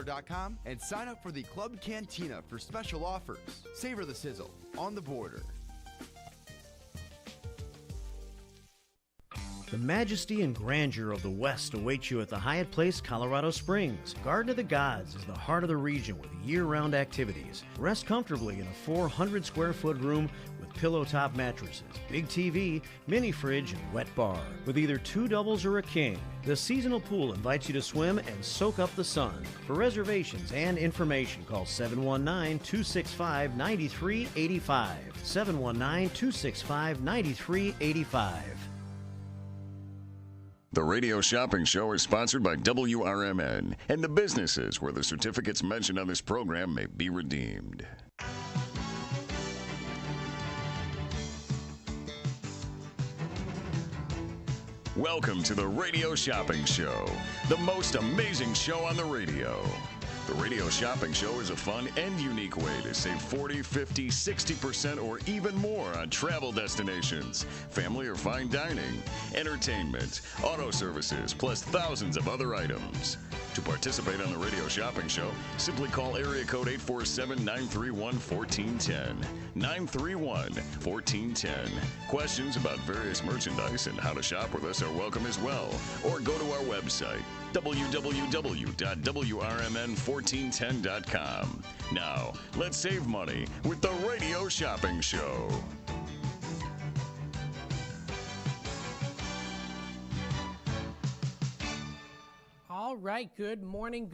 ontheborder.com and sign up for the Club Cantina for special offers. Savor the sizzle on the border. The majesty and grandeur of the West awaits you at the Hyatt Place, Colorado Springs. Garden of the Gods is the heart of the region with year-round activities. Rest comfortably in a 400-square-foot room with pillow-top mattresses, big TV, mini fridge, and wet bar. With either 2 doubles or a king, the seasonal pool invites you to swim and soak up the sun. For reservations and information, call 719-265-9385. 719-265-9385. The Radio Shopping Show is sponsored by Wrmn and the businesses where the certificates mentioned on this program may be redeemed. Welcome to the Radio Shopping Show, the most amazing show on the radio. The Radio Shopping Show is a fun and unique way to save 40, 50, 60% or even more on travel destinations, family or fine dining, entertainment, auto services, plus thousands of other items. To participate on the Radio Shopping Show, simply call area code 847-931-1410. 931-1410. Questions about various merchandise and how to shop with us are welcome as well. Or go to our website, www.wrmn1410.com. Now, let's save money with the Radio Shopping Show. All right, good morning.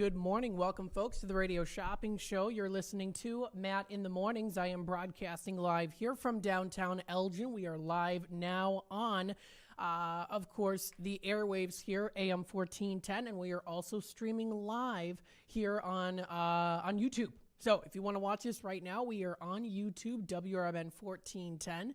Welcome, folks, to the Radio Shopping Show. You're listening to Matt in the Mornings. I am broadcasting live here from downtown Elgin. We are live now on, of course, the airwaves here, AM 1410, and we are also streaming live here on YouTube. So if you want to watch us right now, we are on YouTube, WRMN 1410.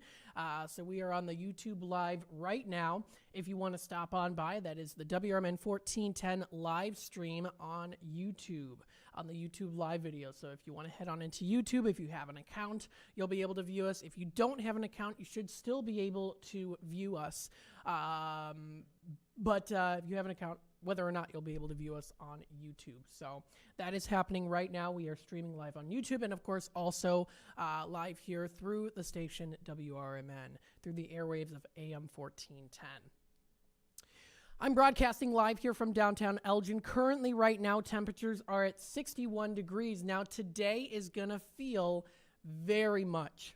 So we are on the YouTube live right now. If you want to stop on by, that is the WRMN 1410 live stream on YouTube, on the YouTube live video. So if you want to head on into YouTube, if you have an account, you'll be able to view us. If you don't have an account, you should still be able to view us. But if you have an account, whether or not you'll be able to view us on YouTube. So that is happening right now. We are streaming live on YouTube and, of course, also live here through the station WRMN, through the airwaves of AM 1410. I'm broadcasting live here from downtown Elgin. Currently, right now, temperatures are at 61 degrees. Now, today is going to feel very much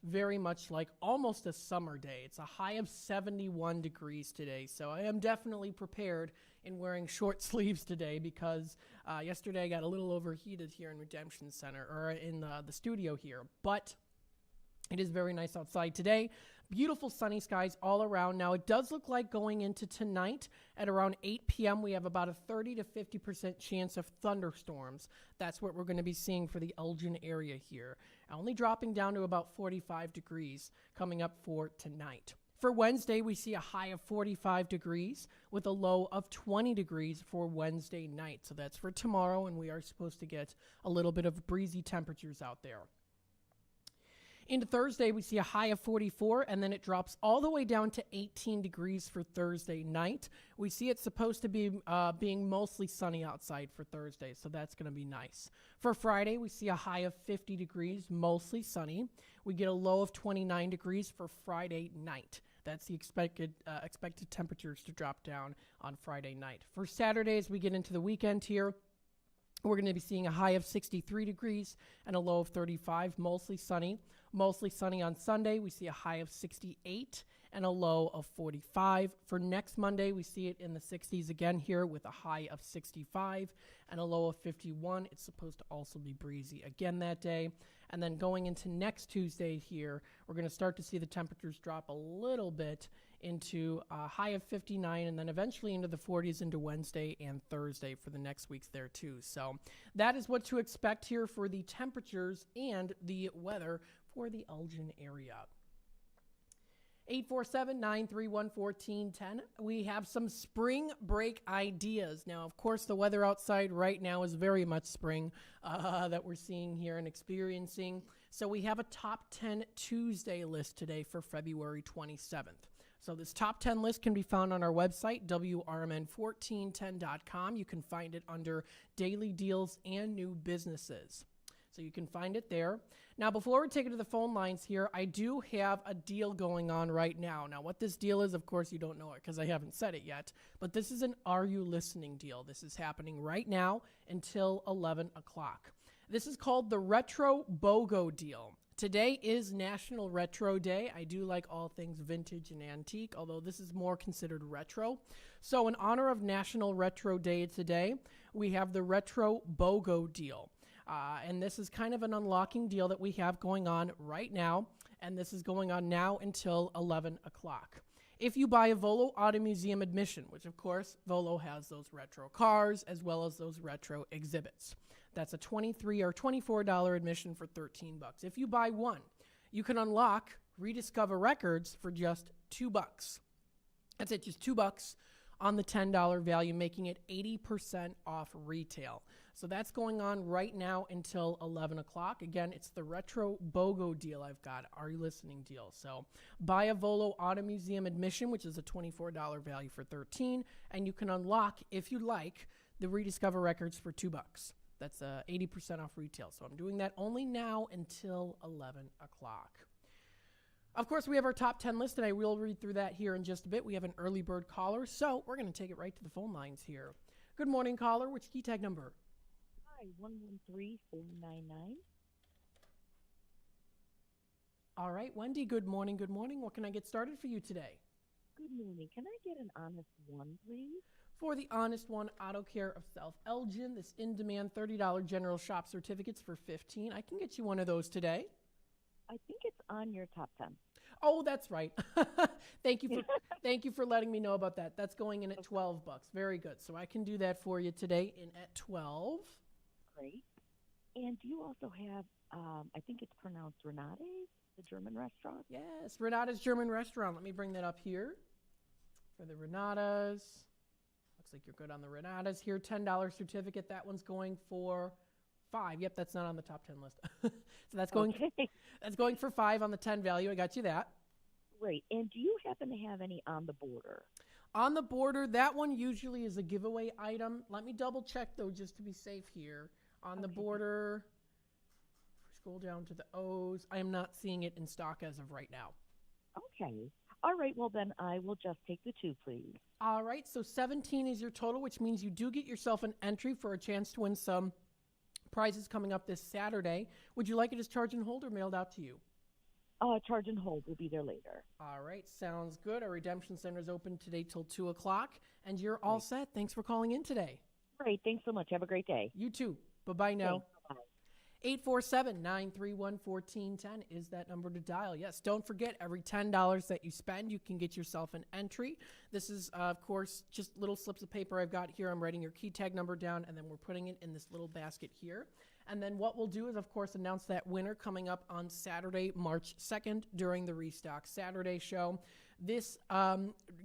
like almost a summer day. It's a high of 71 degrees today, so I am definitely prepared in wearing short sleeves today because yesterday I got a little overheated here in Redemption Center, or in the studio here, but it is very nice outside today. Beautiful sunny skies all around. Now, it does look like going into tonight at around 8 p.m., we have about a 30 to 50% chance of thunderstorms. That's what we're going to be seeing for the Elgin area here. Only dropping down to about 45 degrees coming up for tonight. For Wednesday, we see a high of 45 degrees with a low of 20 degrees for Wednesday night. So that's for tomorrow, and we are supposed to get a little bit of breezy temperatures out there. Into Thursday, we see a high of 44, and then it drops all the way down to 18 degrees for Thursday night. We see it's supposed to be being mostly sunny outside for Thursday, so that's going to be nice. For Friday, we see a high of 50 degrees, mostly sunny. We get a low of 29 degrees for Friday night. That's the expected temperatures to drop down on Friday night. For Saturday, as we get into the weekend here, we're going to be seeing a high of 63 degrees and a low of 35, mostly sunny. Mostly sunny on Sunday. We see a high of 68 and a low of 45. For next Monday, we see it in the 60s again here with a high of 65 and a low of 51. It's supposed to also be breezy again that day. And then going into next Tuesday here, we're going to start to see the temperatures drop a little bit into a high of 59 and then eventually into the 40s into Wednesday and Thursday for the next weeks there too. So that is what to expect here for the temperatures and the weather for the Elgin area. 847-931-1410. We have some spring break ideas. Now, of course, the weather outside right now is very much spring that we're seeing here and experiencing. So we have a top 10 Tuesday list today for February 27th. So this top 10 list can be found on our website, wrmn1410.com. You can find it under Daily Deals and New Businesses. So you can find it there. Now, before we take it to the phone lines here, I do have a deal going on right now. Now, what this deal is, of course, you don't know it because I haven't said it yet, but this is an Are You Listening deal. This is happening right now until 11 o'clock. This is called the Retro BOGO deal. Today is National Retro Day. I do like all things vintage and antique, although this is more considered retro. So in honor of National Retro Day today, we have the Retro BOGO deal. And this is kind of an unlocking deal that we have going on right now, and this is going on now until 11 o'clock. If you buy a Volo Auto Museum admission, which of course Volo has those retro cars as well as those retro exhibits, that's a $23 or $24 admission for $13. If you buy one, you can unlock Rediscover Records for just $2. That's it, just $2 on the $10 value, making it 80% off retail. So that's going on right now until 11 o'clock. Again, it's the Retro BOGO deal I've got. Are You Listening deal? So buy a Volo Auto Museum admission, which is a $24 value for $13, and you can unlock, if you like, the Rediscover Records for $2. That's 80% off retail. So I'm doing that only now until 11 o'clock. Of course, we have our top 10 list, and I will read through that here in just a bit. We have an early bird caller, so we're going to take it right to the phone lines here. Good morning, caller. Which key tag number? Hi, 113499. All right, Wendy, good morning, good morning. What can I get started for you today? Good morning. Can I get an honest one, please? For the Honest One Auto Care of South Elgin, this in-demand $30 general shop certificates for $15. I can get you one of those today. I think it's on your top 10. Oh, that's right. Thank you for letting me know about that. That's going in at $12. Very good. So I can do that for you today in at 12. Great. And do you also have, I think it's pronounced Renate, the German restaurant? Yes, Renata's German Restaurant. Let me bring that up here for the Renatas. Looks like you're good on the Renatas here. $10 certificate. That one's going for $5. Yep, that's not on the top 10 list. So that's going that's going for $5 on the 10 value. I got you that. Great. And do you happen to have any on the border? On the border, that one usually is a giveaway item. Let me double check though, just to be safe here. On the border, scroll down to the O's. I am not seeing it in stock as of right now. Okay. All right. Well, then I will just take the 2, please. All right. So 17 is your total, which means you do get yourself an entry for a chance to win some prizes coming up this Saturday. Would you like it as charge and hold or mailed out to you? Charge and hold. We'll be there later. All right. Sounds good. Our redemption center is open today till 2 o'clock, and you're all set. Thanks for calling in today. Great. Thanks so much. Have a great day. You too. Bye-bye now. Thanks. Bye-bye. 847-931-1410 is that number to dial. Yes, don't forget, every $10 that you spend, you can get yourself an entry. This is, of course, just little slips of paper I've got here. I'm writing your key tag number down, and then we're putting it in this little basket here. And then what we'll do is, of course, announce that winner coming up on Saturday, March 2nd, during the Restock Saturday show. This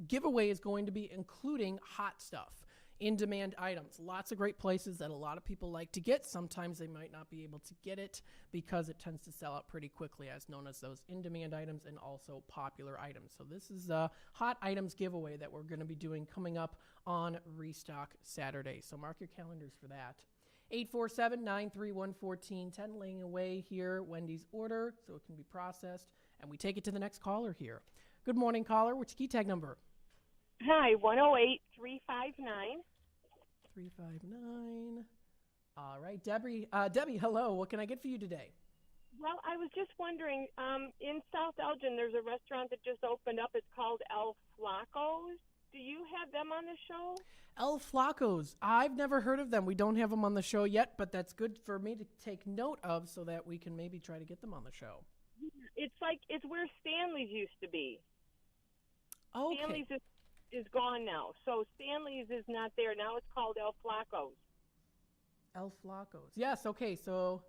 giveaway is going to be including hot stuff. In-demand items. Lots of great places that a lot of people like to get. Sometimes they might not be able to get it because it tends to sell out pretty quickly, as known as those in-demand items and also popular items. So this is a hot items giveaway that we're going to be doing coming up on Restock Saturday. So mark your calendars for that. 847-931-1410, laying away here Wendy's order so it can be processed. And we take it to the next caller here. Good morning, caller. Which key tag number? Hi, 108-359. 359. All right, Debbie, hello. What can I get for you today? Well, I was just wondering, in South Elgin, there's a restaurant that just opened up. It's called El Flacos. Do you have them on the show? El Flacos. I've never heard of them. We don't have them on the show yet, but that's good for me to take note of so that we can maybe try to get them on the show. It's where Stanley's used to be. Okay. Stanley's is gone now. So Stanley's is not there. Now it's called El Flacos. El Flacos. Yes, okay. So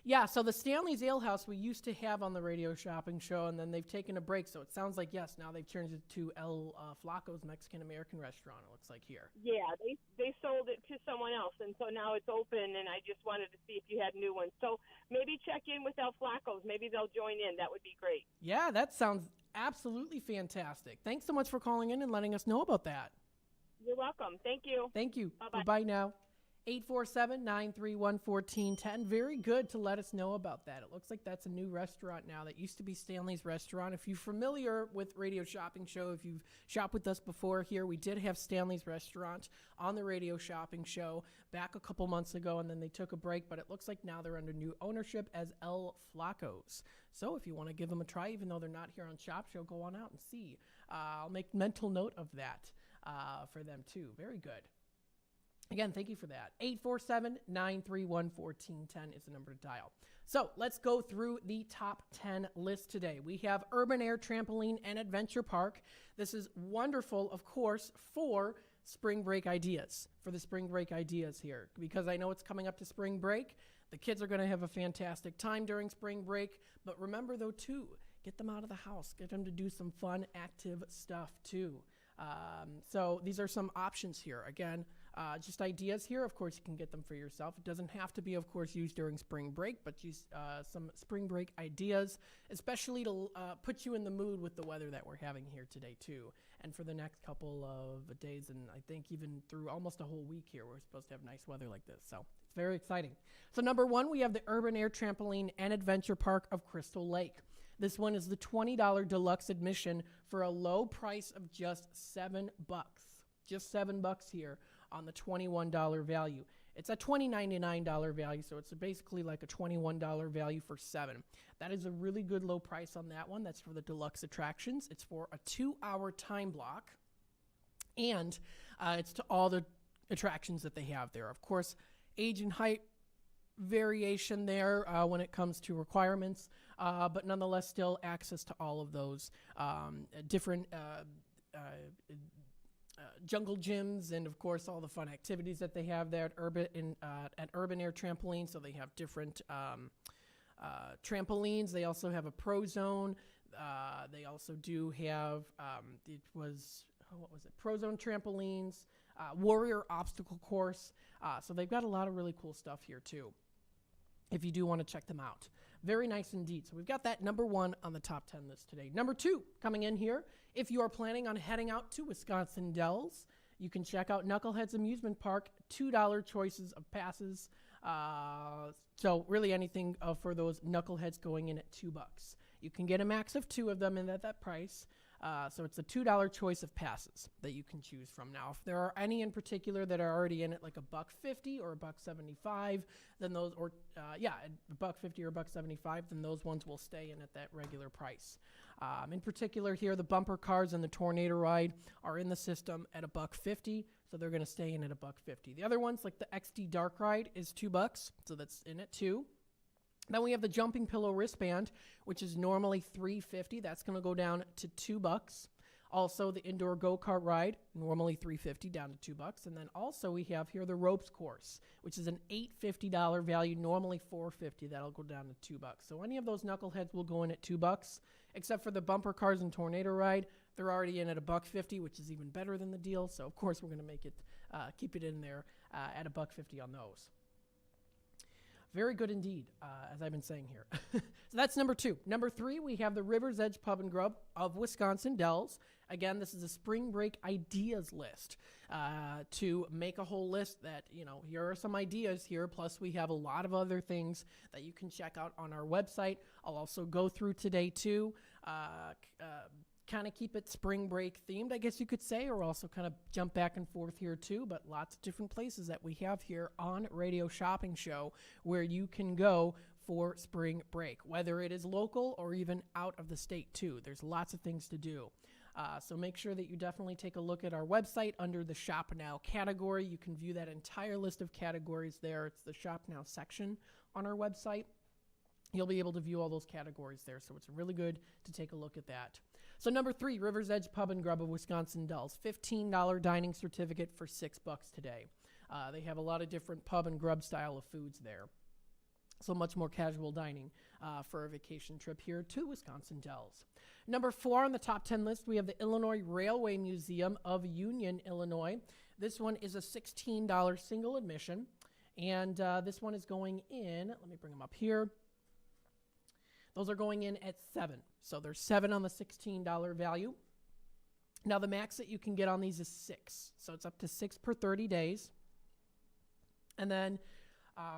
the Stanley's Ale House we used to have on the radio shopping show, and then they've taken a break. So it sounds like, yes, now they've changed it to El Flacos Mexican-American Restaurant, it looks like here. Yeah, they sold it to someone else, and so now it's open, and I just wanted to see if you had new ones. So maybe check in with El Flacos. Maybe they'll join in. That would be great. Yeah, that sounds absolutely fantastic. Thanks so much for calling in and letting us know about that. You're welcome. Thank you. Thank you. Bye-bye. Bye now. 847-931-1410. Very good to let us know about that. It looks like that's a new restaurant now that used to be Stanley's Restaurant. If you're familiar with Radio Shopping Show, if you've shopped with us before here, we did have Stanley's Restaurant on the Radio Shopping Show back a couple months ago, and then they took a break, but it looks like now they're under new ownership as El Flacos. So if you want to give them a try, even though they're not here on Shop Show, go on out and see. I'll make mental note of that for them too. Very good. Again, thank you for that. 847-931-1410 is the number to dial. So let's go through the top 10 list today. We have Urban Air Trampoline and Adventure Park. This is wonderful, of course, for spring break ideas, for the spring break ideas here, because I know it's coming up to spring break. The kids are going to have a fantastic time during spring break. But remember, though, too, get them out of the house. Get them to do some fun, active stuff, too. So these are some options here. Again, just ideas here. Of course, you can get them for yourself. It doesn't have to be, of course, used during spring break, but use some spring break ideas, especially to put you in the mood with the weather that we're having here today, too. And for the next couple of days, and I think even through almost a whole week here, we're supposed to have nice weather like this. So it's very exciting. So number one, we have the Urban Air Trampoline and Adventure Park of Crystal Lake. This one is the $20 deluxe admission for a low price of just $7. Just $7 here on the $21 value. It's a $20.99 value, so it's basically like a $21 value for $7. That is a really good low price on that one. That's for the deluxe attractions. It's for a 2-hour time block, and it's to all the attractions that they have there. Of course, age and height variation there when it comes to requirements, but nonetheless still access to all of those different jungle gyms, and of course all the fun activities that they have there at Urban Air Trampoline. So they have different trampolines. They also have a pro zone. They also do have pro zone trampolines, warrior obstacle course. So they've got a lot of really cool stuff here too, if you do want to check them out. Very nice indeed. So we've got that number one on the top 10 list today. Number two, coming in here, if you are planning on heading out to Wisconsin Dells, you can check out Knuckleheads Amusement Park, $2 choices of passes. So really anything for those Knuckleheads going in at $2. You can get a max of 2 of them in at that price. So it's a $2 choice of passes that you can choose from. Now, if there are any in particular that are already in it, like $1.50 or $1.75, then those, or $1.50 or $1.75, then those ones will stay in at that regular price. In particular here, the bumper cars and the tornado ride are in the system at $1.50, so they're going to stay in at $1.50. The other ones, like the XD Dark Ride, is $2, so that's in at $2. Then we have the Jumping Pillow Wristband, which is normally $3.50. That's going to go down to $2. Also, the Indoor Go-Kart Ride, normally $3.50, down to $2. And then also we have here the Ropes Course, which is an $8.50 value, normally $4.50. That'll go down to $2. So any of those Knuckleheads will go in at $2, except for the Bumper Cars and Tornado Ride. They're already in at $1.50, which is even better than the deal. So, of course, we're going to make it, keep it in there at $1.50 on those. Very good indeed, as I've been saying here. So that's number two. Number three, we have the River's Edge Pub and Grub of Wisconsin Dells. Again, this is a spring break ideas list to make a whole list that, here are some ideas here. Plus, we have a lot of other things that you can check out on our website. I'll also go through today, too. Kind of keep it spring break themed, I guess you could say, or also kind of jump back and forth here too, but lots of different places that we have here on Radio Shopping Show where you can go for spring break, whether it is local or even out of the state too. There's lots of things to do. So make sure that you definitely take a look at our website under the Shop Now category. You can view that entire list of categories there. It's the Shop Now section on our website. You'll be able to view all those categories there, so it's really good to take a look at that. So number three, River's Edge Pub and Grub of Wisconsin Dells, $15 dining certificate for $6 today. They have a lot of different pub and grub style of foods there. So much more casual dining for a vacation trip here to Wisconsin Dells. Number four on the top 10 list, we have the Illinois Railway Museum of Union, Illinois. This one is a $16 single admission, and this one is going in, let me bring them up here. Those are going in at 7. So there's 7 on the $16 value. Now the max that you can get on these is 6. So it's up to 6 per 30 days. And then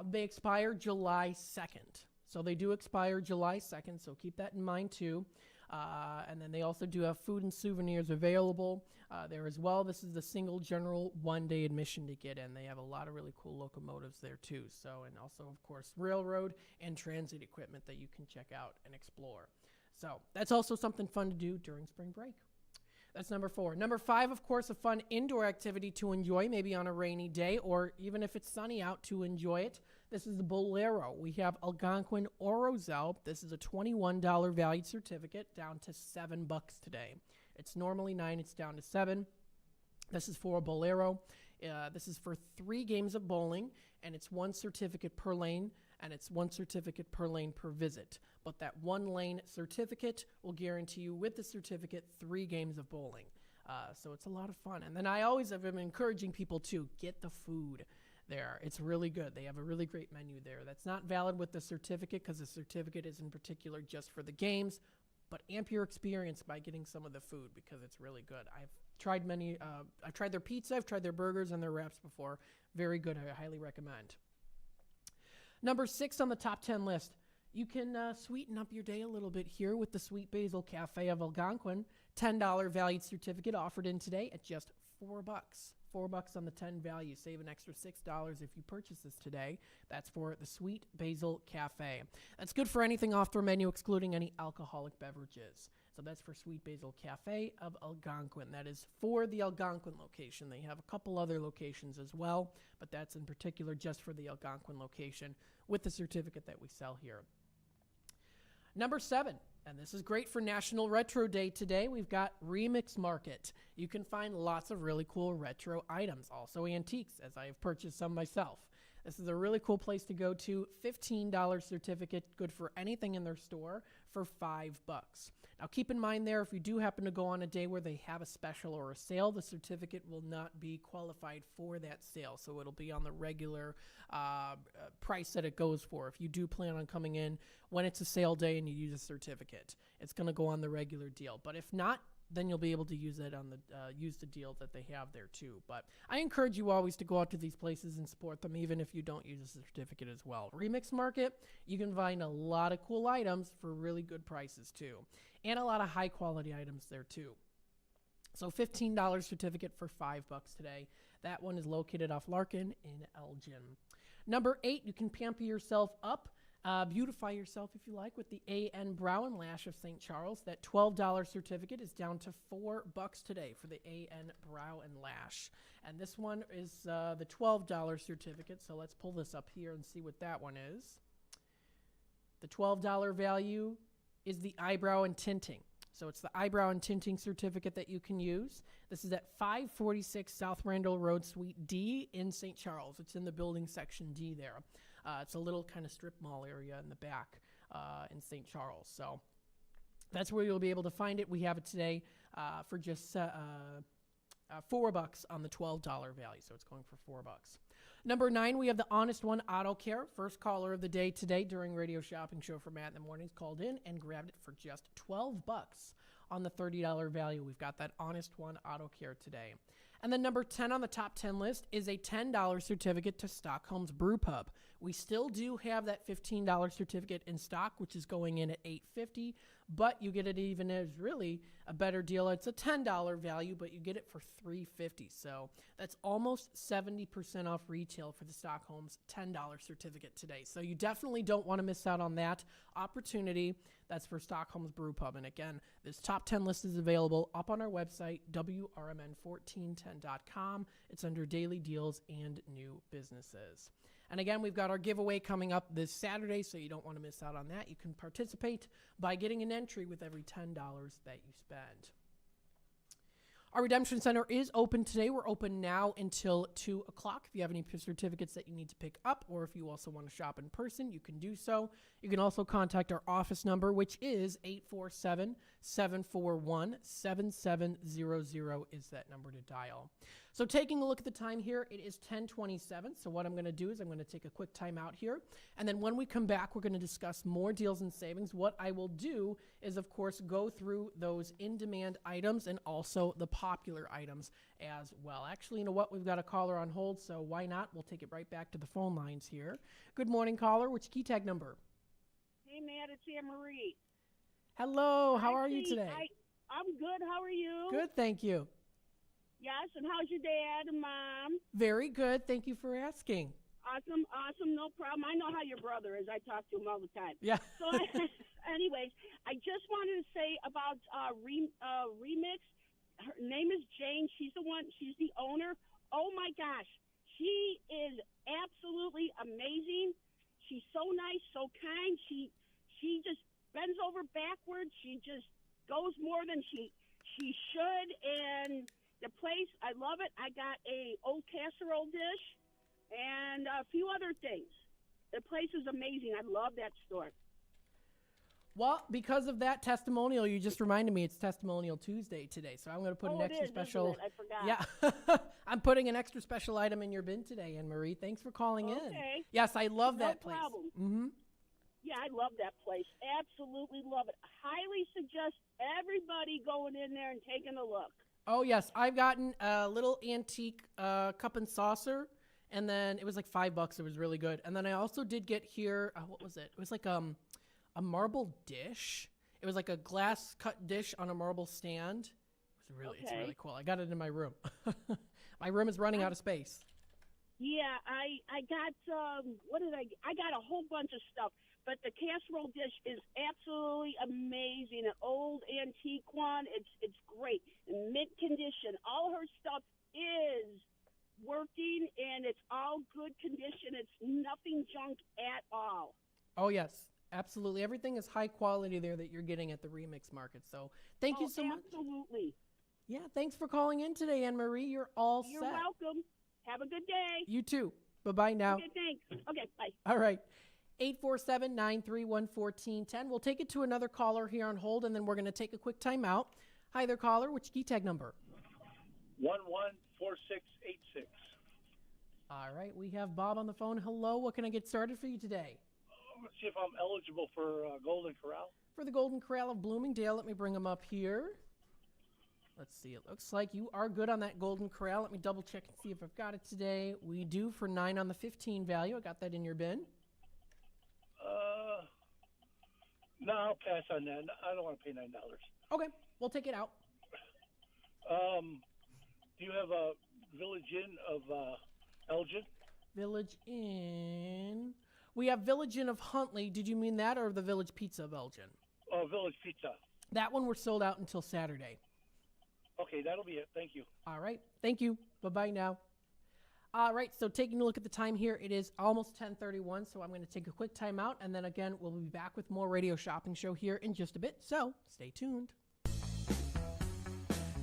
they expire July 2nd. So they do expire July 2nd, so keep that in mind too. And then they also do have food and souvenirs available there as well. This is the single general one-day admission to get in. They have a lot of really cool locomotives there too. So, and also, of course, railroad and transit equipment that you can check out and explore. So that's also something fun to do during spring break. That's number 4. Number 5, of course, a fun indoor activity to enjoy, maybe on a rainy day or even if it's sunny out to enjoy it. This is the Bolero. We have Algonquin Orozel. This is a $21 valued certificate down to $7 today. It's normally $9. It's down to $7. This is for a Bolero. This is for 3 games of bowling, and it's 1 certificate per lane, and it's 1 certificate per lane per visit. But that 1 lane certificate will guarantee you with the certificate 3 games of bowling. So it's a lot of fun. And then I always have been encouraging people to get the food there. It's really good. They have a really great menu there. That's not valid with the certificate because the certificate is in particular just for the games, but amp your experience by getting some of the food because it's really good. I've tried their pizza, I've tried their burgers and their wraps before. Very good. I highly recommend. Number 6 on the top 10 list. You can sweeten up your day a little bit here with the Sweet Basil Cafe of Algonquin. $10 valued certificate offered in today at just $4. $4 on the 10 value. Save an extra $6 if you purchase this today. That's for the Sweet Basil Cafe. That's good for anything off their menu, excluding any alcoholic beverages. So that's for Sweet Basil Cafe of Algonquin. That is for the Algonquin location. They have a couple other locations as well, but that's in particular just for the Algonquin location with the certificate that we sell here. Number 7, and this is great for National Retro Day today. We've got Remix Market. You can find lots of really cool retro items, also antiques, as I have purchased some myself. This is a really cool place to go to. $15 certificate, good for anything in their store for $5. Now keep in mind there, if you do happen to go on a day where they have a special or a sale, the certificate will not be qualified for that sale. So it'll be on the regular price that it goes for. If you do plan on coming in when it's a sale day and you use a certificate, it's going to go on the regular deal. But if not, then you'll be able to use it on the use the deal that they have there too. But I encourage you always to go out to these places and support them, even if you don't use a certificate as well. Remix Market, you can find a lot of cool items for really good prices too, and a lot of high quality items there too. So $15 certificate for $5 today. That one is located off Larkin in Elgin. Number 8, you can pamper yourself up. Beautify yourself, if you like, with the A.N. Brow and Lash of St. Charles. That $12 certificate is down to $4 today for the A.N. Brow and Lash. And this one is the $12 certificate. So let's pull this up here and see what that one is. The $12 value is the eyebrow and tinting. So it's the eyebrow and tinting certificate that you can use. This is at 546 South Randall Road, Suite D in St. Charles. It's in the building section D there. It's a little kind of strip mall area in the back in St. Charles. So that's where you'll be able to find it. We have it today for just $4 on the $12 value. So it's going for $4. Number 9, we have the Honest One Auto Care. First caller of the day today during Radio Shopping Show for Matt in the Mornings called in and grabbed it for just $12 on the $30 value. We've got that Honest One Auto Care today. And then number 10 on the top 10 list is a $10 certificate to Stockholm's Brew Pub. We still do have that $15 certificate in stock, which is going in at $8.50, but you get it even as really a better deal. It's a $10 value, but you get it for $3.50. So that's almost 70% off retail for the Stockholm's $10 certificate today. So you definitely don't want to miss out on that opportunity. That's for Stockholm's Brew Pub. And again, this top 10 list is available up on our website, WRMN1410.com. It's under Daily Deals and New Businesses. And again, we've got our giveaway coming up this Saturday, so you don't want to miss out on that. You can participate by getting an entry with every $10 that you spend. Our Redemption Center is open today. We're open now until 2 o'clock. If you have any certificates that you need to pick up, or if you also want to shop in person, you can do so. You can also contact our office number, which is 847-741-7700 is that number to dial. So taking a look at the time here, it is 10:27. So what I'm going to do is I'm going to take a quick time out here. And then when we come back, we're going to discuss more deals and savings. What I will do is, of course, go through those in-demand items and also the popular items as well. Actually, you know what? We've got a caller on hold, so why not? We'll take it right back to the phone lines here. Good morning, caller. Which key tag number? Hey, Matt, it's Anne Marie. Hello. How are you today? I'm good. How are you? Good, thank you. Yes, and how's your dad and mom? Very good. Thank you for asking. Awesome, no problem. I know how your brother is. I talk to him all the time. Yeah. So, anyways, I just wanted to say about Remix. Her name is Jane. She's the owner. Oh, my gosh. She is absolutely amazing. She's so nice, so kind. She just bends over backwards. She just goes more than she should, and the place, I love it. I got a old casserole dish and a few other things. The place is amazing. I love that store. Well, because of that testimonial, you just reminded me it's Testimonial Tuesday today. So I'm going to put an extra special. I forgot. Yeah. I'm putting an extra special item in your bin today, Anne Marie. Thanks for calling in. Yes, I love that place. No problem. Mm-hmm. Yeah, I love that place. Absolutely love it. Highly suggest everybody going in there and taking a look. Oh, yes. I've gotten a little antique cup and saucer, and then it was like $5. It was really good. And then I also did get here, what was it? It was like a marble dish. It was like a glass cut dish on a marble stand. It's really cool. I got it in my room. My room is running out of space. Yeah, I got, I got a whole bunch of stuff. But the casserole dish is absolutely amazing. An old antique one. It's great. In mint condition. All her stuff is working, and it's all good condition. It's nothing junk at all. Oh, yes. Absolutely. Everything is high quality there that you're getting at the Remix Market. So thank you so much. Absolutely. Yeah, thanks for calling in today, Anne Marie. You're all set. You're welcome. Have a good day. You too. Bye-bye now. Okay, thanks. Okay, bye. All right. 847-931-1410. We'll take it to another caller here on hold, and then we're going to take a quick time out. Hi there, caller. Which key tag number? 114686. All right. We have Bob on the phone. Hello. What can I get started for you today? Let's see if I'm eligible for Golden Corral. For the Golden Corral of Bloomingdale, let me bring them up here. Let's see. It looks like you are good on that Golden Corral. Let me double check and see if I've got it today. We do for 9 on the 15 value. I got that in your bin. No, I'll pass on that. I don't want to pay $9. Okay, we'll take it out. Do you have a Village Inn of Elgin? Village Inn. We have Village Inn of Huntley. Did you mean that or the Village Pizza of Elgin? Oh, Village Pizza. That one we're sold out until Saturday. Okay, that'll be it. Thank you. All right. Thank you. Bye-bye now. All right, so taking a look at the time here, it is almost 10:31, so I'm going to take a quick time out, and then again, we'll be back with more Radio Shopping Show here in just a bit, so stay tuned.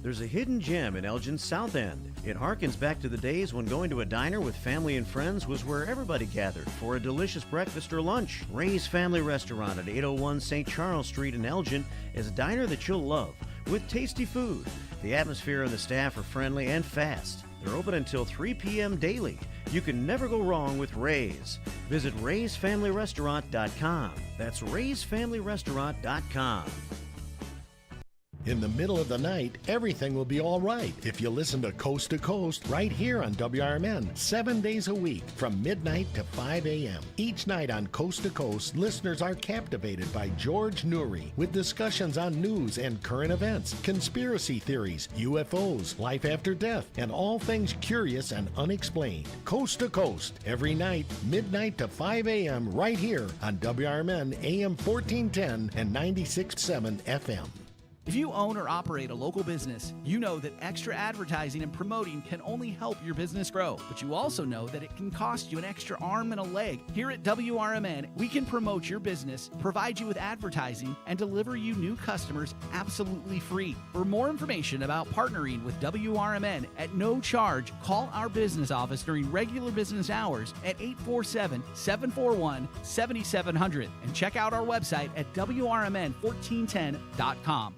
There's a hidden gem in Elgin's South End. It harkens back to the days when going to a diner with family and friends was where everybody gathered for a delicious breakfast or lunch. Ray's Family Restaurant at 801 St. Charles Street in Elgin is a diner that you'll love with tasty food. The atmosphere and the staff are friendly and fast. They're open until 3 p.m. daily. You can never go wrong with Ray's. Visit raysfamilyrestaurant.com. That's raysfamilyrestaurant.com. In the middle of the night, everything will be all right if you listen to Coast right here on WRMN, 7 days a week from midnight to 5 a.m. Each night on Coast to Coast, listeners are captivated by George Noory with discussions on news and current events, conspiracy theories, UFOs, life after death, and all things curious and unexplained. Coast to Coast, every night, midnight to 5 a.m. right here on WRMN AM 1410 and 96.7 FM. If you own or operate a local business, you know that extra advertising and promoting can only help your business grow. But you also know that it can cost you an extra arm and a leg. Here at WRMN, we can promote your business, provide you with advertising, and deliver you new customers absolutely free. For more information about partnering with WRMN at no charge, call our business office during regular business hours at 847-741-7700 and check out our website at WRMN1410.com.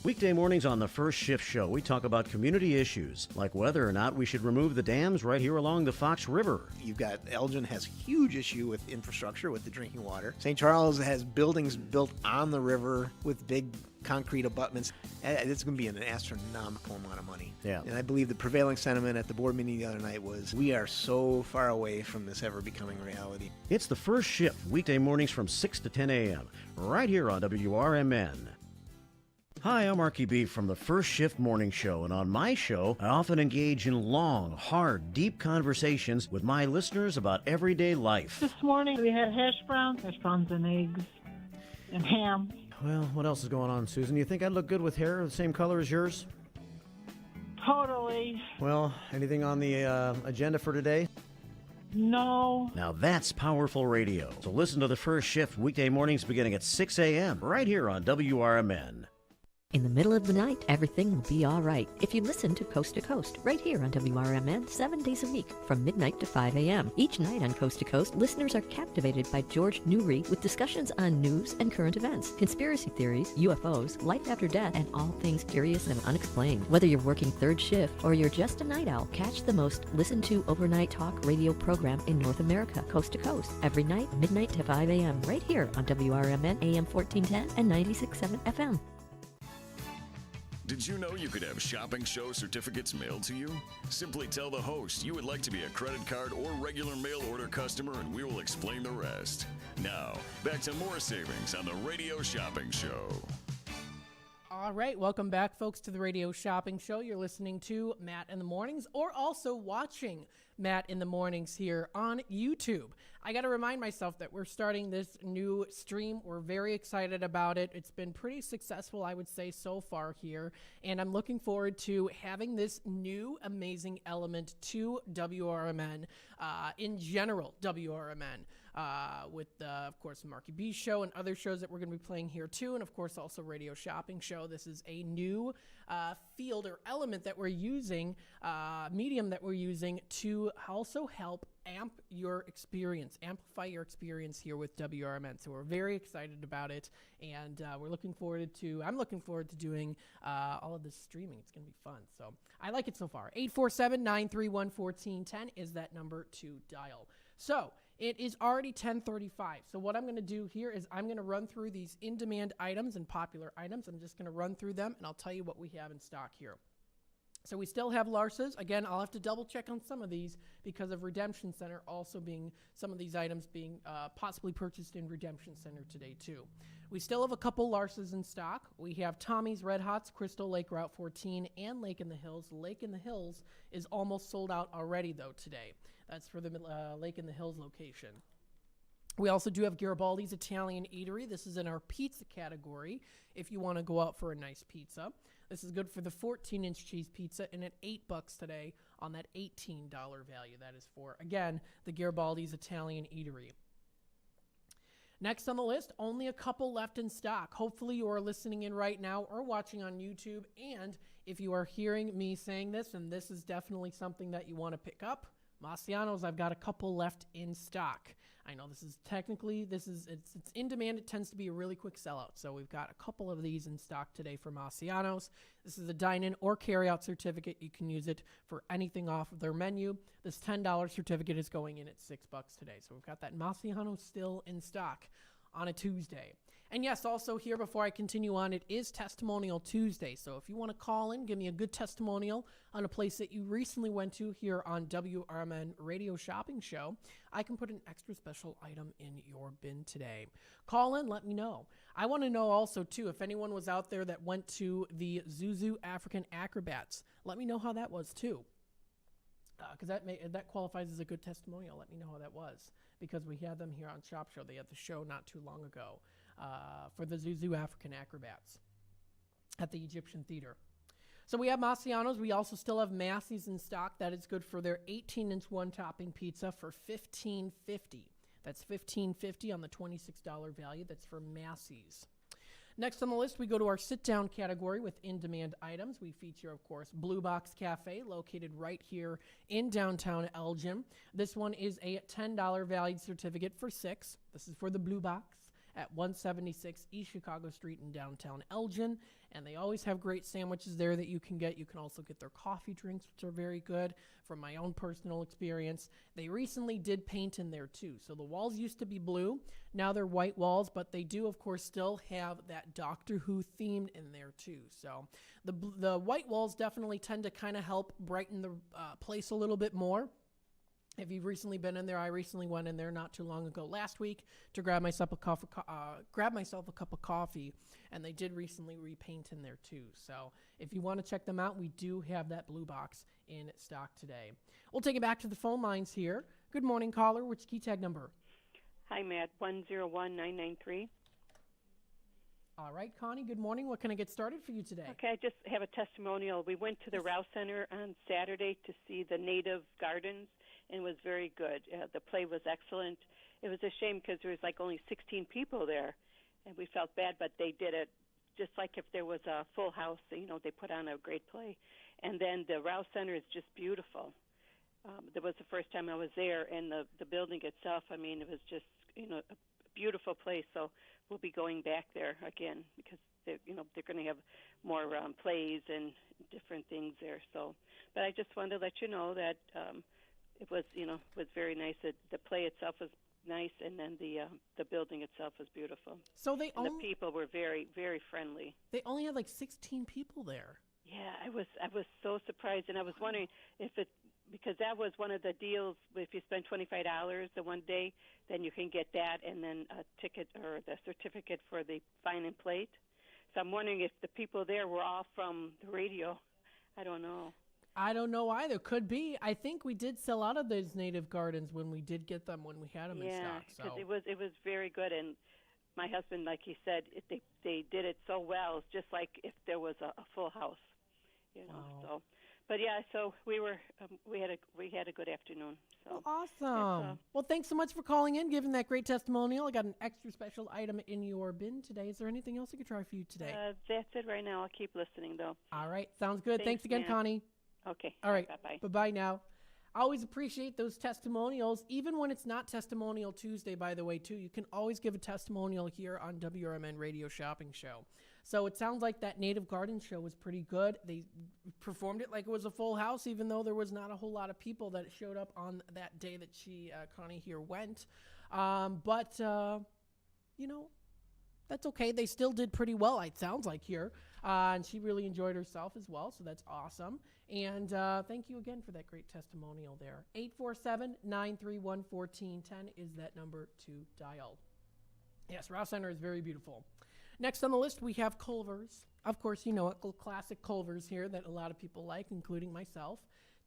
Weekday mornings on the First Shift Show, we talk about community issues, like whether or not we should remove the dams right here along the Fox River. You've got Elgin has huge issue with infrastructure, with the drinking water. St. Charles has buildings built on the river with big concrete abutments. It's going to be an astronomical amount of money. Yeah. And I believe the prevailing sentiment at the board meeting the other night was, we are so far away from this ever becoming reality. It's the First Shift, weekday mornings from 6 to 10 a.m., right here on WRMN. Hi, I'm Marky B from the First Shift Morning Show, and on my show, I often engage in long, hard, deep conversations with my listeners about everyday life. This morning we had hash browns and eggs, and ham. Well, what else is going on, Susan? You think I'd look good with hair the same color as yours? Totally. Well, anything on the agenda for today? No. Now that's powerful radio. So listen to the First Shift weekday mornings beginning at 6 a.m. right here on WRMN. In the middle of the night, everything will be all right if you listen to Coast, right here on WRMN 7 days a week from midnight to 5 a.m. Each night on Coast to Coast, listeners are captivated by George Newry with discussions on news and current events, conspiracy theories, UFOs, life after death, and all things curious and unexplained. Whether you're working third shift or you're just a night owl, catch the most listened to overnight talk radio program in North America, Coast to Coast, every night, midnight to 5 a.m. right here on WRMN AM 1410 and 96.7 FM. Did you know you could have shopping show certificates mailed to you? Simply tell the host you would like to be a credit card or regular mail order customer, and we will explain the rest. Now, back to more savings on the Radio Shopping Show. All right, welcome back, folks, to the Radio Shopping Show. You're listening to Matt in the Mornings, or also watching Matt in the Mornings here on YouTube. I got to remind myself that we're starting this new stream. We're very excited about it. It's been pretty successful, I would say, so far here, and I'm looking forward to having this new amazing element to WRMN, in general, WRMN. With, of course, the Marky B Show and other shows that we're going to be playing here too, and of course also Radio Shopping Show. This is a new field or element that we're using, medium that we're using to also help amplify your experience here with WRMN. So we're very excited about it, and I'm looking forward to doing all of this streaming. It's going to be fun. So I like it so far. 847-931-1410 is that number to dial. So it is already 10:35. So what I'm going to do here is I'm going to run through these in-demand items and popular items. I'm just going to run through them, and I'll tell you what we have in stock here. So we still have Larsa's. Again, I'll have to double check on some of these because of Redemption Center also being some of these items being possibly purchased in Redemption Center today too. We still have a couple Larsa's in stock. We have Tommy's Red Hots, Crystal Lake Route 14, and Lake in the Hills. Lake in the Hills is almost sold out already though today. That's for the Lake in the Hills location. We also do have Garibaldi's Italian Eatery. This is in our pizza category if you want to go out for a nice pizza. This is good for the 14-inch cheese pizza and at $8 today on that $18 value. That is for, again, the Garibaldi's Italian Eatery. Next on the list, only a couple left in stock. Hopefully you are listening in right now or watching on YouTube. And if you are hearing me saying this, and this is definitely something that you want to pick up, Marciano's, I've got a couple left in stock. I know it's in demand. It tends to be a really quick sellout. So we've got a couple of these in stock today for Marciano's. This is a dine-in or carry-out certificate. You can use it for anything off of their menu. This $10 certificate is going in at $6 today. So we've got that Marciano's still in stock on a Tuesday. And yes, also here before I continue on, it is Testimonial Tuesday. So if you want to call in, give me a good testimonial on a place that you recently went to here on WRMN Radio Shopping Show, I can put an extra special item in your bin today. Call in, let me know. I want to know also, too, if anyone was out there that went to the Zuzu African Acrobats. Let me know how that was, too. Because that qualifies as a good testimonial. Let me know how that was. Because we had them here on Shop Show. They had the show not too long ago. For the Zuzu African Acrobats at the Egyptian Theater. So we have Marciano's. We also still have Massey's in stock. That is good for their 18-inch one-topping pizza for $15.50. That's $15.50 on the $26 value. That's for Massey's. Next on the list, we go to our sit-down category with in-demand items. We feature, of course, Blue Box Cafe, located right here in downtown Elgin. This one is a $10 valued certificate for $6. This is for the Blue Box. at 176 East Chicago Street in downtown Elgin. And they always have great sandwiches there that you can get. You can also get their coffee drinks, which are very good. From my own personal experience, they recently did paint in there too. So the walls used to be blue. Now they're white walls, but they do, of course, still have that Doctor Who theme in there too. So the white walls definitely tend to kind of help brighten the place a little bit more. If you've recently been in there, I recently went in there not too long ago last week to grab myself a cup of coffee, and they did recently repaint in there too. So if you want to check them out, we do have that blue box in stock today. We'll take it back to the phone lines here. Good morning, caller. Which key tag number? Hi, Matt. 101993. All right, Connie, good morning. What can I get started for you today? Okay, I just have a testimonial. We went to the Rouse Center on Saturday to see the native gardens, and it was very good. The play was excellent. It was a shame because there was like only 16 people there, and we felt bad, but they did it just like if there was a full house. You know, they put on a great play. And then the Rouse Center is just beautiful. That was the first time I was there, and the building itself, I mean, it was just, you know, a beautiful place. So we'll be going back there again because they're going to have more plays and different things there. So, but I just wanted to let you know that it was very nice. The play itself was nice, and then the building itself was beautiful. So the people were very, very friendly. They only had like 16 people there. Yeah, I was so surprised, and I was wondering because that was one of the deals. If you spend $25 the one day, then you can get that, and then a ticket or the certificate for the fine and plate. So I'm wondering if the people there were all from the radio. I don't know. I don't know either. Could be. I think we did sell out of those native gardens when we did get them, when we had them in stock. Yeah, because it was very good, and my husband, like he said, they did it so well. It's just like if there was a full house, you know. Wow. So, but yeah, so we had a good afternoon. So awesome. Well, thanks so much for calling in, giving that great testimonial. I got an extra special item in your bin today. Is there anything else I could try for you today? That's it right now. I'll keep listening though. All right, sounds good. Thanks again, Matt. Connie. Okay. All right. Bye-bye. Bye-bye now. I always appreciate those testimonials, even when it's not Testimonial Tuesday, by the way, too. You can always give a testimonial here on WRMN Radio Shopping Show. So it sounds like that Native Garden show was pretty good. They performed it like it was a full house, even though there was not a whole lot of people that showed up on that day that Connie here went. But that's okay. They still did pretty well, it sounds like here. And she really enjoyed herself as well, so that's awesome. And thank you again for that great testimonial there. 847-931-1410 is that number to dial. Yes, Rouse Center is very beautiful. Next on the list, we have Culver's. Of course, you know it, classic Culver's here that a lot of people like, including myself.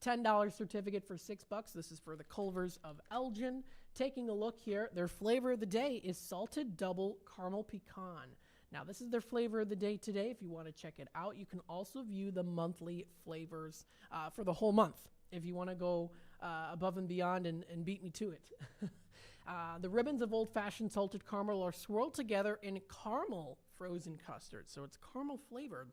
$10 certificate for $6. This is for the Culver's of Elgin. Taking a look here, their flavor of the day is salted double caramel pecan. Now, this is their flavor of the day today. If you want to check it out, you can also view the monthly flavors for the whole month if you want to go above and beyond and beat me to it. The ribbons of old-fashioned salted caramel are swirled together in caramel frozen custard. So it's caramel flavored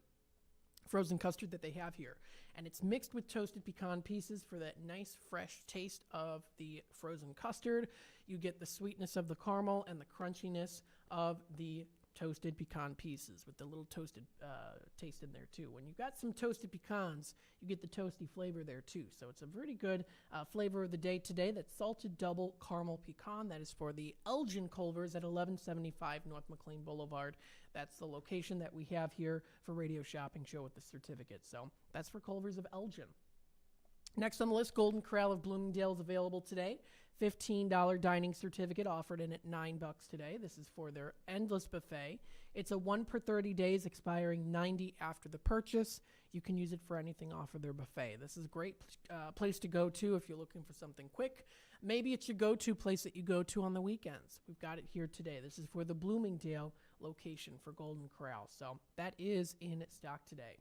frozen custard that they have here. And it's mixed with toasted pecan pieces for that nice, fresh taste of the frozen custard. You get the sweetness of the caramel and the crunchiness of the toasted pecan pieces with the little toasted taste in there too. When you got some toasted pecans, you get the toasty flavor there too. So it's a pretty good flavor of the day today. That's salted double caramel pecan. That is for the Elgin Culver's at 1175 North McLean Boulevard. That's the location that we have here for Radio Shopping Show with the certificate. So that's for Culver's of Elgin. Next on the list, Golden Corral of Bloomingdale is available today. $15 dining certificate offered in at $9 today. This is for their endless buffet. It's a 1 per 30 days, expiring 90 after the purchase. You can use it for anything off of their buffet. This is a great place to go to if you're looking for something quick. Maybe it's your go-to place that you go to on the weekends. We've got it here today. This is for the Bloomingdale location for Golden Corral. So that is in stock today.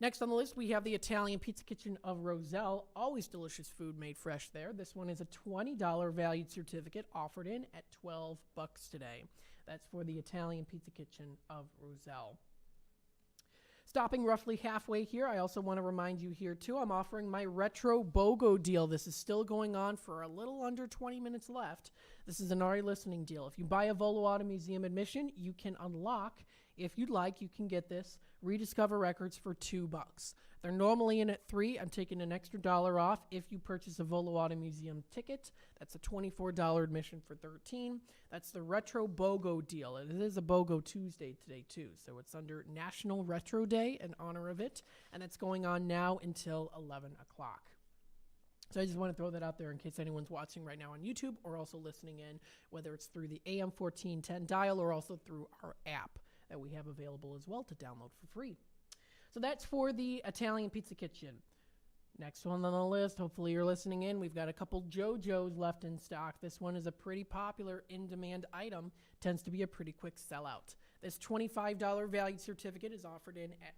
Next on the list, we have the Italian Pizza Kitchen of Roselle. Always delicious food made fresh there. This one is a $20 valued certificate offered in at $12 today. That's for the Italian Pizza Kitchen of Roselle. Stopping roughly halfway here, I also want to remind you here, too, I'm offering my Retro BOGO deal. This is still going on for a little under 20 minutes left. This is an already listening deal. If you buy a Volo Auto Museum admission, you can unlock, if you'd like, you can get this, Rediscover Records for $2. They're normally in at $3. I'm taking an extra $1 off if you purchase a Volo Auto Museum ticket. That's a $24 admission for $13. That's the Retro BOGO deal. It is a BOGO Tuesday today, too. So it's under National Retro Day in honor of it. And it's going on now until 11 o'clock. So I just want to throw that out there in case anyone's watching right now on YouTube or also listening in, whether it's through the AM 1410 dial or also through our app that we have available as well to download for free. So that's for the Italian Pizza Kitchen. Next one on the list, hopefully you're listening in, we've got a couple JoJo's left in stock. This one is a pretty popular in-demand item, tends to be a pretty quick sellout. This $25 value certificate is offered in at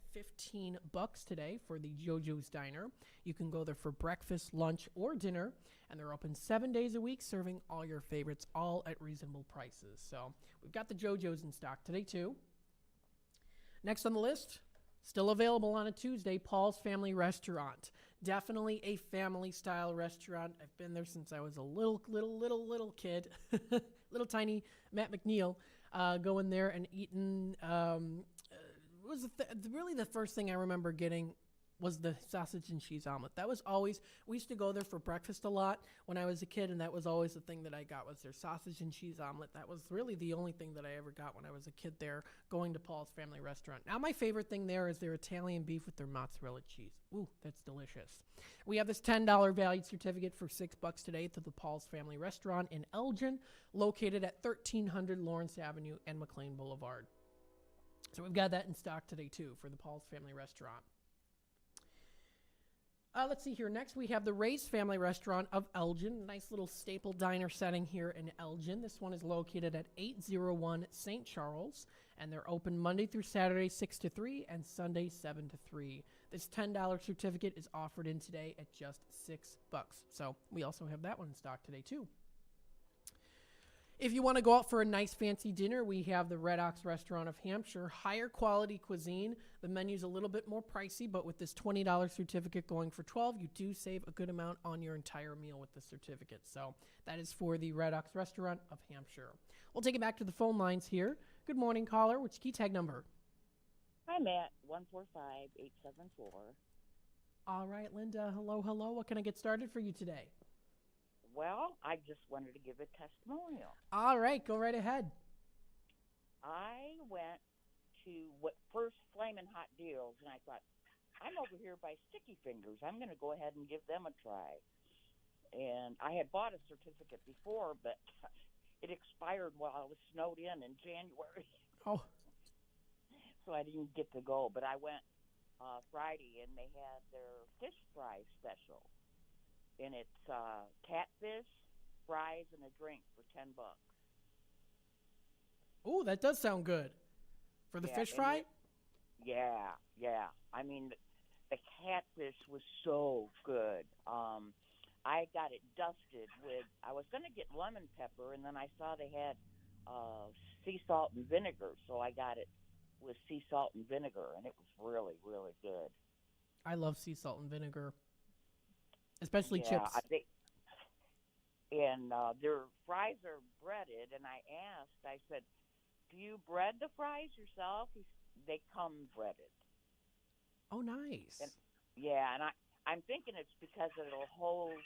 $15 today for the JoJo's Diner. You can go there for breakfast, lunch, or dinner, and they're open 7 days a week, serving all your favorites, all at reasonable prices. So we've got the JoJo's in stock today, too. Next on the list, still available on a Tuesday, Paul's Family Restaurant. Definitely a family-style restaurant. I've been there since I was a little kid, little tiny Matt McNeil, going there and eating. Really the first thing I remember getting was the sausage and cheese omelet. That was always, we used to go there for breakfast a lot when I was a kid, and that was always the thing that I got was their sausage and cheese omelet. That was really the only thing that I ever got when I was a kid there, going to Paul's Family Restaurant. Now, my favorite thing there is their Italian beef with their mozzarella cheese. Ooh, that's delicious. We have this $10 valued certificate for $6 today to the Paul's Family Restaurant in Elgin, located at 1300 Lawrence Avenue and McLean Boulevard. So we've got that in stock today, too, for the Paul's Family Restaurant. Let's see here. Next, we have the Ray's Family Restaurant of Elgin. Nice little staple diner setting here in Elgin. This one is located at 801 St. Charles, and they're open Monday through Saturday, 6 to 3, and Sunday, 7 to 3. This $10 certificate is offered in today at just $6. So we also have that one in stock today, too. If you want to go out for a nice fancy dinner, we have the Red Ox Restaurant of Hampshire. Higher quality cuisine. The menu's a little bit more pricey, but with this $20 certificate going for $12, you do save a good amount on your entire meal with the certificate. So that is for the Red Ox Restaurant of Hampshire. We'll take it back to the phone lines here. Good morning, caller. Which key tag number? Hi, Matt. 145874. All right, Linda. Hello. What can I get started for you today? Well, I just wanted to give a testimonial. All right, go right ahead. I went to first Flamin' Hot Deals, and I thought, I'm over here by Sticky Fingers. I'm going to go ahead and give them a try. And I had bought a certificate before, but it expired while I was snowed in January. Oh. So I didn't get to go. But I went Friday, and they had their fish fry special. And it's catfish, fries, and a drink for $10. Oh, that does sound good. For the fish fry? Yeah. I mean, the catfish was so good. I got it dusted with, I was going to get lemon pepper, and then I saw they had sea salt and vinegar, so I got it with sea salt and vinegar, and it was really, really good. I love sea salt and vinegar. Especially chips. Their fries are breaded, and I asked, I said, do you bread the fries yourself? They come breaded. Oh, nice. And I'm thinking it's because it'll hold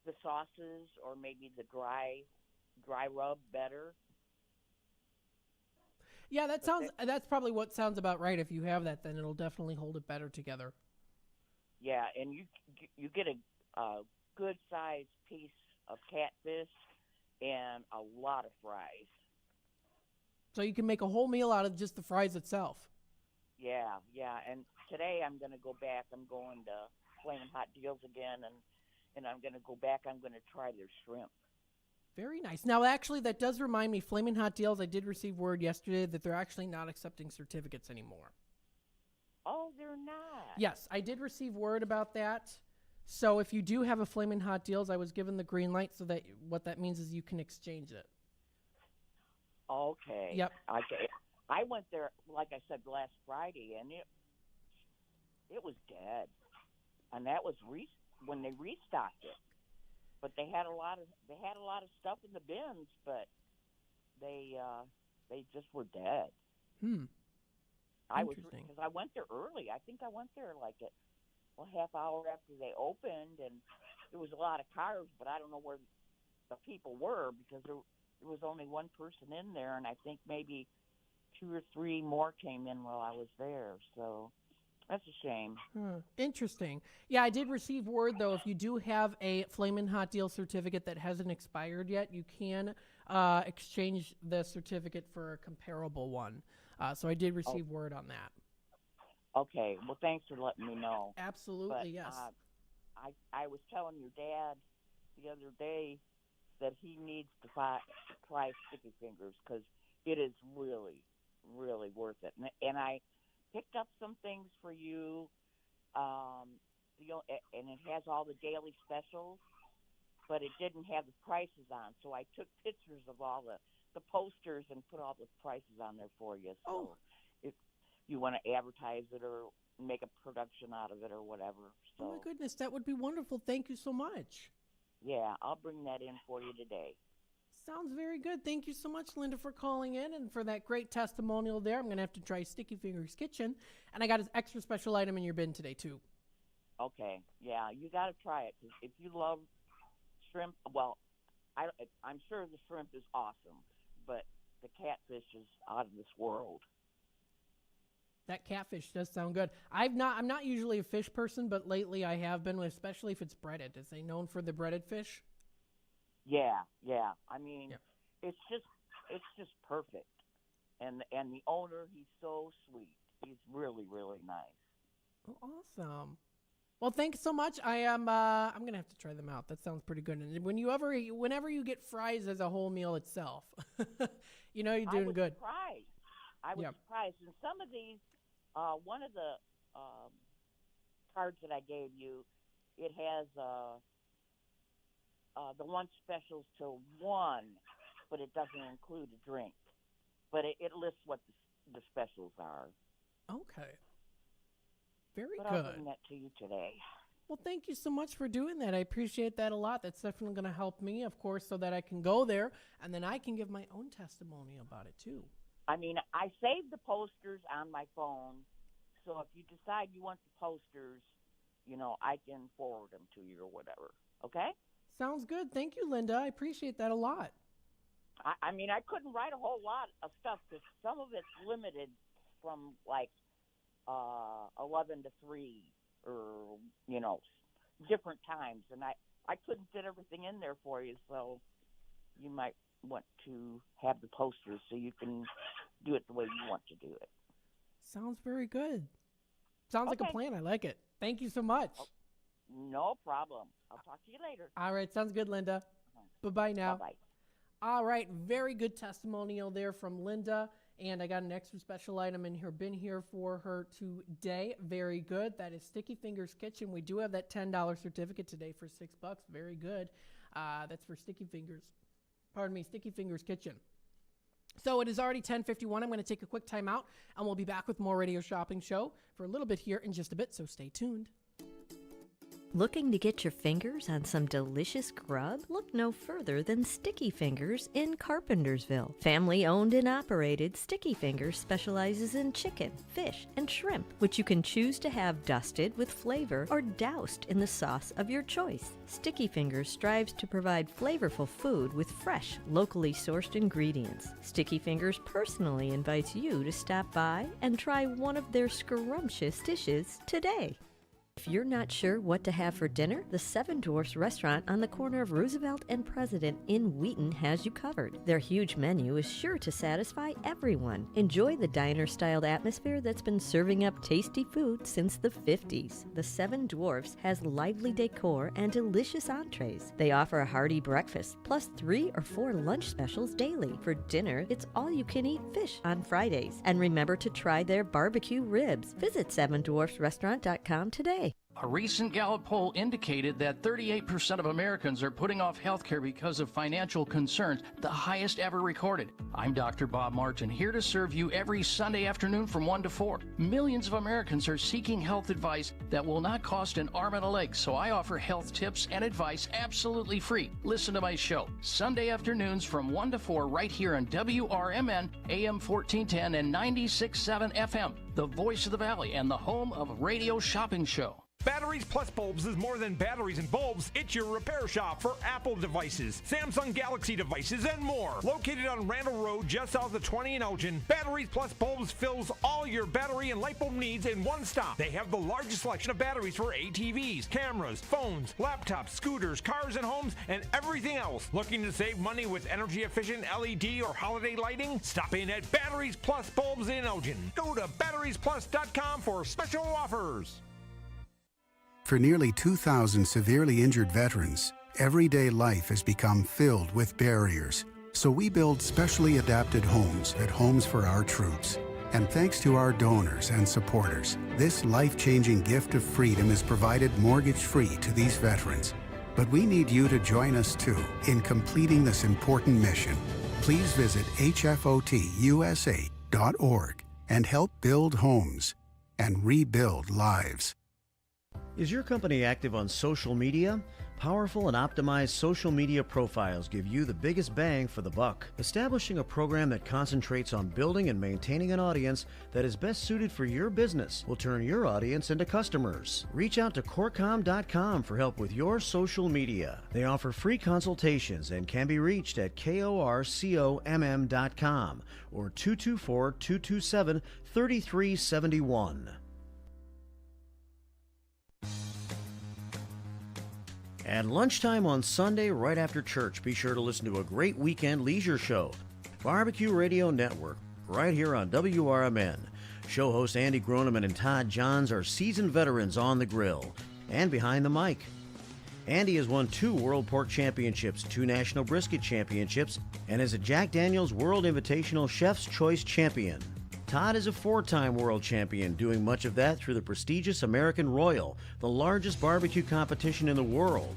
the sauces or maybe the dry rub better. Yeah, that's probably what sounds about right. If you have that, then it'll definitely hold it better together. Yeah, and you get a good-sized piece of catfish and a lot of fries. So you can make a whole meal out of just the fries itself. Yeah, and today I'm going to go back. I'm going to Flamin' Hot Deals again, and I'm going to go back. I'm going to try their shrimp. Very nice. Now, actually, that does remind me, Flamin' Hot Deals, I did receive word yesterday that they're actually not accepting certificates anymore. Oh, they're not? Yes, I did receive word about that. So if you do have a Flamin' Hot Deals, I was given the green light, so that what that means is you can exchange it. Okay. Yep. Okay. I went there, like I said, last Friday, and it was dead, and that was when they restocked it. But they had a lot of stuff in the bins, but they just were dead. Interesting. Because I went there early. I think I went there like half hour after they opened, and there was a lot of cars, but I don't know where the people were because there was only one person in there, and I think maybe 2 or 3 more came in while I was there. So that's a shame. Interesting. Yeah, I did receive word, though, if you do have a Flamin' Hot Deal certificate that hasn't expired yet, you can exchange the certificate for a comparable one. So I did receive word on that. Okay. Well, thanks for letting me know. Absolutely, but, yes. I was telling your dad the other day that he needs to try Sticky Fingers because it is really, really worth it. And I picked up some things for you, and it has all the daily specials, but it didn't have the prices on. So I took pictures of all the posters and put all the prices on there for you. So if you want to advertise it or make a production out of it or whatever. So, oh, my goodness, that would be wonderful. Thank you so much. Yeah, I'll bring that in for you today. Sounds very good. Thank you so much, Linda, for calling in and for that great testimonial there. I'm going to have to try Sticky Fingers Kitchen. And I got an extra special item in your bin today, too. Okay. Yeah, you got to try it. 'Cause if you love shrimp, well, I'm sure the shrimp is awesome, but the catfish is out of this world. That catfish does sound good. I'm not usually a fish person, but lately I have been, especially if it's breaded. Is they known for the breaded fish? Yeah. I mean, it's just perfect. And the owner, he's so sweet. He's really, really nice. Oh, awesome. Well, thanks so much. I'm gonna have to try them out. That sounds pretty good. And whenever you get fries as a whole meal itself, you know you're doing good. I was surprised. And some of these, one of the cards that I gave you, it has the lunch specials till 1, but it doesn't include a drink. But it lists what the specials are. Okay. Very but good. I'll bring that to you today. Well, thank you so much for doing that. I appreciate that a lot. That's definitely going to help me, of course, so that I can go there, and then I can give my own testimony about it, too. I mean, I saved the posters on my phone, so if you decide you want the posters, I can forward them to you or whatever. Okay? Sounds good. Thank you, Linda. I appreciate that a lot. I mean, I couldn't write a whole lot of stuff because some of it's limited from, 11 to 3 or, different times. And I couldn't fit everything in there for you, so you might want to have the posters so you can do it the way you want to do it. Sounds very good. Sounds like a plan. I like it. Thank you so much. Oh, no problem. I'll talk to you later. All right. Sounds good, Linda. Bye-bye now. Bye-bye. All right. Very good testimonial there from Linda. And I got an extra special item in her bin here for her today. Very good. That is Sticky Fingers Kitchen. We do have that $10 certificate today for $6. Very good. That's for Sticky Fingers Kitchen. So it is already 10:51. I'm going to take a quick time out, and we'll be back with more Radio Shopping Show for a little bit here in just a bit, so stay tuned. Looking to get your fingers on some delicious grub? Look no further than Sticky Fingers in Carpentersville. Family owned and operated, Sticky Fingers specializes in chicken, fish, and shrimp, which you can choose to have dusted with flavor or doused in the sauce of your choice. Sticky Fingers strives to provide flavorful food with fresh, locally sourced ingredients. Sticky Fingers personally invites you to stop by and try one of their scrumptious dishes today. If you're not sure what to have for dinner, the Seven Dwarfs restaurant on the corner of Roosevelt and President in Wheaton has you covered. Their huge menu is sure to satisfy everyone. Enjoy the diner-styled atmosphere that's been serving up tasty food since the 50s. The Seven Dwarfs has lively decor and delicious entrees. They offer a hearty breakfast, plus 3 or 4 lunch specials daily. For dinner, it's all-you-can-eat fish on Fridays. And remember to try their barbecue ribs. Visit sevendwarfsrestaurant.com today. A recent Gallup poll indicated that 38% of Americans are putting off health care because of financial concerns, the highest ever recorded. I'm Dr. Bob Martin, here to serve you every Sunday afternoon from 1 to 4. Millions of Americans are seeking health advice that will not cost an arm and a leg, so I offer health tips and advice absolutely free. Listen to my show, Sunday afternoons from 1 to 4 right here on WRMN, AM 1410 and 96.7 FM, the voice of the Valley and the home of Radio Shopping Show. Batteries Plus Bulbs is more than batteries and bulbs. It's your repair shop for Apple devices, Samsung Galaxy devices, and more. Located on Randall Road, just south of 20 in Elgin, Batteries Plus Bulbs fills all your battery and light bulb needs in one stop. They have the largest selection of batteries for ATVs, cameras, phones, laptops, scooters, cars and homes, and everything else. Looking to save money with energy-efficient LED or holiday lighting? Stop in at Batteries Plus Bulbs in Elgin. Go to batteriesplus.com for special offers. For nearly 2,000 severely injured veterans, everyday life has become filled with barriers. So we build specially adapted homes at Homes for Our Troops. And thanks to our donors and supporters, this life-changing gift of freedom is provided mortgage-free to these veterans. But we need you to join us too in completing this important mission. Please visit hfotusa.org and help build homes and rebuild lives. Is your company active on social media? Powerful and optimized social media profiles give you the biggest bang for the buck. Establishing a program that concentrates on building and maintaining an audience that is best suited for your business will turn your audience into customers. Reach out to Corcom.com for help with your social media. They offer free consultations and can be reached at KORCOMM.com or 224-227-3371. At lunchtime on Sunday, right after church, be sure to listen to a great weekend leisure show. Barbecue Radio Network, right here on WRMN. Show hosts Andy Groneman and Todd Johns are seasoned veterans on the grill and behind the mic. Andy has won 2 World Pork Championships, 2 National Brisket Championships, and is a Jack Daniel's World Invitational Chef's Choice Champion. Todd is a 4-time world champion, doing much of that through the prestigious American Royal, the largest barbecue competition in the world.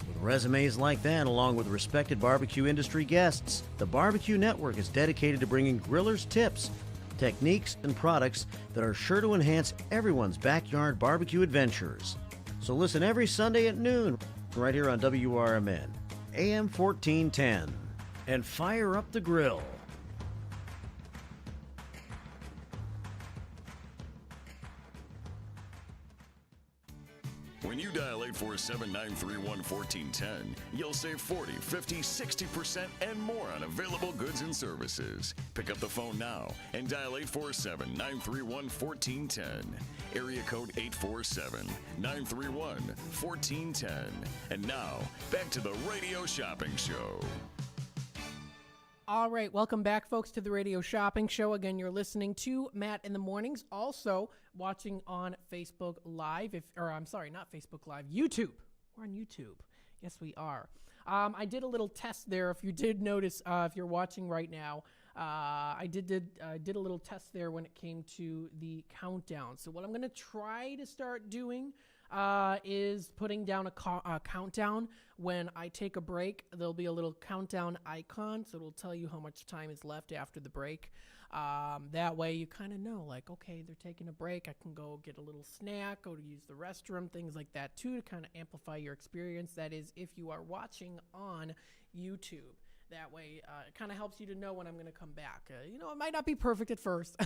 With resumes like that, along with respected barbecue industry guests, the Barbecue Network is dedicated to bringing grillers tips, techniques, and products that are sure to enhance everyone's backyard barbecue adventures. So listen every Sunday at noon, right here on WRMN, AM 1410, and fire up the grill. When you dial 847-931-1410, you'll save 40, 50, 60% and more on available goods and services. Pick up the phone now and dial 847-931-1410. Area code 847-931-1410. And now, back to the Radio Shopping Show. All right, welcome back, folks, to the Radio Shopping Show. Again, you're listening to Matt in the Mornings, also watching on Facebook Live, not Facebook Live, YouTube. We're on YouTube. Yes, we are. I did a little test there. If you did notice, if you're watching right now, I did a little test there when it came to the countdown. So what I'm going to try to start doing is putting down a countdown. When I take a break, there'll be a little countdown icon, so it'll tell you how much time is left after the break. That way you kind of know, like, okay, they're taking a break. I can go get a little snack, go to use the restroom, things like that, too, to kind of amplify your experience. That is, if you are watching on YouTube. That way, it kind of helps you to know when I'm going to come back. It might not be perfect at first,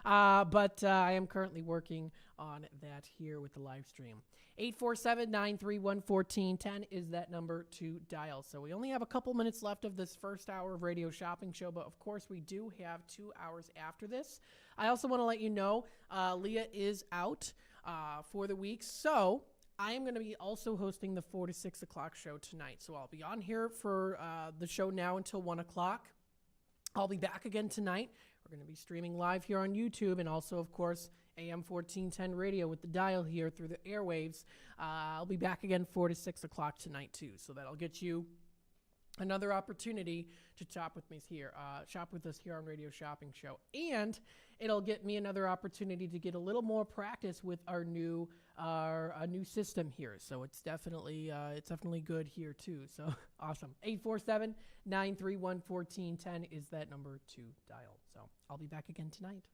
but I am currently working on that here with the live stream. 847-931-1410 is that number to dial. So we only have a couple minutes left of this first hour of Radio Shopping Show, but of course we do have 2 hours after this. I also want to let you know Leah is out for the week, so I am going to be also hosting the 4 to 6 o'clock show tonight. So I'll be on here for the show now until 1 o'clock. I'll be back again tonight. We're going to be streaming live here on YouTube and also, of course, AM 1410 radio with the dial here through the airwaves. I'll be back again 4 to 6 o'clock tonight, too. So that'll get you another opportunity to shop with us here on Radio Shopping Show, and it'll get me another opportunity to get a little more practice with our new system here. So it's definitely good here too. So awesome. 847-931-1410 is that number to dial. So I'll be back again tonight.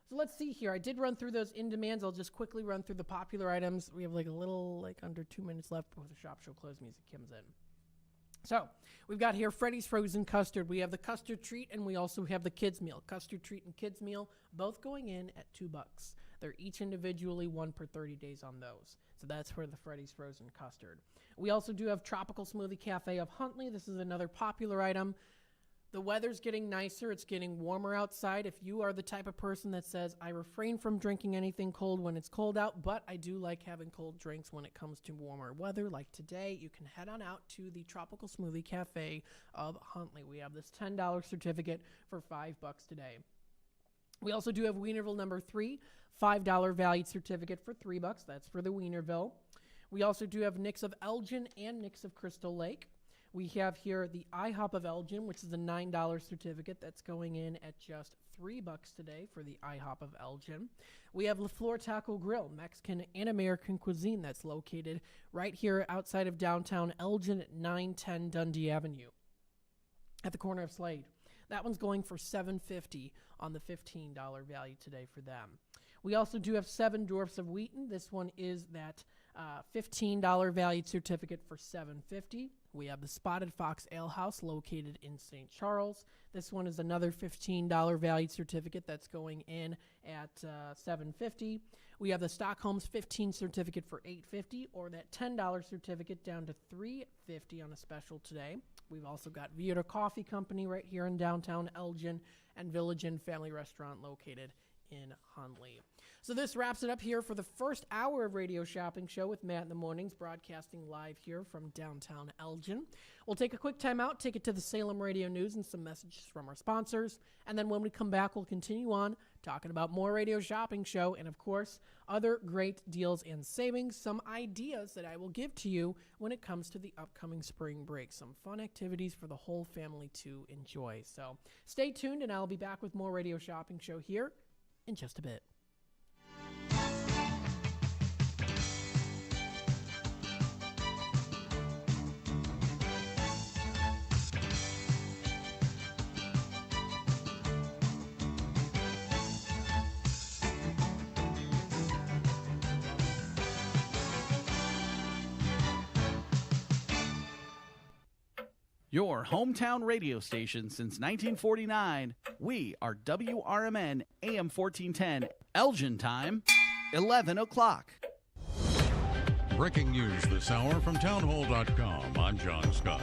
So let's see here. I did run through those in demands. I'll just quickly run through the popular items. We have under 2 minutes left before the shop show close music comes in. So we've got here Freddy's Frozen Custard. We have the custard treat, and we also have the kids meal. Custard treat and kids meal, both going in at $2. They're each individually one per 30 days on those. So that's for the Freddy's Frozen Custard. We also do have Tropical Smoothie Cafe of Huntley. This is another popular item. The weather's getting nicer. It's getting warmer outside. If you are the type of person that says, I refrain from drinking anything cold when it's cold out, but I do like having cold drinks when it comes to warmer weather, like today, you can head on out to the Tropical Smoothie Cafe of Huntley. We have this $10 certificate for $5 today. We also do have Wienerville number 3, $5 valued certificate for $3. That's for the Wienerville. We also do have Nick's of Elgin and Nick's of Crystal Lake. We have here the IHOP of Elgin, which is a $9 certificate that's going in at just $3 today for the IHOP of Elgin. We have La Flor Taco Grill, Mexican and American cuisine, that's located right here outside of downtown Elgin at 910 Dundee Avenue at the corner of Slade. That one's going for $7.50 on the $15 value today for them. We also do have 7 Dwarfs of Wheaton. This one is that $15 valued certificate for $7.50. We have the Spotted Fox Ale House located in St. Charles. This one is another $15 valued certificate that's going in at $7.50. We have the Stockholm's 15 certificate for $8.50, or that $10 certificate down to $3.50 on a special today. We've also got Vieta Coffee Company right here in downtown Elgin, and Village Inn Family Restaurant located in Huntley. So this wraps it up here for the first hour of Radio Shopping Show with Matt in the Mornings, broadcasting live here from downtown Elgin. We'll take a quick time out, take it to the Salem Radio News and some messages from our sponsors, and then when we come back, we'll continue on talking about more Radio Shopping Show and, of course, other great deals and savings, some ideas that I will give to you when it comes to the upcoming spring break, some fun activities for the whole family to enjoy. So stay tuned, and I'll be back with more Radio Shopping Show here in just a bit. Your hometown radio station since 1949. We are WRMN AM 1410. Elgin time, 11 o'clock. Breaking news this hour from townhall.com. I'm John Scott.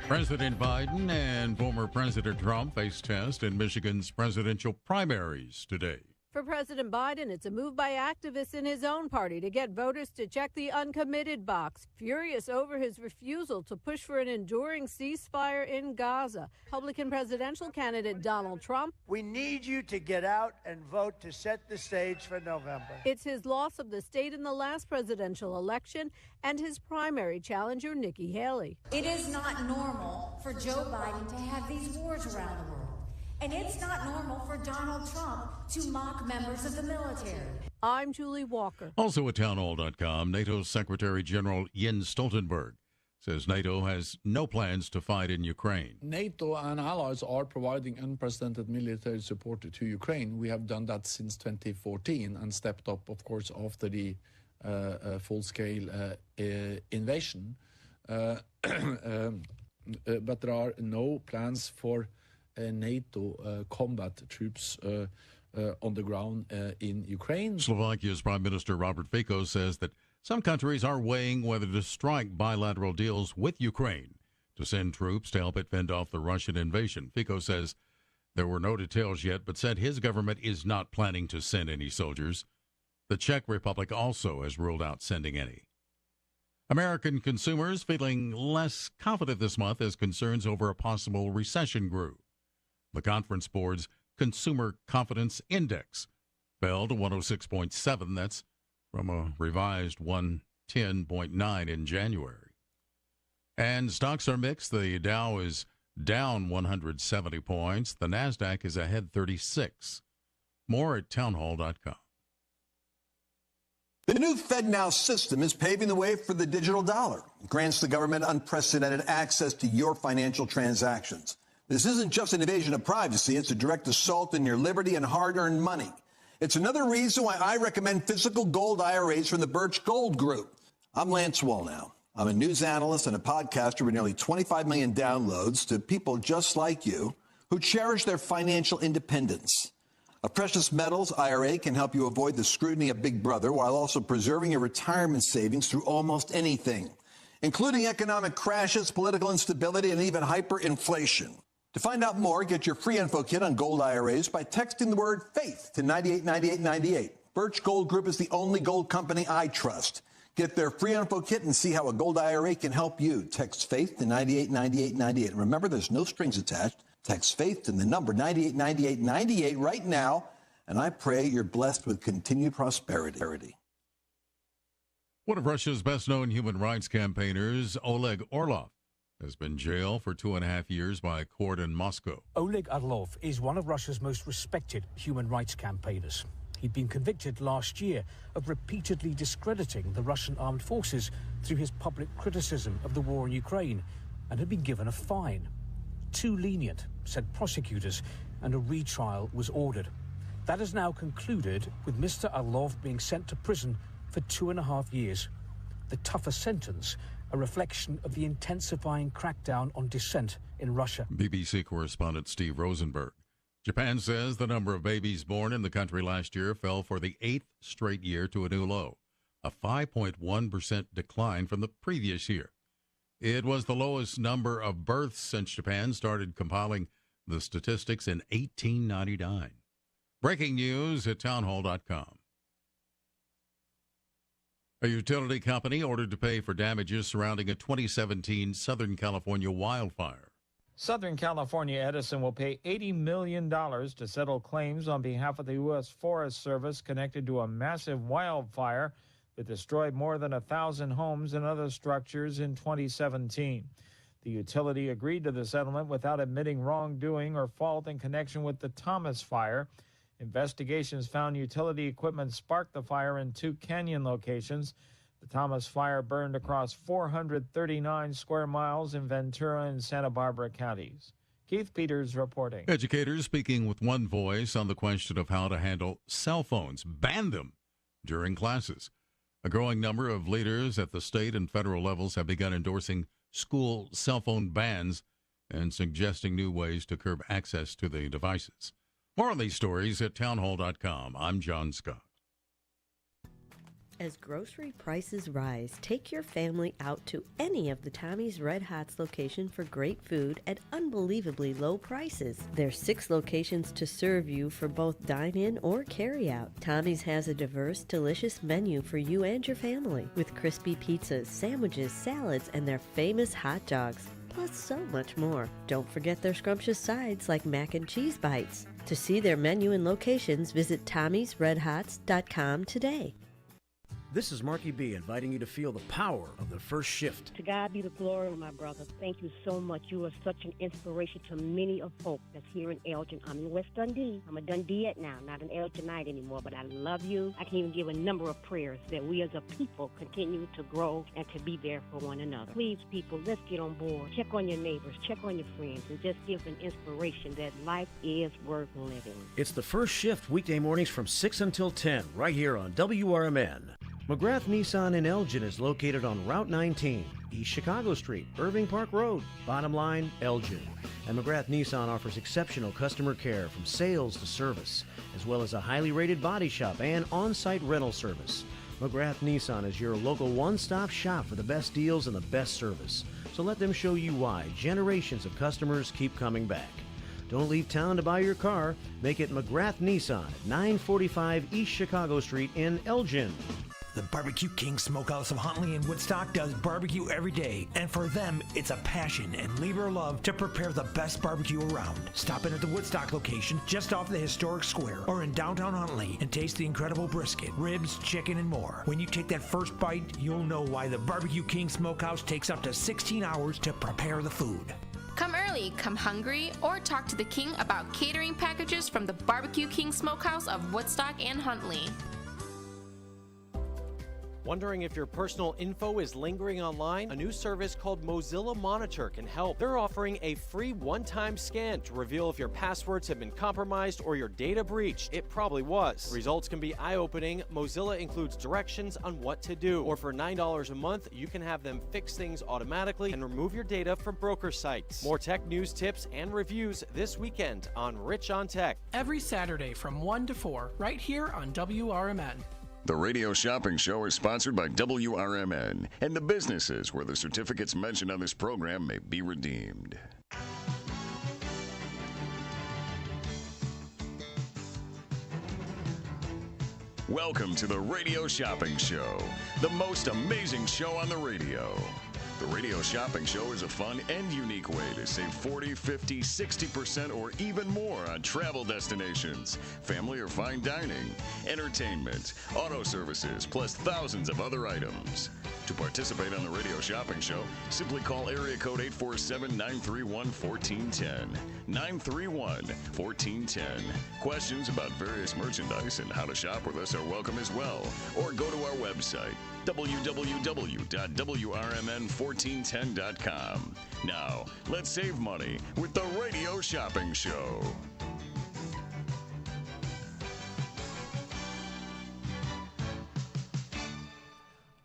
President Biden and former President Trump face test in Michigan's presidential primaries today. For President Biden, it's a move by activists in his own party to get voters to check the uncommitted box, furious over his refusal to push for an enduring ceasefire in Gaza. Republican presidential candidate Donald Trump. We need you to get out and vote to set the stage for November. It's his loss of the state in the last presidential election and his primary challenger, Nikki Haley. It is not normal for Joe Biden to have these wars around the world. And it's not normal for Donald Trump to mock members of the military. I'm Julie Walker. Also at townhall.com, NATO's Secretary General Jens Stoltenberg says NATO has no plans to fight in Ukraine. NATO and allies are providing unprecedented military support to Ukraine. We have done that since 2014 and stepped up, of course, after the full-scale invasion. But there are no plans for NATO combat troops on the ground in Ukraine. Slovakia's Prime Minister Robert Fico says that some countries are weighing whether to strike bilateral deals with Ukraine to send troops to help it fend off the Russian invasion. Fico says there were no details yet, but said his government is not planning to send any soldiers. The Czech Republic also has ruled out sending any. American consumers feeling less confident this month as concerns over a possible recession grew. The Conference Board's Consumer Confidence Index fell to 106.7. That's from a revised 110.9 in January. And stocks are mixed. The Dow is down 170 points. The NASDAQ is ahead 36. More at townhall.com. The new FedNow system is paving the way for the digital dollar. It grants the government unprecedented access to your financial transactions. This isn't just an invasion of privacy. It's a direct assault on your liberty and hard-earned money. It's another reason why I recommend physical gold IRAs from the Birch Gold Group. I'm Lance Wallnow. I'm a news analyst and a podcaster with nearly 25 million downloads to people just like you who cherish their financial independence. A precious metals IRA can help you avoid the scrutiny of Big Brother while also preserving your retirement savings through almost anything, including economic crashes, political instability, and even hyperinflation. To find out more, get your free info kit on gold IRAs by texting the word FAITH to 989898. Birch Gold Group is the only gold company I trust. Get their free info kit and see how a gold IRA can help you. Text FAITH to 989898. Remember, there's no strings attached. Text FAITH to the number 989898 right now, and I pray you're blessed with continued prosperity. One of Russia's best-known human rights campaigners, Oleg Orlov, has been jailed for 2.5 years by a court in Moscow. Oleg Orlov is one of Russia's most respected human rights campaigners. He'd been convicted last year of repeatedly discrediting the Russian armed forces through his public criticism of the war in Ukraine and had been given a fine. Too lenient, said prosecutors, and a retrial was ordered. That has now concluded, with Mr. Orlov being sent to prison for 2.5 years. The tougher sentence, a reflection of the intensifying crackdown on dissent in Russia. BBC correspondent Steve Rosenberg. Japan says the number of babies born in the country last year fell for the 8th straight year to a new low, a 5.1% decline from the previous year. It was the lowest number of births since Japan started compiling the statistics in 1899. Breaking news at townhall.com. A utility company ordered to pay for damages surrounding a 2017 Southern California wildfire. Southern California Edison will pay $80 million to settle claims on behalf of the U.S. Forest Service connected to a massive wildfire that destroyed more than 1,000 homes and other structures in 2017. The utility agreed to the settlement without admitting wrongdoing or fault in connection with the Thomas Fire. Investigations found utility equipment sparked the fire in 2 canyon locations. The Thomas Fire burned across 439 square miles in Ventura and Santa Barbara counties. Keith Peters reporting. Educators speaking with one voice on the question of how to handle cell phones. Ban them during classes. A growing number of leaders at the state and federal levels have begun endorsing school cell phone bans and suggesting new ways to curb access to the devices. More on these stories at townhall.com. I'm John Scott. As grocery prices rise, take your family out to any of the Tommy's Red Hots location for great food at unbelievably low prices. There's 6 locations to serve you for both dine-in or carry-out. Tommy's has a diverse, delicious menu for you and your family, with crispy pizzas, sandwiches, salads, and their famous hot dogs, plus so much more. Don't forget their scrumptious sides like mac and cheese bites. To see their menu and locations, visit Tommy'sRedHots.com today. This is Marky B inviting you to feel the power of the first shift. To God be the glory, my brother. Thank you so much. You are such an inspiration to many of folk that's here in Elgin. I'm in West Dundee. I'm a Dundeeite now, not an Elginite anymore, but I love you. I can even give a number of prayers that we as a people continue to grow and to be there for one another. Please, people, let's get on board. Check on your neighbors, check on your friends, and just give an inspiration that life is worth living. It's the first shift weekday mornings from 6 until 10 right here on WRMN. McGrath Nissan in Elgin is located on Route 19, East Chicago Street, Irving Park Road. Bottom line, Elgin. And McGrath Nissan offers exceptional customer care from sales to service, as well as a highly rated body shop and on-site rental service. McGrath Nissan is your local one-stop shop for the best deals and the best service. So let them show you why generations of customers keep coming back. Don't leave town to buy your car. Make it McGrath Nissan at 945 East Chicago Street in Elgin. The Barbecue King Smokehouse of Huntley and Woodstock does barbecue every day, and for them, it's a passion and labor of love to prepare the best barbecue around. Stop in at the Woodstock location, just off the historic square, or in downtown Huntley, and taste the incredible brisket, ribs, chicken, and more. When you take that first bite, you'll know why the Barbecue King Smokehouse takes up to 16 hours to prepare the food. Come early, come hungry, or talk to the King about catering packages from the Barbecue King Smokehouse of Woodstock and Huntley. Wondering if your personal info is lingering online? A new service called Mozilla Monitor can help. They're offering a free one-time scan to reveal if your passwords have been compromised or your data breached. It probably was. Results can be eye-opening. Mozilla includes directions on what to do. Or for $9 a month, you can have them fix things automatically and remove your data from broker sites. More tech news, tips, and reviews this weekend on Rich on Tech. Every Saturday from 1 to 4, right here on WRMN. The Radio Shopping Show is sponsored by WRMN and the businesses where the certificates mentioned on this program may be redeemed. Welcome to the Radio Shopping Show, the most amazing show on the radio. The Radio Shopping Show is a fun and unique way to save 40, 50, 60% or even more on travel destinations, family or fine dining, entertainment, auto services, plus thousands of other items. To participate on the Radio Shopping Show, simply call area code 847-931-1410. 931-1410. Questions about various merchandise and how to shop with us are welcome as well. Or go to our website, www.wrmn1410.com. Now, let's save money with the Radio Shopping Show.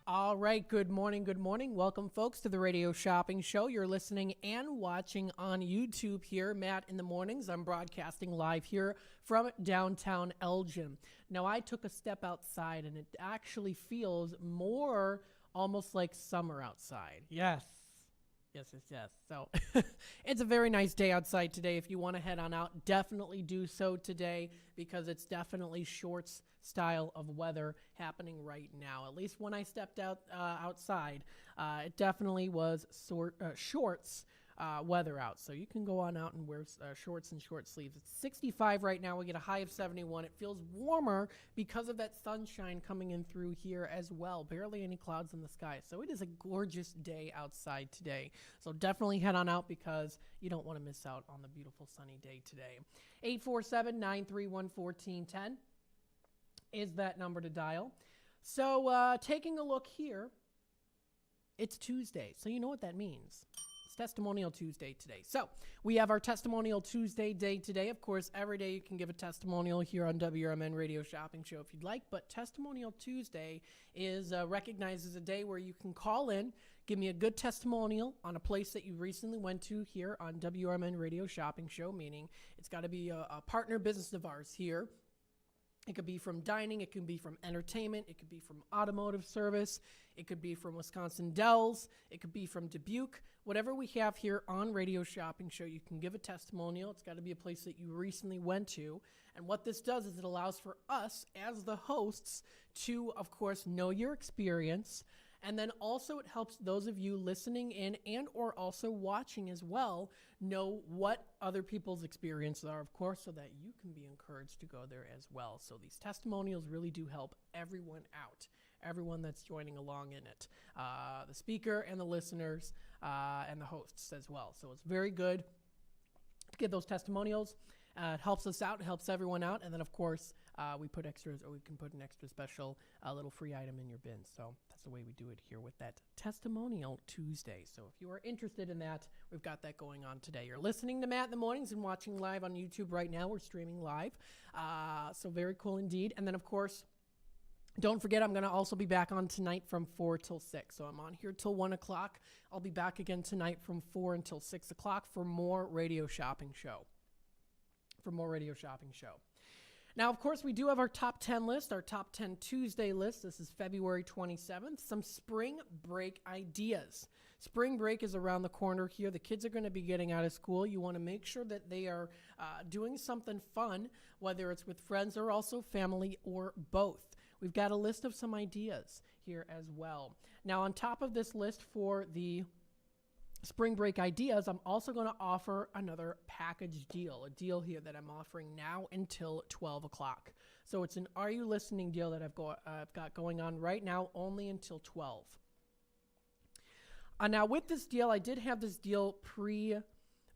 All right, good morning, good morning. Welcome, folks, to the Radio Shopping Show. You're listening and watching on YouTube here. Matt in the mornings. I'm broadcasting live here from downtown Elgin. Now, I took a step outside, and it actually feels more almost like summer outside. Yes. So it's a very nice day outside today. If you want to head on out, definitely do so today because it's definitely shorts style of weather happening right now. At least when I stepped outside, it definitely was shorts weather out. So you can go on out and wear shorts and short sleeves. It's 65 right now. We get a high of 71. It feels warmer because of that sunshine coming in through here as well. Barely any clouds in the sky. So it is a gorgeous day outside today. So definitely head on out because you don't want to miss out on the beautiful sunny day today. 847-931-1410 is that number to dial. So taking a look here, it's Tuesday. So you know what that means. It's Testimonial Tuesday today. So we have our Testimonial Tuesday day today. Of course, every day you can give a testimonial here on WRMN Radio Shopping Show if you'd like. But Testimonial Tuesday is recognized as a day where you can call in, give me a good testimonial on a place that you recently went to here on WRMN Radio Shopping Show, meaning it's got to be a partner business of ours here. It could be from dining, it could be from entertainment, it could be from automotive service, it could be from Wisconsin Dells, it could be from Dubuque. Whatever we have here on Radio Shopping Show, you can give a testimonial. It's got to be a place that you recently went to. And what this does is it allows for us as the hosts to, of course, know your experience. And then also it helps those of you listening in and or also watching as well know what other people's experiences are, of course, so that you can be encouraged to go there as well. So these testimonials really do help everyone out, everyone that's joining along in it, the speaker and the listeners and the hosts as well. So it's very good to get those testimonials. It helps us out, it helps everyone out, and then, of course, we put extras, or we can put an extra special little free item in your bin. So that's the way we do it here with that Testimonial Tuesday. So if you are interested in that, we've got that going on today. You're listening to Matt in the mornings and watching live on YouTube right now. We're streaming live. So very cool indeed. And then, of course, don't forget, I'm going to also be back on tonight from 4 till 6. So I'm on here till 1 o'clock. I'll be back again tonight from 4 until 6 o'clock for more Radio Shopping Show. Now, of course, we do have our top 10 list, our top 10 Tuesday list. This is February 27th. Some spring break ideas. Spring break is around the corner here. The kids are going to be getting out of school. You want to make sure that they are doing something fun, whether it's with friends or also family or both. we've got a list of some ideas here as well. Now, on top of this list for the spring break ideas, I'm also going to offer another package deal, a deal here that I'm offering now until 12 o'clock. So it's an Are You Listening deal that I've got going on right now only until 12. Now, with this deal, I did have this deal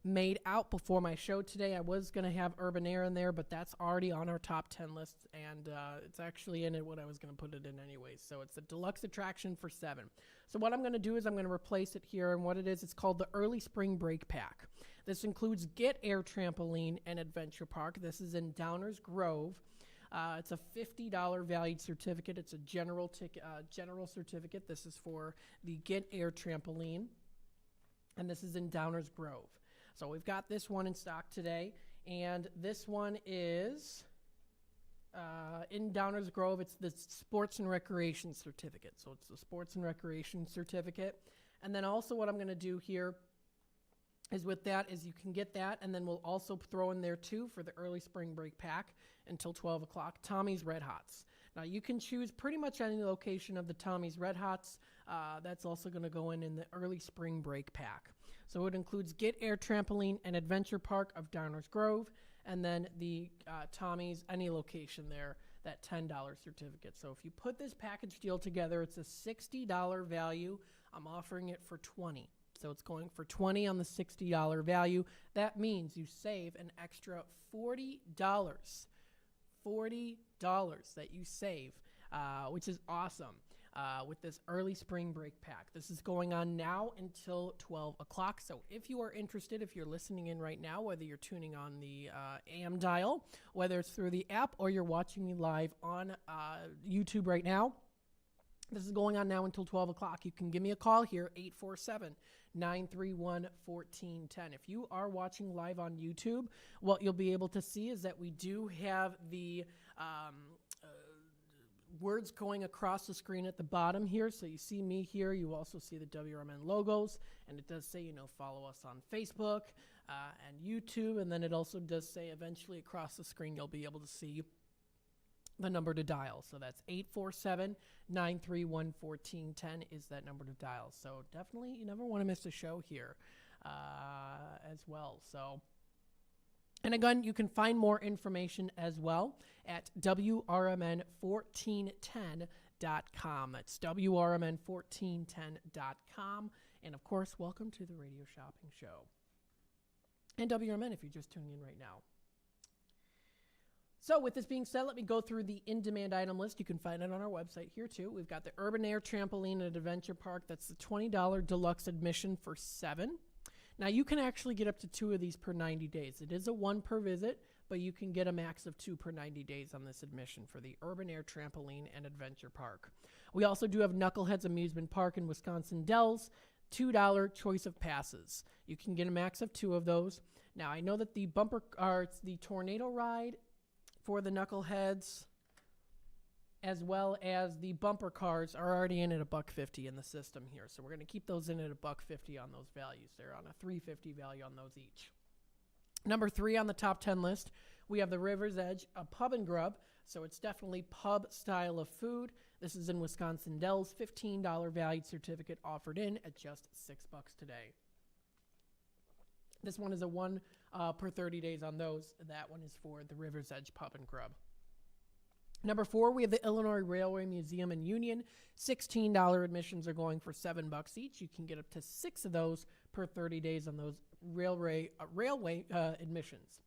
made out before my show today. I was going to have Urban Air in there, but that's already on our top 10 list, and it's actually in it what I was going to put it in anyways. So it's a deluxe attraction for 7. So what I'm going to do is I'm going to replace it here, and what it is, it's called the Early Spring Break Pack. This includes Get Air Trampoline and Adventure Park. This is in Downers Grove. It's a $50 valued certificate. It's a general certificate. This is for the Get Air Trampoline, and this is in Downers Grove. So we've got this one in stock today, and this one is in Downers Grove. It's the Sports and Recreation Certificate. So it's the Sports and Recreation Certificate. And then also what I'm going to do here is with that is you can get that, and then we'll also throw in there too for the Early Spring Break Pack until 12 o'clock, Tommy's Red Hots. Now you can choose pretty much any location of the Tommy's Red Hots. That's also going to go in the Early Spring Break Pack. So it includes Get Air Trampoline and Adventure Park of Downers Grove, and then the Tommy's, any location there, that $10 certificate. So if you put this package deal together, it's a $60 value. I'm offering it for $20. So it's going for $20 on the $60 value. That means you save an extra $40. $40 that you save, which is awesome. With this Early Spring Break Pack. This is going on now until 12 o'clock. So if you are interested, if you're listening in right now, whether you're tuning on the AM dial, whether it's through the app or you're watching me live on YouTube right now, this is going on now until 12 o'clock. You can give me a call here, 847-931-1410. If you are watching live on YouTube, what you'll be able to see is that we do have the words going across the screen at the bottom here. So you see me here. You also see the WRMN logos, and it does say, follow us on Facebook and YouTube. And then it also does say eventually across the screen, you'll be able to see the number to dial. So that's 847-931-1410 is that number to dial. So definitely you never want to miss a show here as well. So, and again, you can find more information as well at WRMN1410.com. That's WRMN1410.com. And of course, welcome to the Radio Shopping Show. And WRMN if you're just tuning in right now. So with this being said, let me go through the in-demand item list. You can find it on our website here too. We've got the Urban Air Trampoline and Adventure Park. That's the $20 deluxe admission for 7. Now, you can actually get up to 2 of these per 90 days. It is a 1 per visit, but you can get a max of 2 per 90 days on this admission for the Urban Air Trampoline and Adventure Park. We also do have Knuckleheads Amusement Park in Wisconsin Dells, $2 choice of passes. You can get a max of 2 of those. Now, I know that the the Tornado Ride for the Knuckleheads, as well as the bumper cars, are already in at $150 in the system here. So we're going to keep those in at $150 on those values. They're on a $350 value on those each. Number 3 on the top 10 list, we have the River's Edge, a pub and grub. So it's definitely pub style of food. This is in Wisconsin Dells, $15 valued certificate offered in at just $6 today. This one is a 1 per 30 days on those. That one is for the River's Edge Pub and Grub. Number 4, we have the Illinois Railway Museum in Union. $16 admissions are going for $7 each. You can get up to 6 of those per 30 days on those railway admissions.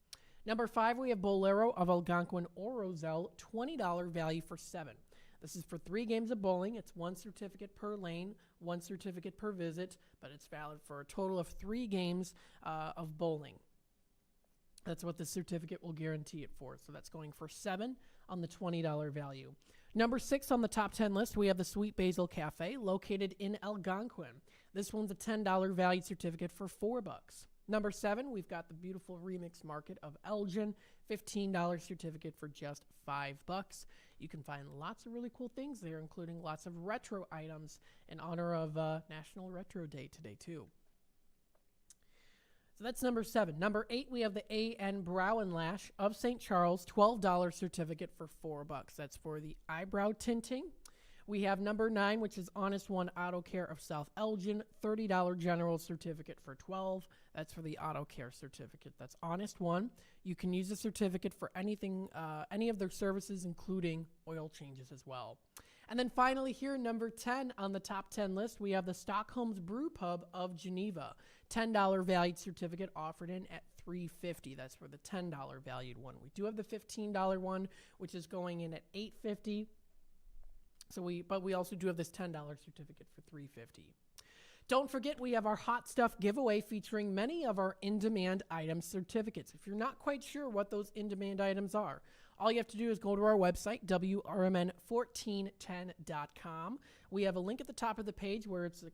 Number 5, we have Bolero of Algonquin or Roselle, $20 value for 7. This is for 3 games of bowling. It's 1 certificate per lane, 1 certificate per visit, but it's valid for a total of 3 games of bowling. That's what the certificate will guarantee it for. So that's going for 7 on the $20 value. Number 6 on the top 10 list, we have the Sweet Basil Cafe located in Algonquin. This one's a $10 value certificate for $4. Number 7, we've got the beautiful Remix Market of Elgin, $15 certificate for just $5. You can find lots of really cool things there, including lots of retro items in honor of National Retro Day today, too. So that's number 7. Number 8, we have the A.N. Brow and Lash of St. Charles, $12 certificate for $4. That's for the eyebrow tinting. We have number 9, which is Honest One Auto Care of South Elgin, $30 general certificate for $12. That's for the auto care certificate. That's Honest One. You can use the certificate for anything, any of their services, including oil changes as well. And then finally here, number 10 on the top 10 list, we have the Stockholm's Brew Pub of Geneva, $10 valued certificate offered in at $3.50. That's for the $10 valued one. We do have the $15 one, which is going in at $8.50. But we also do have this $10 certificate for $3.50. Don't forget, we have our Hot Stuff giveaway featuring many of our in-demand item certificates. If you're not quite sure what those in-demand items are, all you have to do is go to our website, wrmn1410.com. We have a link at the top of the page where it's a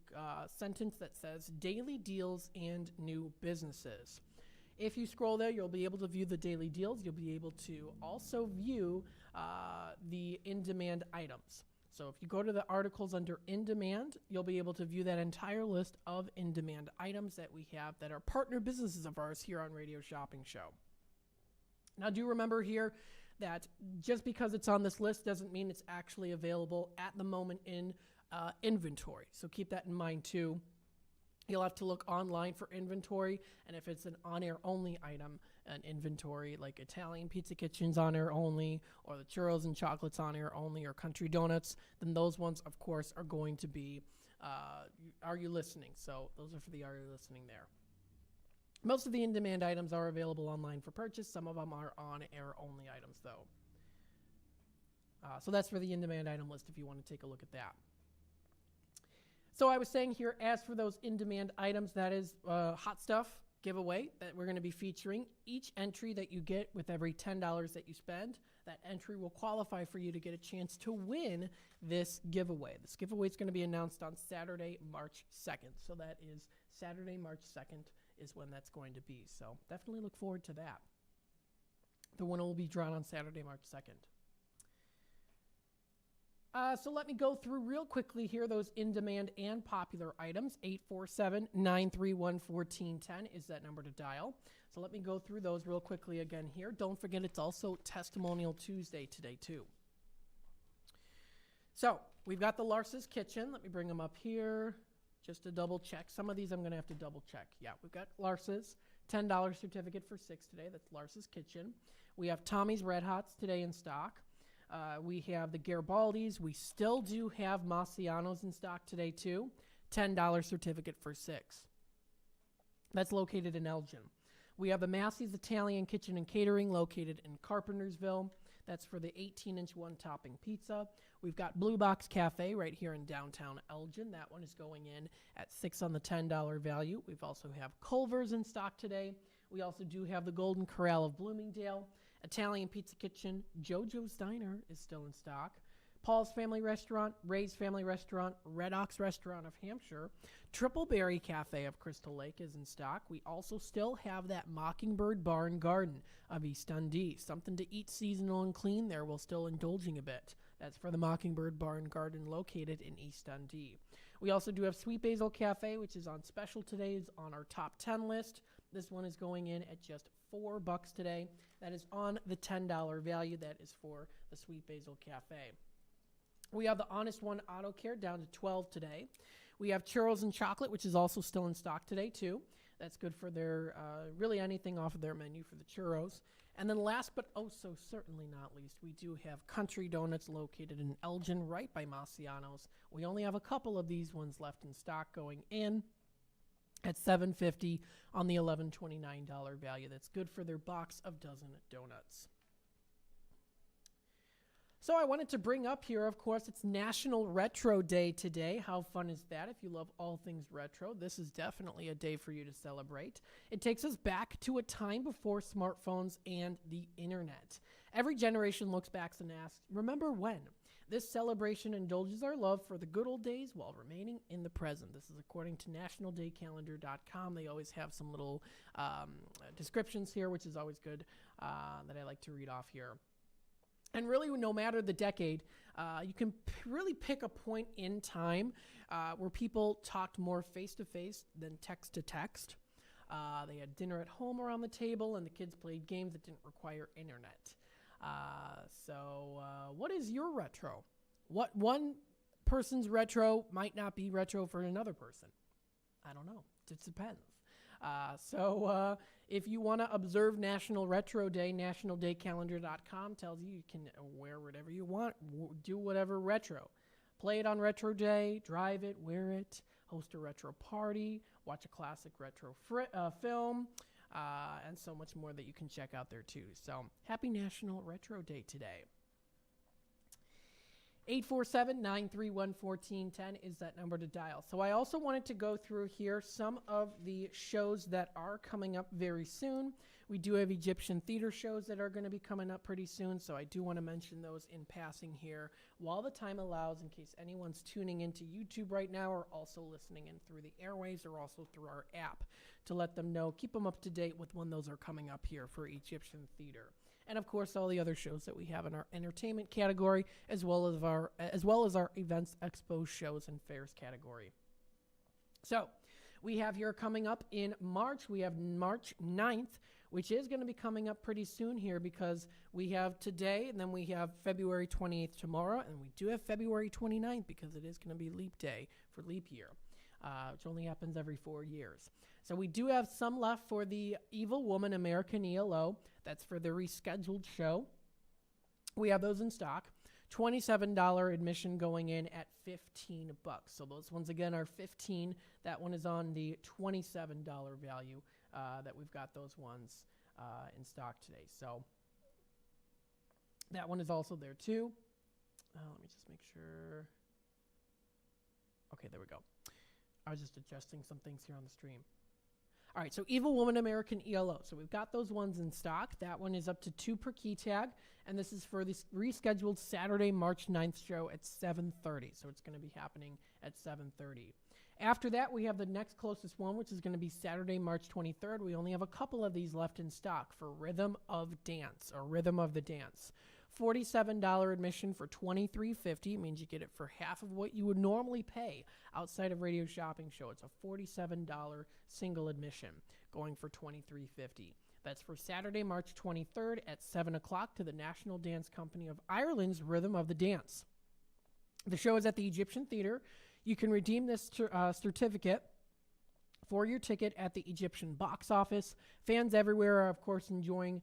sentence that says Daily Deals and New Businesses. If you scroll there, you'll be able to view the daily deals. You'll be able to also view the in-demand items. So if you go to the articles under in-demand, you'll be able to view that entire list of in-demand items that we have that are partner businesses of ours here on Radio Shopping Show. Now, do remember here that just because it's on this list doesn't mean it's actually available at the moment in inventory. So keep that in mind too. You'll have to look online for inventory, and if it's an on-air only item, an inventory like Italian Pizza Kitchen's on-air only, or the Churros and Chocolates on-air only, or Country Donuts, then those ones, of course, are going to be Are You Listening? So those are for the Are You Listening there. Most of the in-demand items are available online for purchase. Some of them are on-air only items, though. So that's for the in-demand item list if you want to take a look at that. So I was saying here, as for those in-demand items, that is Hot Stuff giveaway that we're going to be featuring. Each entry that you get with every $10 that you spend, that entry will qualify for you to get a chance to win this giveaway. This giveaway is going to be announced on Saturday, March 2nd. So that is Saturday, March 2nd is when that's going to be. So definitely look forward to that. The winner will be drawn on Saturday, March 2nd. So let me go through real quickly here those in-demand and popular items. 847-931-1410 is that number to dial. So let me go through those real quickly again here. Don't forget, it's also Testimonial Tuesday today, too. So we've got the Lars's Kitchen. Let me bring them up here just to double check. Some of these I'm going to have to double check. Yeah, we've got Lars's. $10 certificate for $6 today. That's Lars's Kitchen. We have Tommy's Red Hots today in stock. We have the Garibaldi's. We still do have Massiano's in stock today, too. $10 certificate for $6. That's located in Elgin. We have the Massey's Italian Kitchen and Catering located in Carpentersville. That's for the 18-inch one-topping pizza. We've got Blue Box Cafe right here in downtown Elgin. That one is going in at $6 on the $10 value. We've also have Culver's in stock today. We also do have the Golden Corral of Bloomingdale. Italian Pizza Kitchen, JoJo's Diner is still in stock. Paul's Family Restaurant, Ray's Family Restaurant, Red Ox Restaurant of Hampshire. Triple-Berry Cafe of Crystal Lake is in stock. We also still have that Mockingbird Bar and Garden of East Dundee. Something to eat seasonal and clean there while still indulging a bit. That's for the Mockingbird Bar and Garden located in East Dundee. We also do have Sweet Basil Cafe, which is on special today, is on our top 10 list. This one is going in at just $4 today. That is on the $10 value. That is for the Sweet Basil Cafe. We have the Honest One Auto Care down to $12 today. We have Churros and Chocolate, which is also still in stock today, too. That's good for their, really anything off of their menu for the churros. And then last but oh so certainly not least, we do have Country Donuts located in Elgin, right by Massiano's. We only have a couple of these ones left in stock going in at $7.50 on the $11.29 value. That's good for their box of dozen donuts. So I wanted to bring up here, of course, it's National Retro Day today. How fun is that? If you love all things retro, this is definitely a day for you to celebrate. It takes us back to a time before smartphones and the internet. Every generation looks back and asks, remember when? This celebration indulges our love for the good old days while remaining in the present. This is according to nationaldaycalendar.com. They always have some little descriptions here, which is always good, that I like to read off here. And really, no matter the decade, you can really pick a point in time where people talked more face-to-face than text-to-text. They had dinner at home around the table, and the kids played games that didn't require internet. What is your retro? What one person's retro might not be retro for another person? I don't know. It depends. If you want to observe National Retro Day, nationaldaycalendar.com tells you can wear whatever you want, do whatever retro. Play it on Retro Day, drive it, wear it, host a retro party, watch a classic retro film, and so much more that you can check out there too. So happy National Retro Day today. 847-931-1410 is that number to dial. So I also wanted to go through here some of the shows that are coming up very soon. We do have Egyptian theater shows that are going to be coming up pretty soon, so I do want to mention those in passing here while the time allows, in case anyone's tuning into YouTube right now or also listening in through the airwaves or also through our app, to let them know, keep them up to date with when those are coming up here for Egyptian theater. And of course, all the other shows that we have in our entertainment category, as well as our events, expos, shows, and fairs category. So we have here coming up in March, we have March 9th, which is going to be coming up pretty soon here because we have today, and then we have February 28th tomorrow, and we do have February 29th because it is going to be leap day for leap year, which only happens every 4 years. So we do have some left for the Evil Woman American ELO. That's for the rescheduled show. We have those in stock. $27 admission going in at $15. So those ones again are $15. That one is on the $27 value that we've got those ones in stock today. So that one is also there too. Let me just make sure. Okay, there we go. I was just adjusting some things here on the stream. All right, so Evil Woman American ELO. So we've got those ones in stock. That one is up to 2 per key tag, and this is for the rescheduled Saturday, March 9th show at 7:30. So it's going to be happening at 7:30. After that, we have the next closest one, which is going to be Saturday, March 23rd. We only have a couple of these left in stock for Rhythm of Dance, or Rhythm of the Dance. $47 admission for $23.50 means you get it for half of what you would normally pay outside of Radio Shopping Show. It's a $47 single admission going for $23.50. That's for Saturday, March 23rd at 7 o'clock to the National Dance Company of Ireland's Rhythm of the Dance. The show is at the Egyptian Theater. You can redeem this certificate for your ticket at the Egyptian box office. Fans everywhere are, of course, enjoying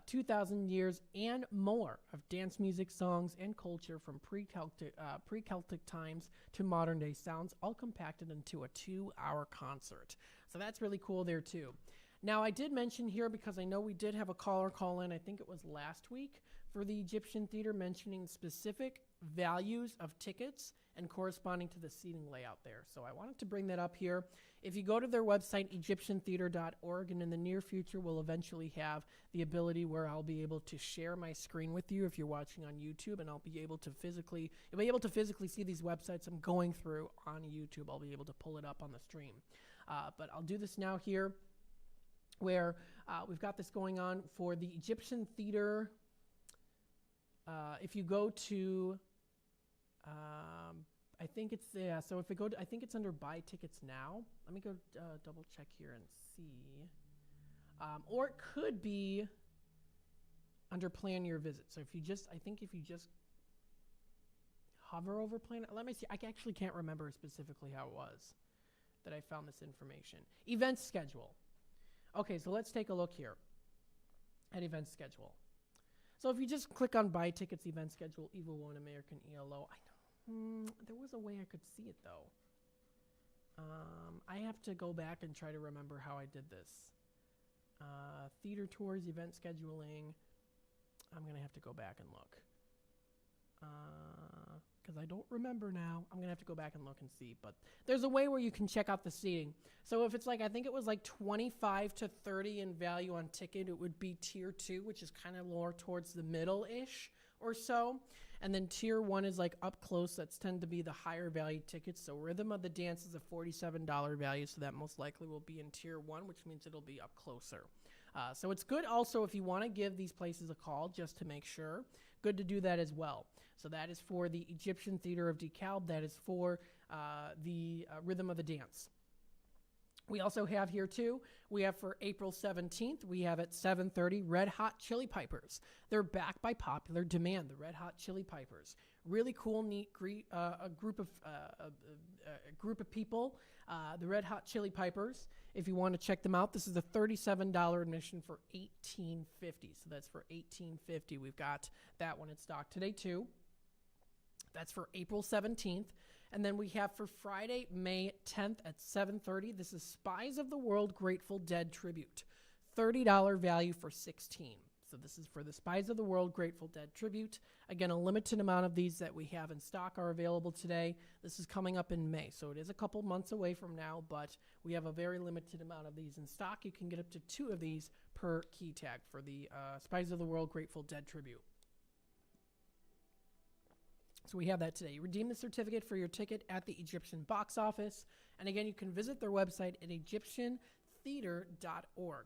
2,000 years and more of dance music, songs, and culture from pre-Celtic times to modern-day sounds, all compacted into a 2-hour concert. So that's really cool there, too. Now, I did mention here, because I know we did have a caller call in, I think it was last week, for the Egyptian Theater, mentioning specific values of tickets and corresponding to the seating layout there. So I wanted to bring that up here. If you go to their website, egyptiantheater.org, and in the near future we'll eventually have the ability where I'll be able to share my screen with you if you're watching on YouTube, and you'll be able to physically see these websites I'm going through on YouTube. I'll be able to pull it up on the stream. But I'll do this now here, where we've got this going on for the Egyptian Theater. If you go to I think it's so if we go to, I think it's under buy tickets now. Let me go double check here and see. Or it could be under plan your visit. So if you just hover over plan, let me see. I actually can't remember specifically how it was that I found this information. Event schedule. Okay, so let's take a look here at event schedule. So if you just click on buy tickets, event schedule, Evil One American ELO. I know. There was a way I could see it, though. I have to go back and try to remember how I did this. Theater tours, event scheduling. I'm going to have to go back and look. Because I don't remember now. I'm going to have to go back and look and see. But there's a way where you can check out the seating. So if it's like, I think it was like 25 to 30 in value on ticket, it would be tier 2, which is kind of more towards the middle-ish or so. And then tier 1 is like up close. That's tend to be the higher value tickets. So Rhythm of the Dance is a $47 value. So that most likely will be in tier 1, which means it'll be up closer. So it's good also if you want to give these places a call just to make sure. Good to do that as well. So that is for the Egyptian Theater of DeKalb. That is for the Rhythm of the Dance. We also have here, too, we have for April 17th, we have at 7:30 Red Hot Chili Peppers. They're back by popular demand, the Red Hot Chili Peppers. Really cool, neat a group of people, the Red Hot Chili Peppers. If you want to check them out, this is a $37 admission for $18.50. So that's for $18.50. We've got that one in stock today, too. That's for April 17th. And then we have for Friday, May 10th at 7:30. This is Spies of the World Grateful Dead Tribute. $30 value for $16. So this is for the Spies of the World Grateful Dead Tribute. Again, a limited amount of these that we have in stock are available today. This is coming up in May, so it is a couple months away from now, but we have a very limited amount of these in stock. You can get up to 2 of these per key tag for the Spies of the World Grateful Dead Tribute. So we have that today. You redeem the certificate for your ticket at the Egyptian box office. And again, you can visit their website at egyptiantheater.org.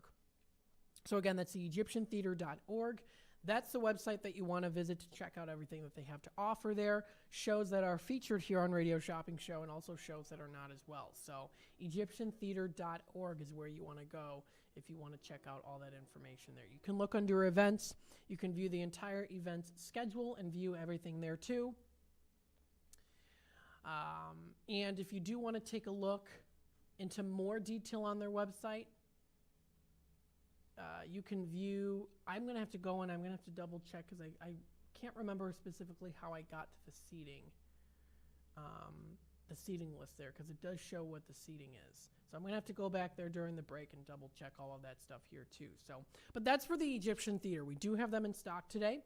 So again, that's the egyptiantheater.org. That's the website that you want to visit to check out everything that they have to offer there. Shows that are featured here on Radio Shopping Show and also shows that are not as well. So egyptiantheater.org is where you want to go if you want to check out all that information there. You can look under events. You can view the entire event schedule and view everything there too. And if you do want to take a look into more detail on their website, you can view, I'm going to have to go and I'm going to have to double check because I can't remember specifically how I got to the seating list there, because it does show what the seating is. So I'm going to have to go back there during the break and double check all of that stuff here too. So, but that's for the Egyptian Theater. We do have them in stock today.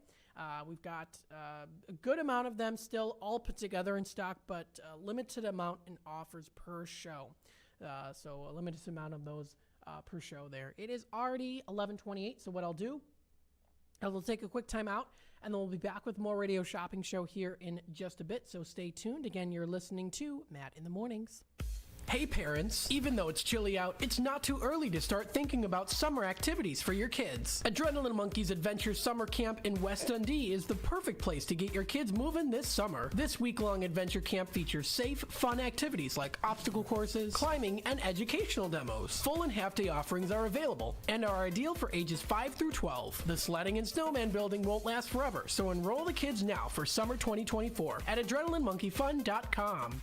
We've got a good amount of them still all put together in stock, but a limited amount in offers per show. So a limited amount of those per show there. It is already 11:28, so what I'll do, I will take a quick time out, and then we'll be back with more Radio Shopping Show here in just a bit, so stay tuned. Again, you're listening to Matt in the Mornings. Hey parents, even though it's chilly out, it's not too early to start thinking about summer activities for your kids. Adrenaline Monkey's Adventure Summer Camp in West Dundee is the perfect place to get your kids moving this summer. This week-long adventure camp features safe, fun activities like obstacle courses, climbing, and educational demos. Full and half-day offerings are available and are ideal for ages 5 through 12. The sledding and snowman building won't last forever, so enroll the kids now for summer 2024 at adrenalinemonkeyfun.com.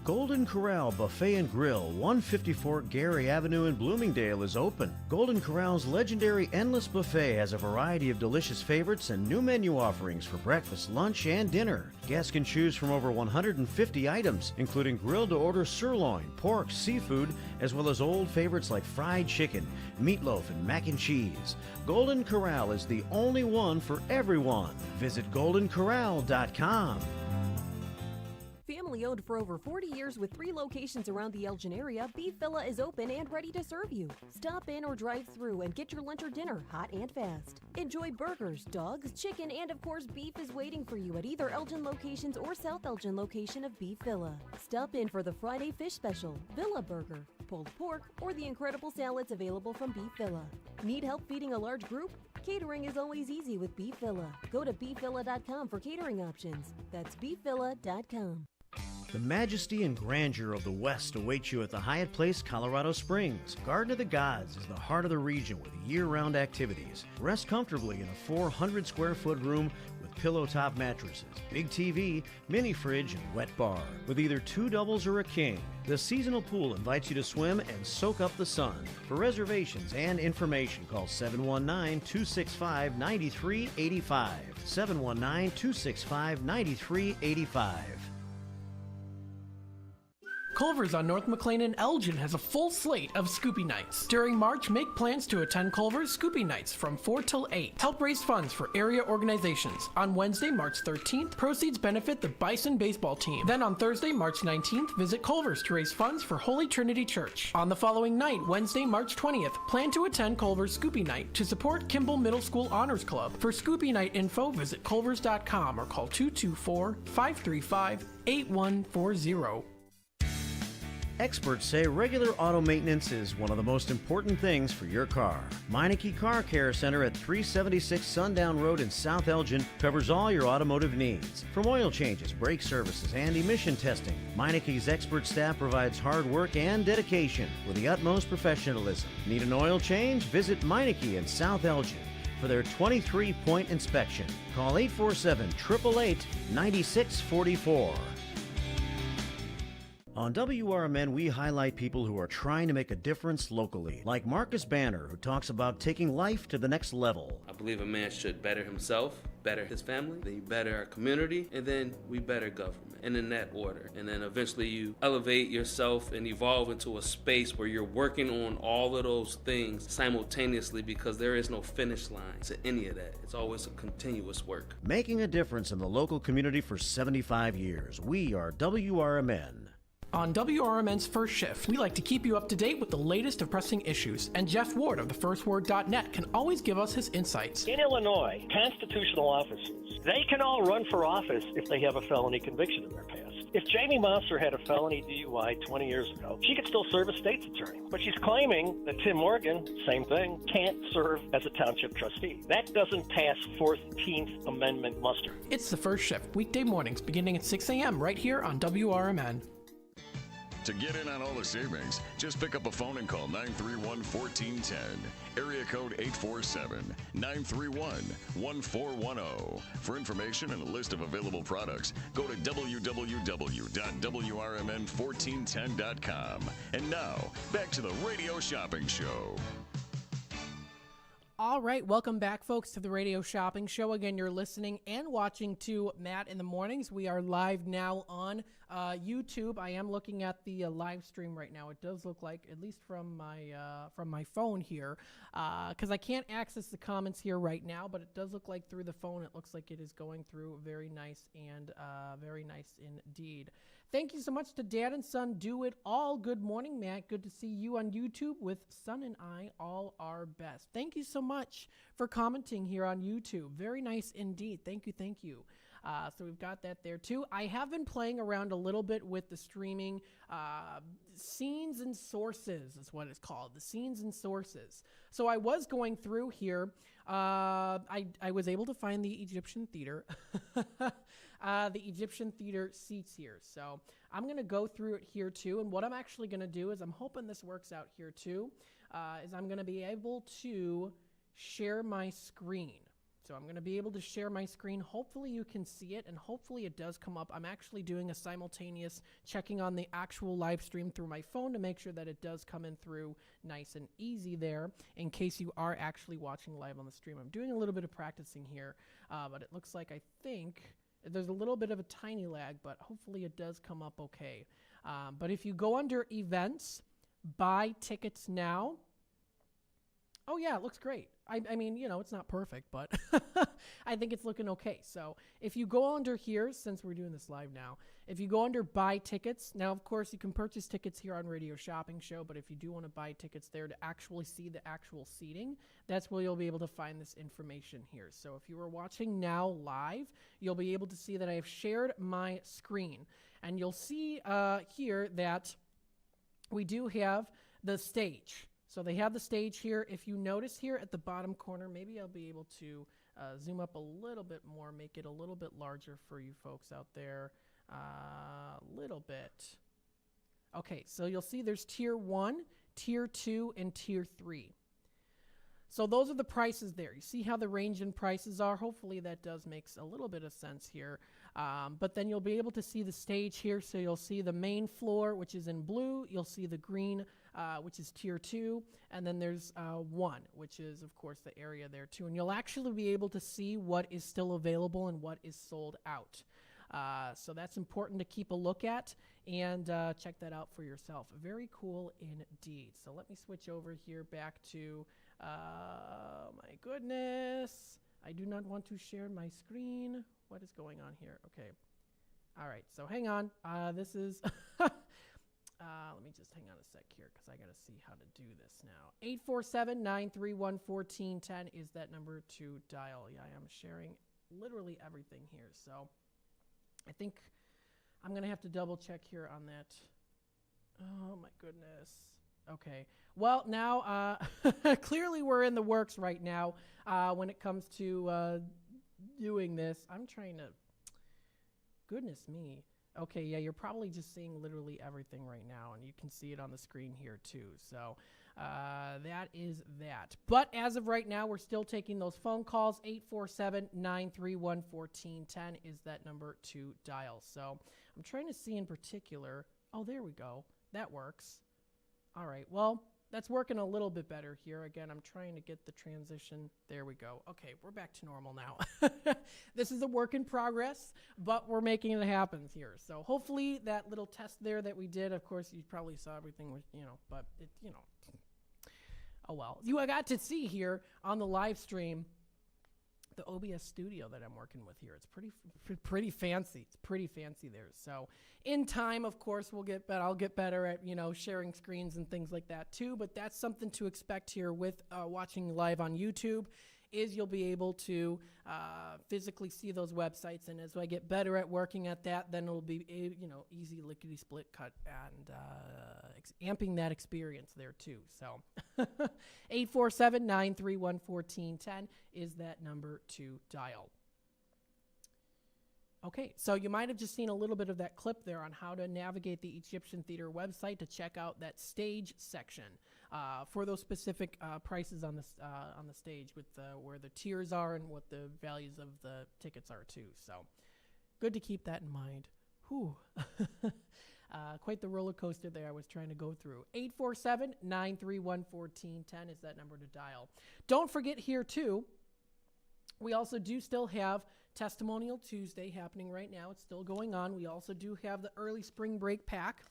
Golden Corral Buffet and Grill, 154 Gary Avenue in Bloomingdale is open. Golden Corral's legendary Endless Buffet has a variety of delicious favorites and new menu offerings for breakfast, lunch, and dinner. Guests can choose from over 150 items, including grilled-to-order sirloin, pork, seafood, as well as old favorites like fried chicken, meatloaf, and mac and cheese. Golden Corral is the only one for everyone. Visit goldencorral.com. Family owned for over 40 years with 3 locations around the Elgin area, Beef Villa is open and ready to serve you. Stop in or drive through and get your lunch or dinner hot and fast. Enjoy burgers, dogs, chicken, and of course beef is waiting for you at either Elgin locations or South Elgin location of Beef Villa. Stop in for the Friday fish special, Villa Burger, pulled pork, or the incredible salads available from Beef Villa. Need help feeding a large group? Catering is always easy with Beef Villa. Go to beefvilla.com for catering options. That's beefvilla.com. The majesty and grandeur of the West awaits you at the Hyatt Place, Colorado Springs. Garden of the Gods is the heart of the region with year-round activities. Rest comfortably in a 400-square-foot room with pillow-top mattresses, big TV, mini fridge, and wet bar. With either 2 doubles or a king, the seasonal pool invites you to swim and soak up the sun. For reservations and information, call 719-265-9385. 719-265-9385. Culver's on North McLean and Elgin has a full slate of Scoopy Nights. During March, make plans to attend Culver's Scoopy Nights from 4 till 8. Help raise funds for area organizations. On Wednesday, March 13th, proceeds benefit the Bison baseball team. Then on Thursday, March 19th, visit Culver's to raise funds for Holy Trinity Church. On the following night, Wednesday, March 20th, plan to attend Culver's Scoopy Night to support Kimball Middle School Honors Club. For Scoopy Night info, visit culvers.com or call 224-535-8140. Experts say regular auto maintenance is one of the most important things for your car. Meineke Car Care Center at 376 Sundown Road in South Elgin covers all your automotive needs. From oil changes, brake services, and emission testing, Meineke's expert staff provides hard work and dedication with the utmost professionalism. Need an oil change? Visit Meineke in South Elgin for their 23-point inspection. Call 847-888-9644. On WRMN, we highlight people who are trying to make a difference locally, like Marcus Banner, who talks about taking life to the next level. I believe a man should better himself, better his family, then you better our community, and then we better government, and in that order. And then eventually you elevate yourself and evolve into a space where you're working on all of those things simultaneously, because there is no finish line to any of that. It's always a continuous work. Making a difference in the local community for 75 years. We are WRMN. On WRMN's First Shift, we like to keep you up to date with the latest of pressing issues, and Jeff Ward of thefirstword.net can always give us his insights. In Illinois, constitutional officers, they can all run for office if they have a felony conviction in their past. If Jamie Monster had a felony DUI 20 years ago, she could still serve as state's attorney. But she's claiming that Tim Morgan, same thing, can't serve as a township trustee. That doesn't pass 14th Amendment muster. It's the First Shift, weekday mornings beginning at 6 a.m. right here on WRMN. To get in on all the savings, just pick up a phone and call 931-1410. Area code 847-931-1410. For information and a list of available products, go to www.wrmn1410.com. And now, back to the Radio Shopping Show. All right, welcome back, folks, to the Radio Shopping Show. Again, you're listening and watching to Matt in the Mornings. We are live now on YouTube. I am looking at the live stream right now. It does look like, at least from my phone here, because I can't access the comments here right now, but it does look like through the phone, it looks like it is going through very nice and very nice indeed. Thank you so much to Dad and Son Do It All. Good morning, Matt. Good to see you on YouTube with Son and I, all our best. Thank you so much for commenting here on YouTube. Very nice indeed. Thank you, thank you. So we've got that there too. I have been playing around a little bit with the streaming scenes and sources is what it's called, the scenes and sources. So I was going through here. I was able to find the Egyptian theater. The Egyptian theater seats here. So I'm going to go through it here too. And what I'm actually going to do is, I'm hoping this works out here too, is I'm going to be able to share my screen. So I'm going to be able to share my screen. Hopefully you can see it, and hopefully it does come up. I'm actually doing a simultaneous checking on the actual live stream through my phone to make sure that it does come in through nice and easy there, in case you are actually watching live on the stream. I'm doing a little bit of practicing here, but it looks like, I think there's a little bit of a tiny lag, but hopefully it does come up okay. But if you go under events, buy tickets now. Oh yeah, it looks great. I mean, you know, it's not perfect, but I think it's looking okay. So if you go under here, since we're doing this live now, if you go under buy tickets, now of course you can purchase tickets here on Radio Shopping Show, but if you do want to buy tickets there to actually see the actual seating, that's where you'll be able to find this information here. So if you are watching now live, you'll be able to see that I have shared my screen, and you'll see here that we do have the stage. So they have the stage here. If you notice here at the bottom corner, maybe I'll be able to zoom up a little bit more, make it a little bit larger for you folks out there. A little bit. Okay, so you'll see there's Tier 1, Tier 2, and Tier 3. So those are the prices there. You see how the range in prices are? Hopefully that does make a little bit of sense here. But then you'll be able to see the stage here. So you'll see the main floor, which is in blue. You'll see the green, which is Tier 2. And then there's 1, which is, of course, the area there too. And you'll actually be able to see what is still available and what is sold out. So that's important to keep a look at, and check that out for yourself. Very cool indeed. So let me switch over here back to, my goodness, I do not want to share my screen. What is going on here? Okay. All right, so hang on. This is, let me just hang on a sec here, because I got to see how to do this now. 847-931-1410 is that number to dial. Yeah, I am sharing literally everything here, so I think I'm going to have to double check here on that Oh, my goodness. Okay. Well, now, clearly we're in the works right now when it comes to doing this. I'm trying to... Goodness me. Okay, yeah, you're probably just seeing literally everything right now, and you can see it on the screen here, too. So that is that. But as of right now, we're still taking those phone calls. 847-931-1410 is that number to dial. So I'm trying to see in particular... Oh, there we go. That works. All right. Well, that's working a little bit better here. Again, I'm trying to get the transition. There we go. Okay, we're back to normal now. This is a work in progress, but we're making it happen here. So hopefully that little test there that we did, of course, you probably saw everything was, but it, oh well. You got to see here on the live stream the OBS studio that I'm working with here. It's pretty fancy. It's pretty fancy there. So in time, of course, I'll get better at, sharing screens and things like that too. But that's something to expect here with watching live on YouTube, is you'll be able to physically see those websites. And as I get better at working at that, then it'll be, easy lickety split cut and amping that experience there too. So 847-931-1410 is that number to dial. Okay, so you might have just seen a little bit of that clip there on how to navigate the Egyptian Theater website to check out that stage section for those specific prices on the stage with where the tiers are and what the values of the tickets are too. So good to keep that in mind. Whew. Quite the roller coaster there I was trying to go through. 847-931-1410 is that number to dial. Don't forget here too, we also do still have Testimonial Tuesday happening right now. It's still going on. We also do have the early spring break pack,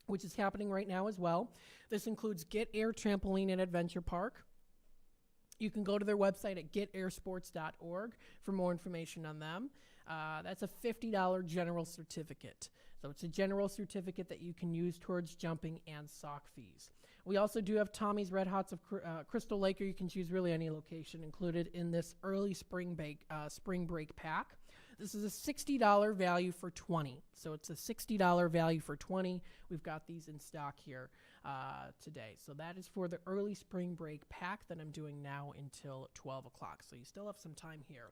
which is happening right now as well. This includes Get Air Trampoline and Adventure Park. You can go to their website at getairsports.org for more information on them. That's a $50 general certificate. So it's a general certificate that you can use towards jumping and sock fees. We also do have Tommy's Red Hots of Crystal Lake, or you can choose really any location included in this early spring break pack. This is a $60 value for 20. So it's a $60 value for 20. We've got these in stock here today. So that is for the early spring break pack that I'm doing now until 12 o'clock. So you still have some time here.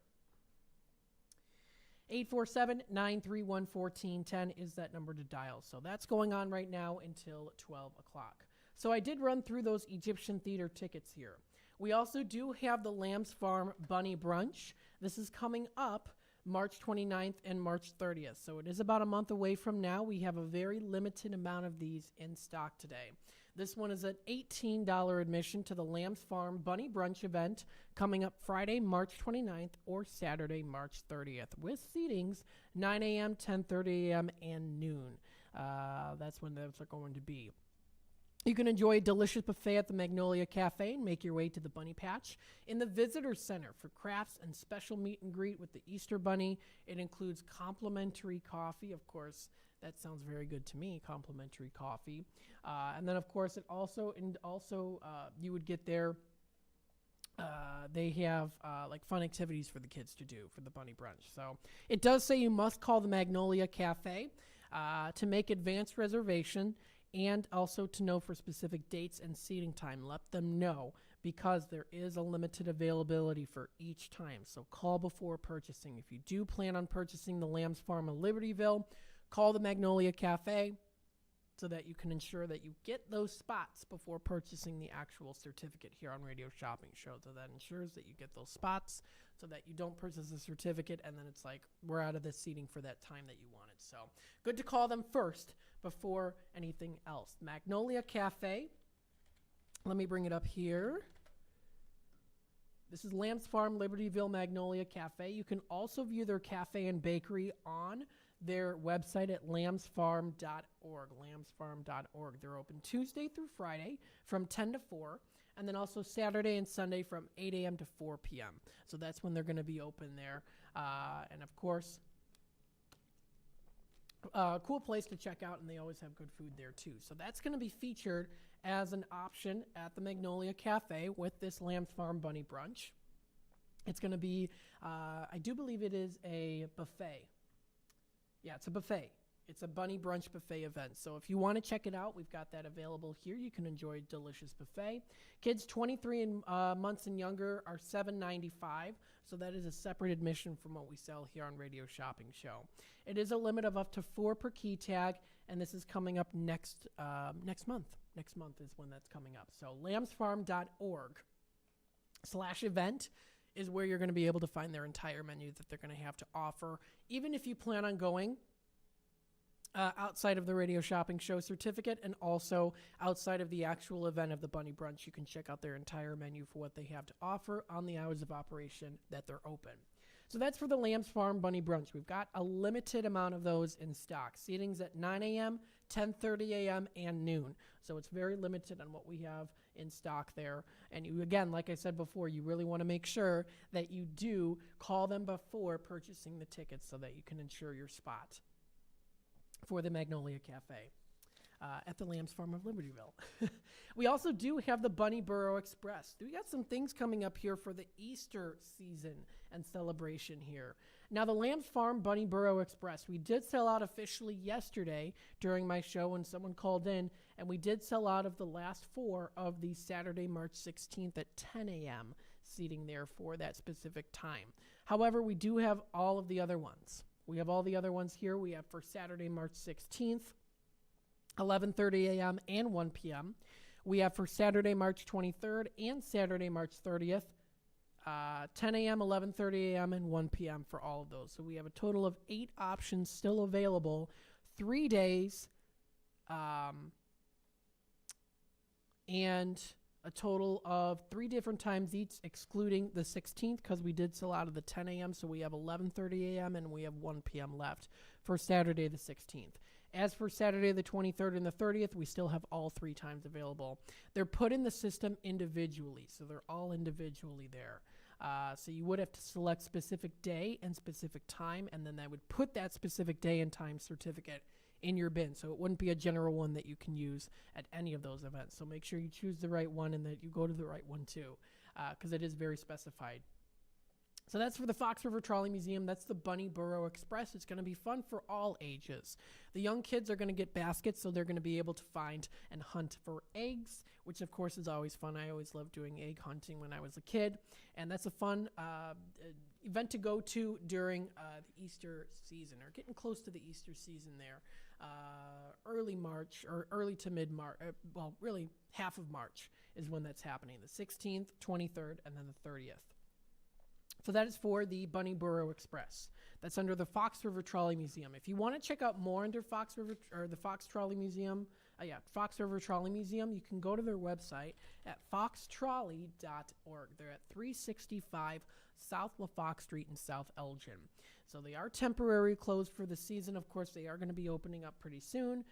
847-931-1410 is that number to dial. So that's going on right now until 12 o'clock. So I did run through those Egyptian Theater tickets here. We also do have the Lamb's Farm Bunny Brunch. This is coming up March 29th and March 30th. So it is about a month away from now. We have a very limited amount of these in stock today. This one is an $18 admission to the Lamb's Farm Bunny Brunch event coming up Friday, March 29th or Saturday, March 30th with seatings 9 a.m., 10:30 a.m., and noon. That's when those are going to be. You can enjoy a delicious buffet at the Magnolia Cafe and make your way to the Bunny Patch in the Visitor Center for crafts and special meet and greet with the Easter Bunny. It includes complimentary coffee. Of course, that sounds very good to me, complimentary coffee. And then, of course, it also you would get there. They have like fun activities for the kids to do for the Bunny Brunch. So it does say you must call the Magnolia Cafe to make advanced reservation, and also to know for specific dates and seating time. Let them know, because there is a limited availability for each time. So call before purchasing. If you do plan on purchasing the Lamb's Farm in Libertyville, call the Magnolia Cafe so that you can ensure that you get those spots before purchasing the actual certificate here on Radio Shopping Show. So that ensures that you get those spots so that you don't purchase the certificate and then it's like, we're out of the seating for that time that you wanted. So good to call them first before anything else. Magnolia Cafe. Let me bring it up here. This is Lamb's Farm, Libertyville, Magnolia Cafe. You can also view their cafe and bakery on their website at lambsfarm.org, lambsfarm.org. They're open Tuesday through Friday from 10 to 4, and then also Saturday and Sunday from 8 a.m. to 4 p.m. So that's when they're going to be open there. And, of course, cool place to check out, and they always have good food there, too. So that's going to be featured as an option at the Magnolia Cafe with this Lamb's Farm Bunny Brunch. It's going to be, I do believe it is a buffet. Yeah, it's a buffet. It's a bunny brunch buffet event. So if you want to check it out, we've got that available here. You can enjoy a delicious buffet. Kids 23 months and younger are $7.95. So that is a separate admission from what we sell here on Radio Shopping Show. It is a limit of up to 4 per key tag, and this is coming up next month. Next month is when that's coming up. So lambsfarm.org/event is where you're going to be able to find their entire menu that they're going to have to offer. Even if you plan on going outside of the Radio Shopping Show certificate and also outside of the actual event of the Bunny Brunch, you can check out their entire menu for what they have to offer on the hours of operation that they're open. So that's for the Lamb's Farm Bunny Brunch. We've got a limited amount of those in stock. Seating's at 9 a.m., 10:30 a.m., and noon. So it's very limited on what we have in stock there. And you, again, like I said before, you really want to make sure that you do call them before purchasing the tickets so that you can ensure your spot for the Magnolia Cafe at the Lamb's Farm of Libertyville. We also do have the Bunny Burrow Express. We got some things coming up here for the Easter season and celebration here. Now, the Lamb's Farm Bunny Burrow Express, we did sell out officially yesterday during my show when someone called in, and we did sell out of the last 4 of the Saturday, March 16th at 10 a.m. seating there for that specific time. However, we do have all of the other ones. We have all the other ones here. We have for Saturday, March 16th, 11:30 a.m. and 1 p.m. We have for Saturday, March 23rd and Saturday, March 30th, 10 a.m., 11:30 a.m., and 1 p.m. for all of those. So we have a total of 8 options still available, 3 days, and a total of 3 different times each, excluding the 16th, because we did sell out of the 10 a.m., so we have 11:30 a.m., and we have 1 p.m. left for Saturday the 16th. As for Saturday the 23rd and the 30th, we still have all 3 times available. They're put in the system individually, so they're all individually there. So you would have to select specific day and specific time, and then that would put that specific day and time certificate in your bin. So it wouldn't be a general one that you can use at any of those events. So make sure you choose the right one and that you go to the right one too, because it is very specified. So that's for the Fox River Trolley Museum. That's the Bunny Burrow Express. It's going to be fun for all ages. The young kids are going to get baskets, so they're going to be able to find and hunt for eggs, which of course is always fun. I always loved doing egg hunting when I was a kid, and that's a fun event to go to during the Easter season, or getting close to the Easter season there. Early March, or early to mid-March, well, really half of March is when that's happening, the 16th, 23rd, and then the 30th. So that is for the Bunny Burrow Express. That's under the Fox River Trolley Museum. If you want to check out more under Fox River, or the Fox Trolley Museum, Fox River Trolley Museum, you can go to their website at foxtrolley.org. They're at 365 South LaFox Street in South Elgin. So they are temporarily closed for the season. Of course, they are going to be opening up pretty soon,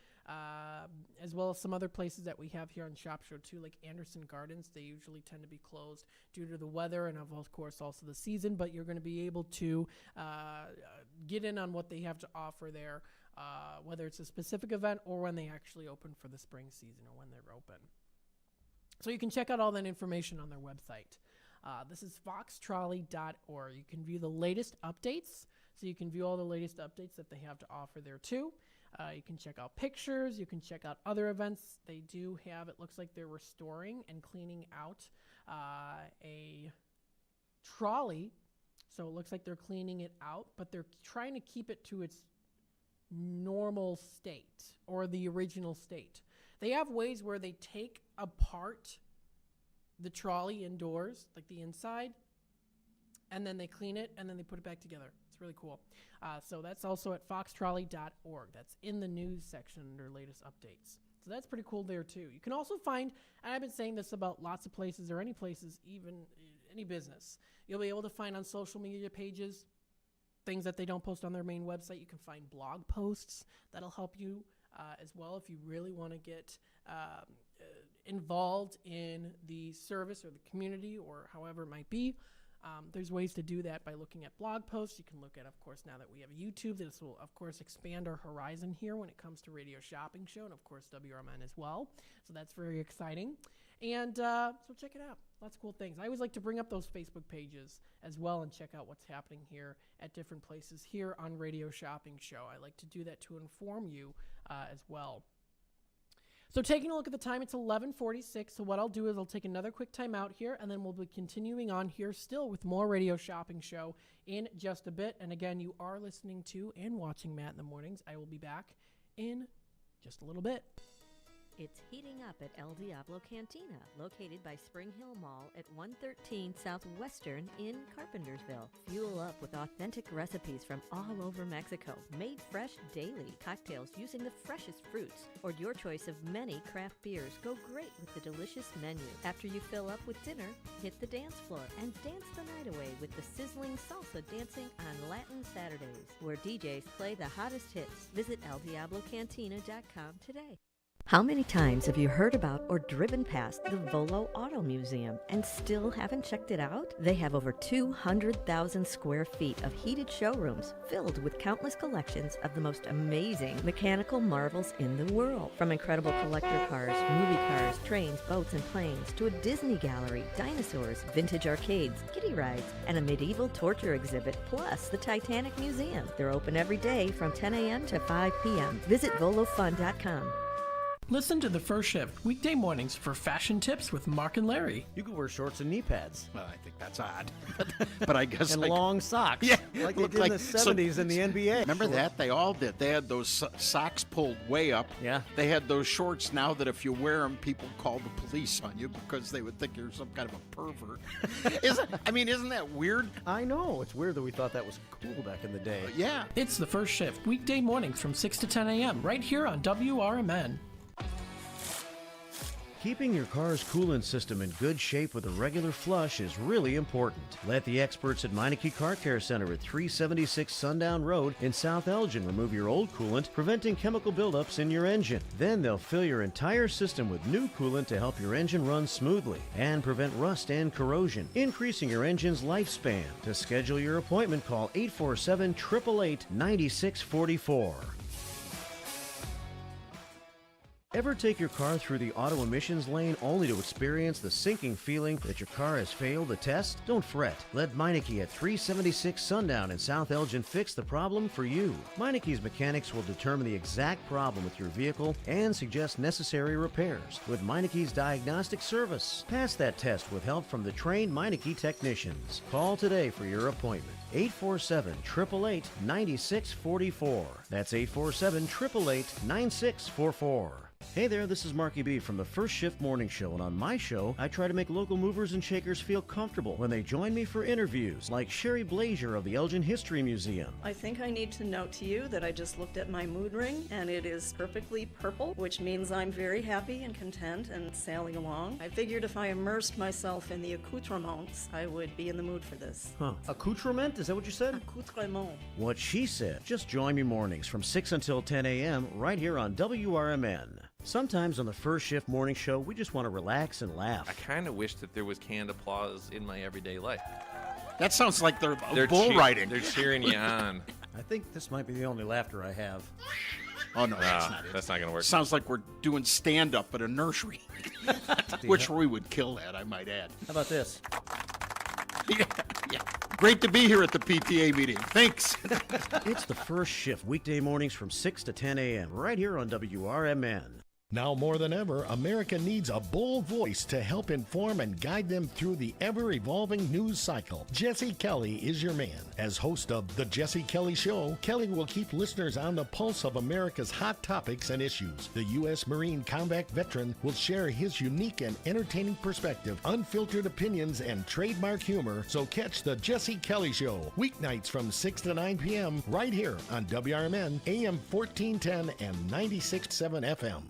as well as some other places that we have here on Shop Show too, like Anderson Gardens. They usually tend to be closed due to the weather and, of course, also the season, but you're going to be able to get in on what they have to offer there, whether it's a specific event or when they actually open for the spring season or when they're open. So you can check out all that information on their website. This is foxtrolley.org. You can view the latest updates. So you can view all the latest updates that they have to offer there too. You can check out pictures. You can check out other events. They do have, it looks like they're restoring and cleaning out a trolley. So it looks like they're cleaning it out, but they're trying to keep it to its normal state or the original state. They have ways where they take apart the trolley indoors, like the inside, and then they clean it and then they put it back together. It's really cool. So that's also at foxtrolley.org. That's in the news section under latest updates. So that's pretty cool there too. You can also find, and I've been saying this about lots of places or any places, even any business, you'll be able to find on social media pages things that they don't post on their main website. You can find blog posts that'll help you as well if you really want to get involved in the service or the community or however it might be. There's ways to do that by looking at blog posts. You can look at, of course, now that we have YouTube, this will, of course, expand our horizon here when it comes to Radio Shopping Show and, of course, WRMN as well. So that's very exciting. And so check it out. Lots of cool things. I always like to bring up those Facebook pages as well and check out what's happening here at different places here on Radio Shopping Show. I like to do that to inform you as well. So taking a look at the time, it's 11:46. So what I'll do is I'll take another quick time out here, and then we'll be continuing on here still with more Radio Shopping Show in just a bit. And again, you are listening to and watching Matt in the Mornings. I will be back in just a little bit. It's heating up at El Diablo Cantina, located by Spring Hill Mall at 113 Southwestern in Carpentersville. Fuel up with authentic recipes from all over Mexico, made fresh daily. Cocktails using the freshest fruits, or your choice of many craft beers go great with the delicious menu. After you fill up with dinner, hit the dance floor and dance the night away with the sizzling salsa dancing on Latin Saturdays, where DJs play the hottest hits. Visit eldiablocantina.com today. How many times have you heard about or driven past the Volo Auto Museum and still haven't checked it out? They have over 200,000 square feet of heated showrooms filled with countless collections of the most amazing mechanical marvels in the world. From incredible collector cars, movie cars, trains, boats, and planes, to a Disney gallery, dinosaurs, vintage arcades, kiddie rides, and a medieval torture exhibit, plus the Titanic Museum. They're open every day from 10 a.m. to 5 p.m. Visit volofun.com. Listen to The First Shift weekday mornings for fashion tips with Mark and Larry. You could wear shorts and knee pads. Well, I think that's odd. but I guess and long socks. Yeah, like they did in the 70s in the NBA. Remember that? They all did. They had those socks pulled way up. Yeah. They had those shorts now that if you wear them, people call the police on you because they would think you're some kind of a pervert. Isn't that weird? I know. It's weird that we thought that was cool back in the day. Yeah. It's The First Shift weekday mornings from 6 to 10 a.m. right here on WRMN. Keeping your car's coolant system in good shape with a regular flush is really important. Let the experts at Meineke Car Care Center at 376 Sundown Road in South Elgin remove your old coolant, preventing chemical buildups in your engine. Then they'll fill your entire system with new coolant to help your engine run smoothly and prevent rust and corrosion, increasing your engine's lifespan. To schedule your appointment, call 847-888-9644. Ever take your car through the auto emissions lane only to experience the sinking feeling that your car has failed the test? Don't fret. Let Meineke at 376 Sundown in South Elgin fix the problem for you. Meineke's mechanics will determine the exact problem with your vehicle and suggest necessary repairs with Meineke's diagnostic service. Pass that test with help from the trained Meineke technicians. Call today for your appointment. 847-888-9644. That's 847-888-9644. Hey there, this is Marky B from the First Shift Morning Show, and on my show, I try to make local movers and shakers feel comfortable when they join me for interviews, like Sherry Blazier of the Elgin History Museum. I think I need to note to you that I just looked at my mood ring, and it is perfectly purple, which means I'm very happy and content and sailing along. I figured if I immersed myself in the accoutrements, I would be in the mood for this. Huh. Accoutrement? Is that what you said? Accoutrement. What she said. Just join me mornings from 6 until 10 a.m. right here on WRMN. Sometimes on the First Shift Morning Show, we just want to relax and laugh. I kind of wish that there was canned applause in my everyday life. That sounds like they're bull riding. They're cheering you on. I think this might be the only laughter I have. Oh, no, that's not it. That's not going to work. Sounds like we're doing stand-up at a nursery, which we would kill that, I might add. How about this? Yeah. Great to be here at the PTA meeting. Thanks. It's the First Shift, weekday mornings from 6 to 10 a.m. right here on WRMN. Now more than ever, America needs a bold voice to help inform and guide them through the ever-evolving news cycle. Jesse Kelly is your man. As host of The Jesse Kelly Show, Kelly will keep listeners on the pulse of America's hot topics and issues. The U.S. Marine combat veteran will share his unique and entertaining perspective, unfiltered opinions, and trademark humor. So catch The Jesse Kelly Show, weeknights from 6 to 9 p.m. right here on WRMN, AM 1410 and 96.7 FM.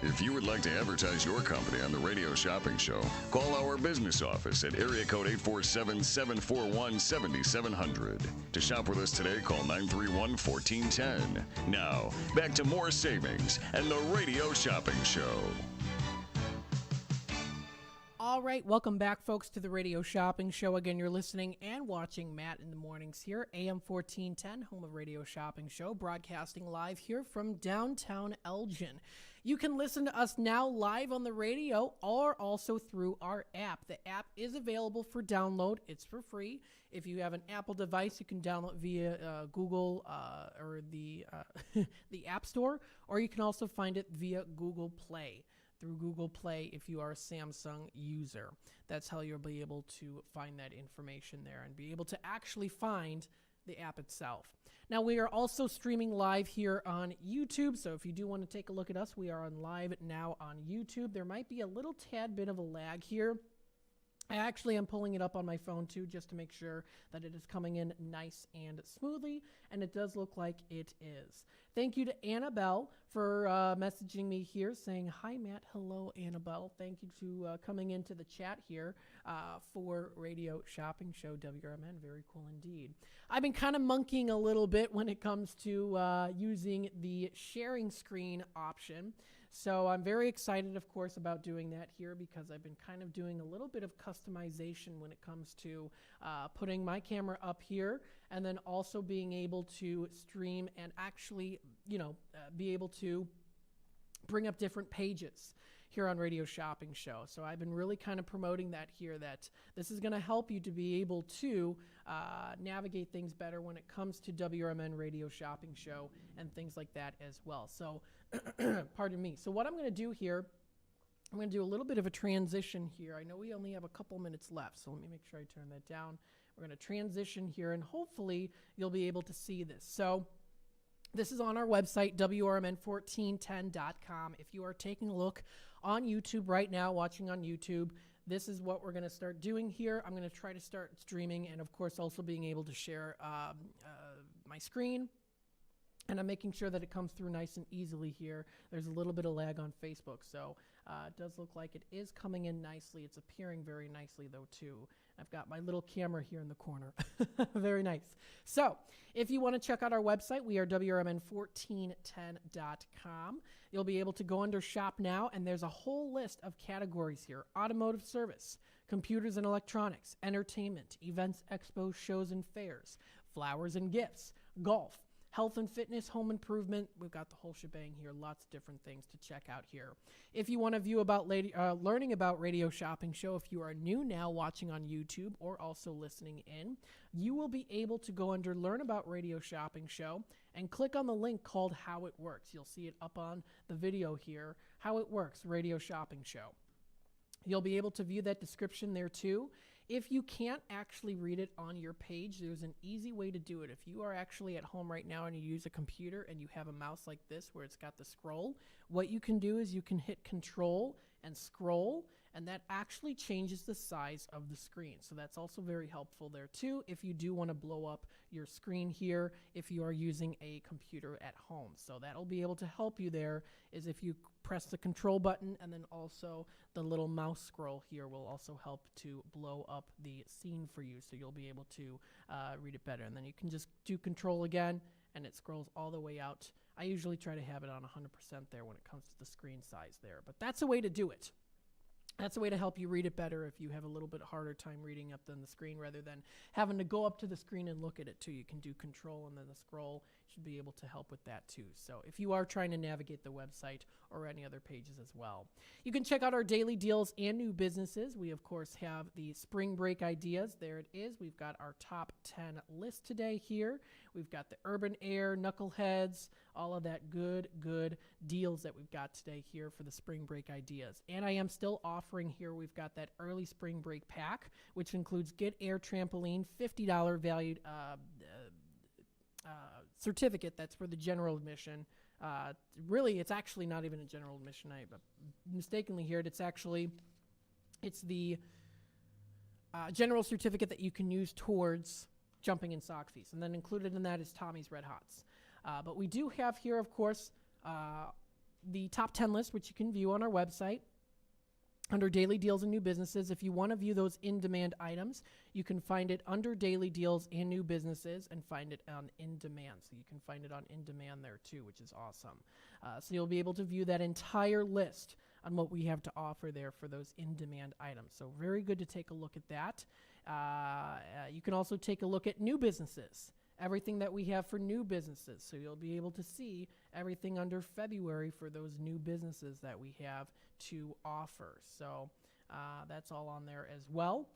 If you would like to advertise your company on the Radio Shopping Show, call our business office at area code 847-741-7700. To shop with us today, call 931-1410. Now, back to more savings and the Radio Shopping Show. All right, welcome back, folks, to the Radio Shopping Show. Again, you're listening and watching Matt in the Mornings here, AM 1410, home of Radio Shopping Show, broadcasting live here from downtown Elgin. You can listen to us now live on the radio or also through our app. The app is available for download. It's for free. If you have an Apple device, you can download via Google or the the App Store, or you can also find it via Google Play. Through Google Play if you are a Samsung user. That's how you'll be able to find that information there and be able to actually find the app itself. Now, we are also streaming live here on YouTube, so if you do want to take a look at us, we are on live now on YouTube. There might be a little tad bit of a lag here. I actually am pulling it up on my phone too, just to make sure that it is coming in nice and smoothly, and it does look like it is. Thank you to Annabelle for messaging me here saying, hi, Matt. Hello, Annabelle. Thank you to coming into the chat here for Radio Shopping Show WRMN. Very cool indeed. I've been kind of monkeying a little bit when it comes to using the sharing screen option. So I'm very excited, of course, about doing that here because I've been kind of doing a little bit of customization when it comes to putting my camera up here and then also being able to stream and actually, be able to bring up different pages here on Radio Shopping Show. So I've been really kind of promoting that here, that this is going to help you to be able to navigate things better when it comes to WRMN Radio Shopping Show and things like that as well. So, pardon me. So what I'm going to do here, I'm going to do a little bit of a transition here. I know we only have a couple minutes left, so let me make sure I turn that down. We're going to transition here, and hopefully you'll be able to see this. So this is on our website, WRMN1410.com. If you are taking a look on YouTube right now, watching on YouTube, this is what we're going to start doing here. I'm going to try to start streaming and, of course, also being able to share my screen. And I'm making sure that it comes through nice and easily here. There's a little bit of lag on Facebook, so it does look like it is coming in nicely. It's appearing very nicely, though, too. I've got my little camera here in the corner. Very nice. So if you want to check out our website, we are WRMN1410.com. You'll be able to go under Shop Now, and there's a whole list of categories here. Automotive service, computers and electronics, entertainment, events, expos, shows and fairs, flowers and gifts, golf, health and fitness, home improvement. We've got the whole shebang here. Lots of different things to check out here. If you want to view about learning about Radio Shopping Show, if you are new now watching on YouTube or also listening in, you will be able to go under Learn About Radio Shopping Show and click on the link called How It Works. You'll see it up on the video here, How It Works, Radio Shopping Show. You'll be able to view that description there too. If you can't actually read it on your page, there's an easy way to do it. If you are actually at home right now and you use a computer and you have a mouse like this where it's got the scroll, what you can do is you can hit Control and scroll, and that actually changes the size of the screen. So that's also very helpful there too if you do want to blow up your screen here if you are using a computer at home. So that'll be able to help you there is if you press the Control button, and then also the little mouse scroll here will also help to blow up the scene for you, so you'll be able to read it better. And then you can just do Control again, and it scrolls all the way out. I usually try to have it on 100% there when it comes to the screen size there, but that's a way to do it. That's a way to help you read it better if you have a little bit harder time reading up than the screen, rather than having to go up to the screen and look at it too. You can do Control and then the scroll should be able to help with that too. So if you are trying to navigate the website or any other pages as well. You can check out our daily deals and new businesses. We of course have the spring break ideas. There it is. We've got our top 10 list today here. We've got the Urban Air, Knuckleheads, all of that good deals that we've got today here for the spring break ideas. And I am still offering here, we've got that early spring break pack, which includes Get Air Trampoline, $50 valued certificate. That's for the general admission. Really, it's actually not even a general admission. I mistakenly heard it's the general certificate that you can use towards jumping in sock fees. And then included in that is Tommy's Red Hots. But we do have here, of course, the top 10 list, which you can view on our website under Daily Deals and New Businesses. If you want to view those in-demand items, you can find it under Daily Deals and New Businesses and find it on in-demand. So you can find it on in-demand there too, which is awesome. So you'll be able to view that entire list on what we have to offer there for those in-demand items. So very good to take a look at that. You can also take a look at new businesses everything that we have for new businesses. So you'll be able to see everything under February for those new businesses that we have to offer. So that's all on there as well.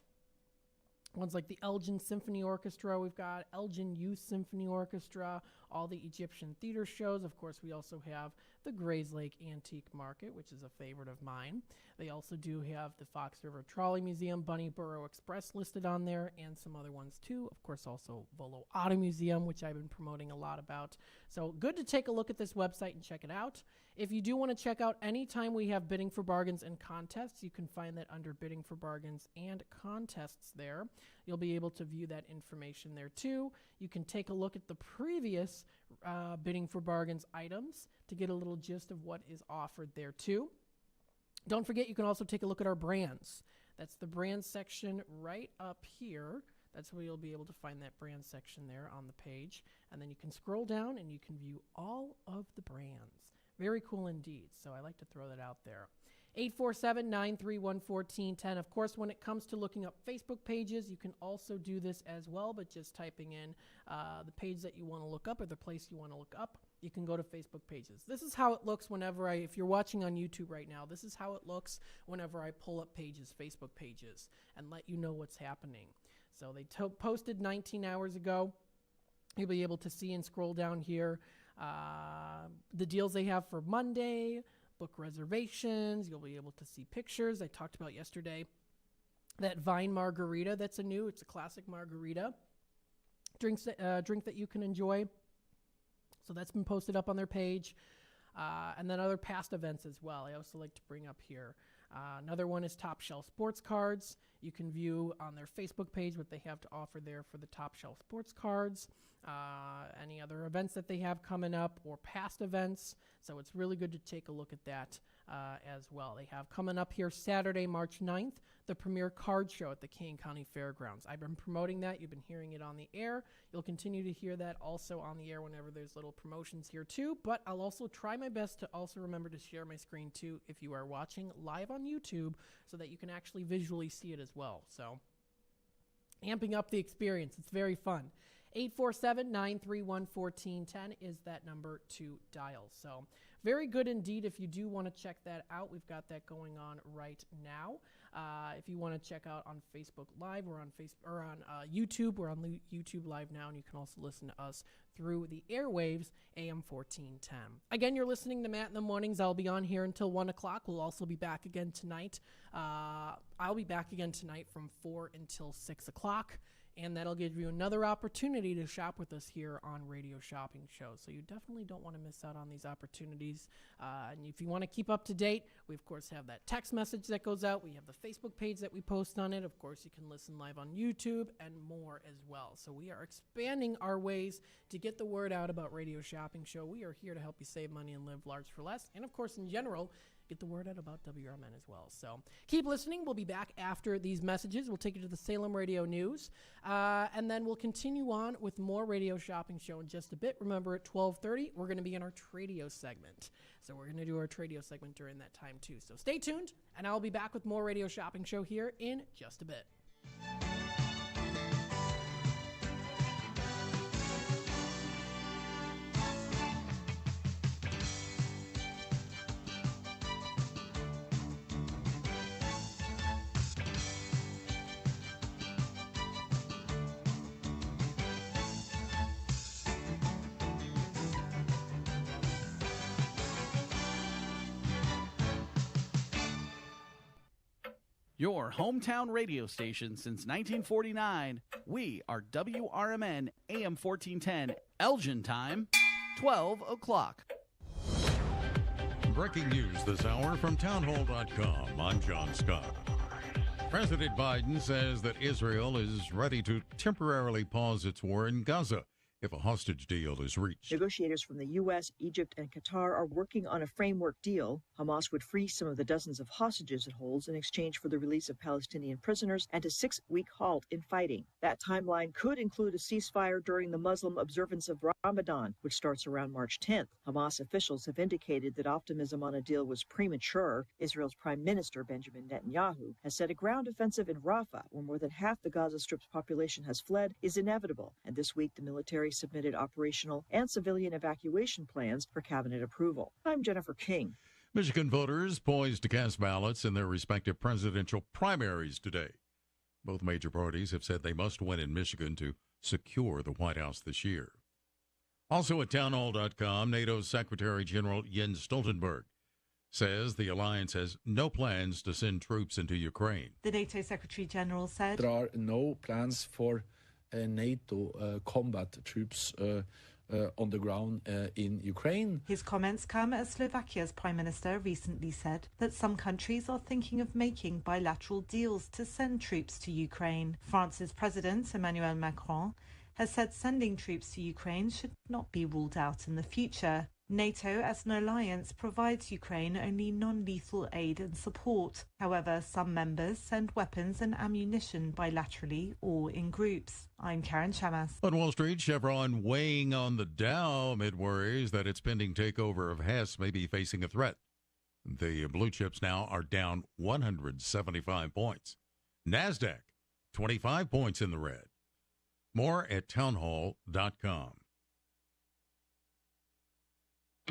Ones like the Elgin Symphony Orchestra, we've got Elgin Youth Symphony Orchestra, all the Egyptian theater shows. Of course, we also have the Grays Lake Antique Market, which is a favorite of mine. They also do have the Fox River Trolley Museum, Bunnyboro Express listed on there, and some other ones too. Of course, also Volo Auto Museum, which I've been promoting a lot about. So good to take a look at this website and check it out. If you do want to check out any time we have bidding for bargains and contests, you can find that under bidding for bargains and contests there. You'll be able to view that information there too. You can take a look at the previous bidding for bargains items to get a little gist of what is offered there too. Don't forget, you can also take a look at our brands. That's the brand section right up here. That's where you'll be able to find that brand section there on the page. And then you can scroll down and you can view all of the brands. Very cool indeed. So I like to throw that out there. 847-931-1410. Of course, when it comes to looking up Facebook pages, you can also do this as well, but just typing in the page that you want to look up or the place you want to look up, you can go to Facebook pages. This is how it looks whenever if you're watching on YouTube right now, this is how it looks whenever I pull up pages, Facebook pages, and let you know what's happening. So they posted 19 hours ago. You'll be able to see and scroll down here the deals they have for Monday, book reservations. You'll be able to see pictures. I talked about yesterday that Vine Margarita. It's a classic margarita drink that you can enjoy. So that's been posted up on their page. And then other past events as well. I also like to bring up here. Another one is Top Shelf Sports Cards. You can view on their Facebook page what they have to offer there for the Top Shelf Sports Cards. Any other events that they have coming up or past events. So it's really good to take a look at that as well. They have coming up here Saturday, March 9th, the premier card show at the Kane County Fairgrounds. I've been promoting that. You've been hearing it on the air. You'll continue to hear that also on the air whenever there's little promotions here too. But I'll also try my best to also remember to share my screen too if you are watching live on YouTube so that you can actually visually see it as well. So amping up the experience. It's very fun. 847-931-1410 is that number to dial. So very good indeed. If you do want to check that out, we've got that going on right now. If you want to check out on Facebook Live, we're on YouTube. We're on YouTube Live now, and you can also listen to us through the airwaves, AM 1410. Again, you're listening to Matt in the Mornings. I'll be on here until 1 o'clock. We'll also be back again tonight. I'll be back again tonight from 4 until 6 o'clock. And that'll give you another opportunity to shop with us here on Radio Shopping Show. So you definitely don't want to miss out on these opportunities. And if you want to keep up to date, we, of course, have that text message that goes out. We have the Facebook page that we post on it. Of course, you can listen live on YouTube and more as well. So we are expanding our ways to get the word out about Radio Shopping Show. We are here to help you save money and live large for less. And, of course, in general, get the word out about Wrmn as well. So keep listening. We'll be back after these messages. We'll take you to the Salem Radio News, and then we'll continue on with more Radio Shopping Show in just a bit. Remember, at 12:30, we're going to be in our Tradio segment. So we're going to do our Tradio segment during that time, too. So stay tuned, and I'll be back with more Radio Shopping Show here in just a bit. Your hometown radio station since 1949. We are WRMN AM 1410, Elgin time, 12 o'clock. Breaking news this hour from townhall.com. I'm John Scott. President Biden says that Israel is ready to temporarily pause its war in Gaza if a hostage deal is reached. Negotiators from the U.S., Egypt, and Qatar are working on a framework deal. Hamas would free some of the dozens of hostages it holds in exchange for the release of Palestinian prisoners and a 6-week halt in fighting. That timeline could include a ceasefire during the Muslim observance of Ramadan, which starts around March 10th. Hamas officials have indicated that optimism on a deal was premature. Israel's Prime Minister Benjamin Netanyahu has said a ground offensive in Rafah, where more than half the Gaza Strip's population has fled, is inevitable. And this week, the military already submitted operational and civilian evacuation plans for cabinet approval. I'm Jennifer King. Michigan voters poised to cast ballots in their respective presidential primaries today. Both major parties have said they must win in Michigan to secure the White House this year. Also at townhall.com, NATO's Secretary General Jens Stoltenberg says the alliance has no plans to send troops into Ukraine. The NATO Secretary General said there are no plans for NATO combat troops on the ground in Ukraine. His comments come as Slovakia's Prime Minister recently said that some countries are thinking of making bilateral deals to send troops to Ukraine. France's President Emmanuel Macron has said sending troops to Ukraine should not be ruled out in the future. NATO, as an alliance, provides Ukraine only non-lethal aid and support. However, some members send weapons and ammunition bilaterally or in groups. I'm Karen Chamas. On Wall Street, Chevron weighing on the Dow amid worries that its pending takeover of Hess may be facing a threat. The blue chips now are down 175 points. NASDAQ, 25 points in the red. More at townhall.com.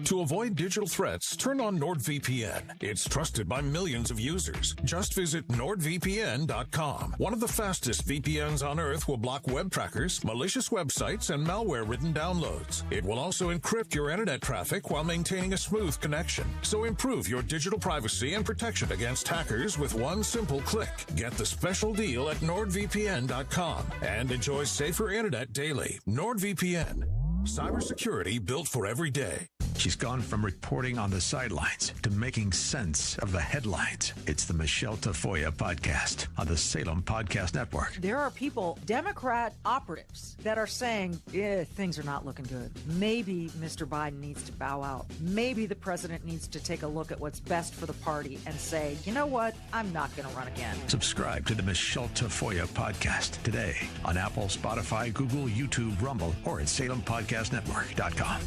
To avoid digital threats, turn on NordVPN. It's trusted by millions of users. Just visit NordVPN.com. One of the fastest VPNs on Earth will block web trackers, malicious websites, and malware-ridden downloads. It will also encrypt your internet traffic while maintaining a smooth connection. So improve your digital privacy and protection against hackers with one simple click. Get the special deal at NordVPN.com and enjoy safer internet daily. NordVPN. Cybersecurity built for every day. She's gone from reporting on the sidelines to making sense of the headlines. It's the Michelle Tafoya podcast on the Salem Podcast Network. There are people, Democrat operatives, that are saying, things are not looking good. Maybe Mr. Biden needs to bow out. Maybe the president needs to take a look at what's best for the party and say, you know what? I'm not going to run again. Subscribe to the Michelle Tafoya podcast today on Apple, Spotify, Google, YouTube, Rumble, or at SalemPodcastNetwork.com.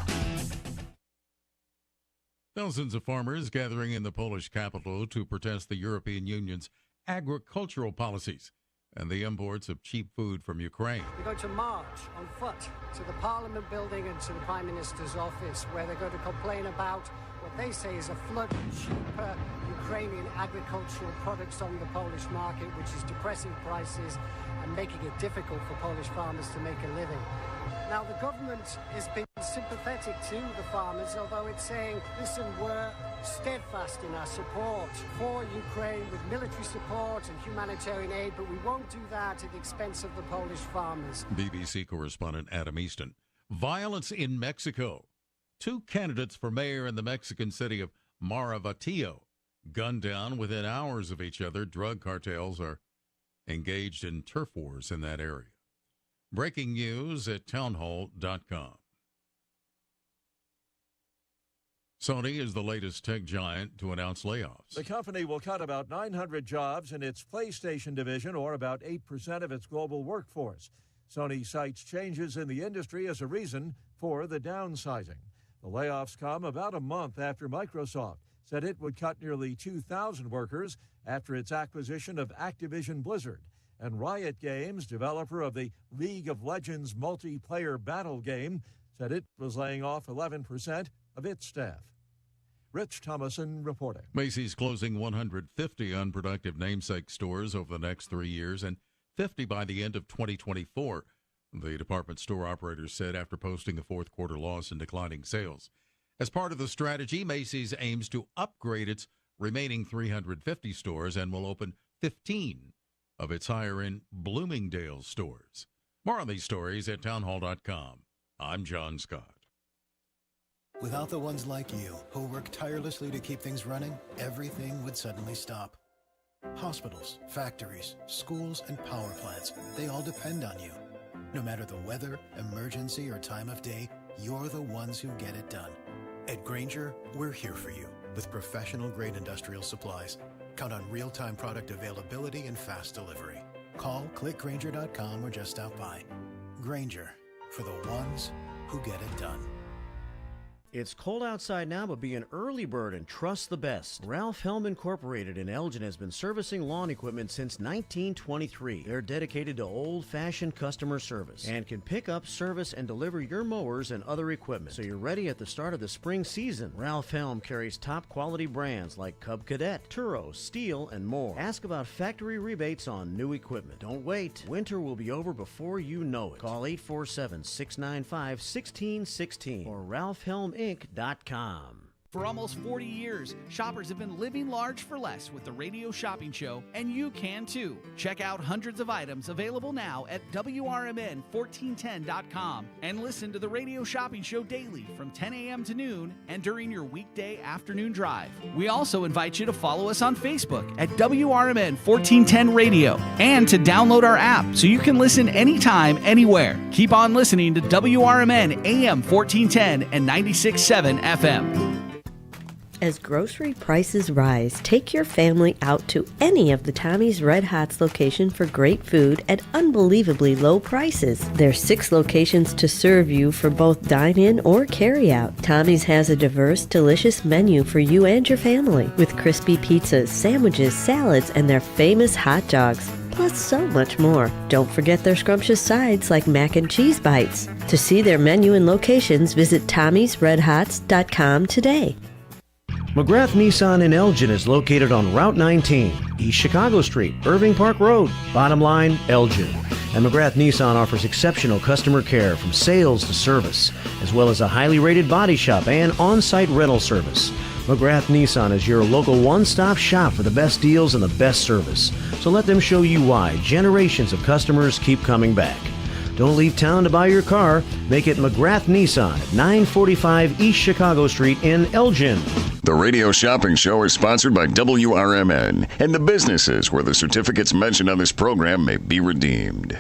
Thousands of farmers gathering in the Polish capital to protest the European Union's agricultural policies and the imports of cheap food from Ukraine. They're going to march on foot to the Parliament building and to the Prime Minister's office, where they're going to complain about what they say is a flood of cheaper Ukrainian agricultural products on the Polish market, which is depressing prices and making it difficult for Polish farmers to make a living. Now, the government has been sympathetic to the farmers, although it's saying, listen, we're steadfast in our support for Ukraine with military support and humanitarian aid, but we won't do that at the expense of the Polish farmers. BBC correspondent Adam Easton. Violence in Mexico. 2 candidates for mayor in the Mexican city of Maravatillo gunned down within hours of each other. Drug cartels are engaged in turf wars in that area. Breaking news at townhall.com. Sony is the latest tech giant to announce layoffs. The company will cut about 900 jobs in its PlayStation division, or about 8% of its global workforce. Sony cites changes in the industry as a reason for the downsizing. The layoffs come about a month after Microsoft said it would cut nearly 2,000 workers after its acquisition of Activision Blizzard. And Riot Games, developer of the League of Legends multiplayer battle game, said it was laying off 11% of its staff. Rich Thomason reporting. Macy's closing 150 unproductive namesake stores over the next 3 years and 50 by the end of 2024, the department store operators said after posting a fourth quarter loss and declining sales. As part of the strategy, Macy's aims to upgrade its remaining 350 stores and will open 15 of its higher-end Bloomingdale's stores. More on these stories at townhall.com. I'm John Scott. Without the ones like you, who work tirelessly to keep things running, everything would suddenly stop. Hospitals, factories, schools, and power plants, they all depend on you. No matter the weather, emergency, or time of day, you're the ones who get it done. At Grainger, we're here for you with professional-grade industrial supplies. Count on real-time product availability and fast delivery. Call, click Grainger.com, or just stop by. Grainger, for the ones who get it done. It's cold outside now, but be an early bird and trust the best. Wrmn Incorporated in Elgin has been servicing lawn equipment since 1923. They're dedicated to old-fashioned customer service and can pick up, service, and deliver your mowers and other equipment. So you're ready at the start of the spring season. Wrmn carries top quality brands like Cub Cadet, Turo, Steel, and more. Ask about factory rebates on new equipment. Don't wait. Winter will be over before you know it. Call 847-695-1616 or ralphhelminc.com. For almost 40 years, shoppers have been living large for less with the Radio Shopping Show, and you can too. Check out hundreds of items available now at WRMN1410.com and listen to the Radio Shopping Show daily from 10 a.m. to noon and during your weekday afternoon drive. We also invite you to follow us on Facebook at WRMN 1410 Radio and to download our app so you can listen anytime, anywhere. Keep on listening to WRMN AM 1410 and 96.7 FM. As grocery prices rise, take your family out to any of the Tommy's Red Hots location for great food at unbelievably low prices. There's 6 locations to serve you for both dine-in or carry-out. Tommy's has a diverse, delicious menu for you and your family with crispy pizzas, sandwiches, salads, and their famous hot dogs. Plus so much more. Don't forget their scrumptious sides like mac and cheese bites. To see their menu and locations, visit Tommy'sRedHots.com today. McGrath Nissan in Elgin is located on Route 19, East Chicago Street, Irving Park Road. Bottom line, Elgin. And McGrath Nissan offers exceptional customer care from sales to service, as well as a highly rated body shop and on-site rental service. McGrath Nissan is your local one-stop shop for the best deals and the best service. So let them show you why generations of customers keep coming back. Don't leave town to buy your car. Make it McGrath Nissan at 945 East Chicago Street in Elgin. The Radio Shopping Show is sponsored by WRMN and the businesses where the certificates mentioned on this program may be redeemed.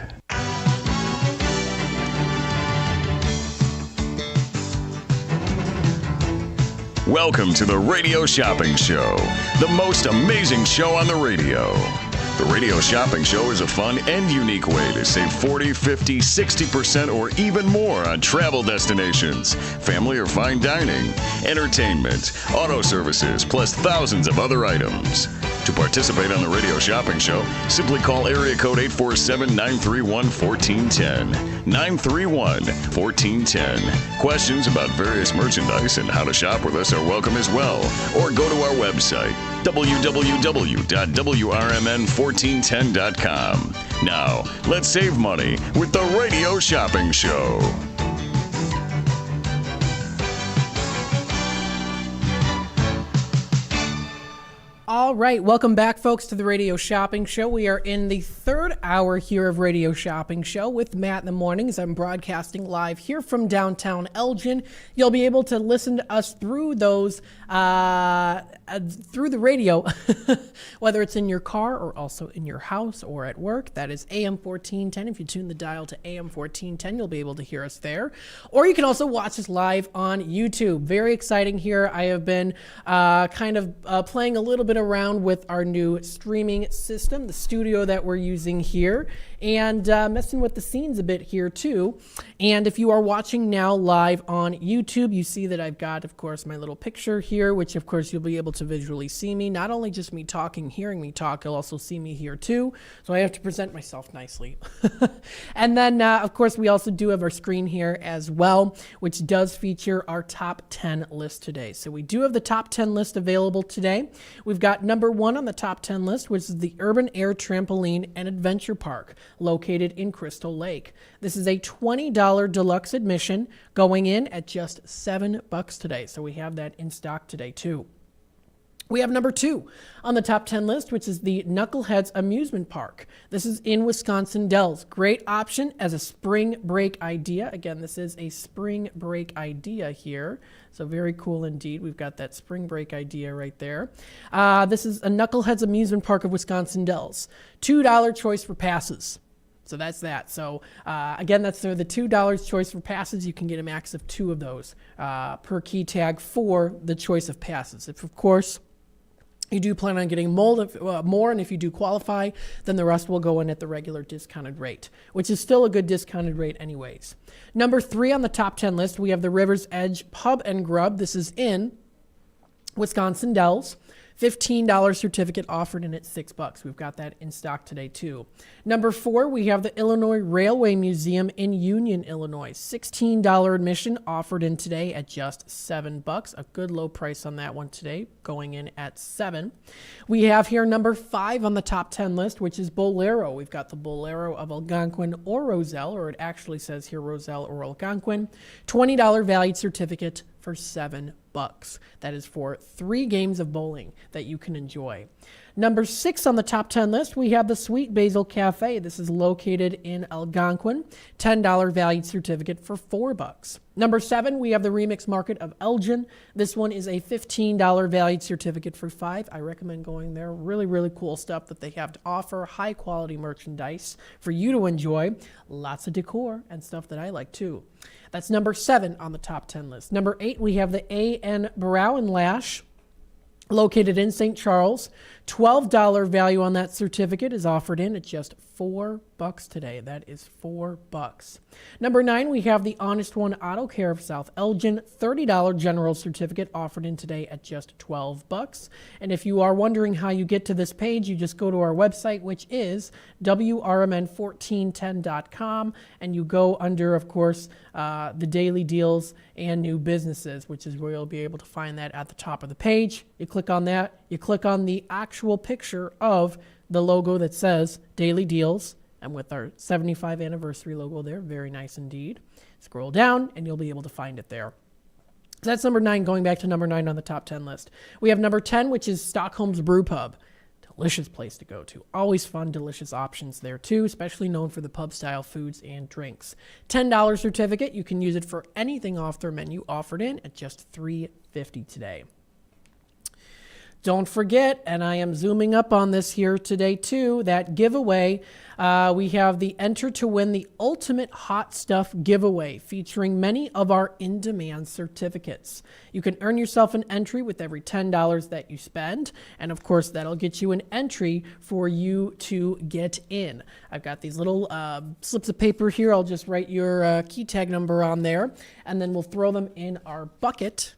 Welcome to the Radio Shopping Show, the most amazing show on the radio. The Radio Shopping Show is a fun and unique way to save 40, 50, 60% or even more on travel destinations, family or fine dining, entertainment, auto services, plus thousands of other items. To participate on the Radio Shopping Show, simply call area code 847-931-1410. 931-1410. Questions about various merchandise and how to shop with us are welcome as well. Or go to our website, www.WRMN1410.com. Now, let's save money with the Radio Shopping Show. All right, welcome back, folks, to the Radio Shopping Show. We are in the third hour here of Radio Shopping Show with Matt in the mornings. I'm broadcasting live here from downtown Elgin. You'll be able to listen to us through those, through the radio, whether it's in your car or also in your house or at work. That is AM 1410. If you tune the dial to AM 1410, you'll be able to hear us there. Or you can also watch us live on YouTube. Very exciting here. I have been playing a little bit around with our new streaming system, the studio that we're using here, and messing with the scenes a bit here too. And if you are watching now live on YouTube, you see that I've got, of course, my little picture here, which of course you'll be able to visually see me. Not only just me talking, hearing me talk, you'll also see me here too. So I have to present myself nicely. And then, of course, we also do have our screen here as well, which does feature our top 10 list today. So we do have the top 10 list available today. We've got number 1 on the top 10 list, which is the Urban Air Trampoline and Adventure Park, located in Crystal Lake. This is a $20 deluxe admission, going in at just $7 today. So we have that in stock today too. We have number 2 on the top 10 list, which is the Knuckleheads Amusement Park. This is in Wisconsin Dells. Great option as a spring break idea. Again, this is a spring break idea here. So very cool indeed. We've got that spring break idea right there. This is a Knuckleheads Amusement Park of Wisconsin Dells. $2 choice for passes. So that's that. So again, that's the $2 choice for passes. You can get a max of 2 of those per key tag for the choice of passes. If, of course, you do plan on getting more, and if you do qualify, then the rest will go in at the regular discounted rate, which is still a good discounted rate anyways. Number 3 on the top 10 list, we have the River's Edge Pub and Grub. This is in Wisconsin Dells. $15 certificate offered in at $6. We've got that in stock today too. Number 4, we have the Illinois Railway Museum in Union, Illinois. $16 admission offered in today at just $7. A good low price on that one today, going in at $7. We have here number 5 on the top 10 list, which is Bolero. We've got the Bolero of Algonquin or Roselle, or it actually says here Roselle or Algonquin. $20 valued certificate for $7. That is for 3 games of bowling that you can enjoy. Number 6 on the top 10 list, we have the Sweet Basil Cafe. This is located in Algonquin. $10 valued certificate for $4. Number 7, we have the Remix Market of Elgin. This one is a $15 valued certificate for $5. I recommend going there. Really, really cool stuff that they have to offer. High quality merchandise for you to enjoy. Lots of decor and stuff that I like too. That's number 7 on the top 10 list. Number 8, we have the A.N. Brow and Lash, located in St. Charles. $12 value on that certificate is offered in at just $4 today. That is $4. Number 9, we have the Honest One Auto Care of South Elgin. $30 general certificate offered in today at just $12. And if you are wondering how you get to this page, you just go to our website, which is wrmn1410.com, and you go under, of course, the daily deals and new businesses, which is where you'll be able to find that at the top of the page. You click on that, you click on the actual picture of the logo that says Daily Deals, and with our 75 anniversary logo there, very nice indeed. Scroll down and you'll be able to find it there. So that's number 9, going back to number 9 on the top 10 list. We have number 10, which is Stockholm's Brew Pub. Delicious place to go to. Always fun, delicious options there too, especially known for the pub-style foods and drinks. $10 certificate. You can use it for anything off their menu offered in at just $3.50 today. Don't forget, and I am zooming up on this here today too, that giveaway. We have the Enter to Win the Ultimate Hot Stuff giveaway featuring many of our in-demand certificates. You can earn yourself an entry with every $10 that you spend, and of course that'll get you an entry for you to get in. I've got these little slips of paper here. I'll just write your key tag number on there, and then we'll throw them in our bucket.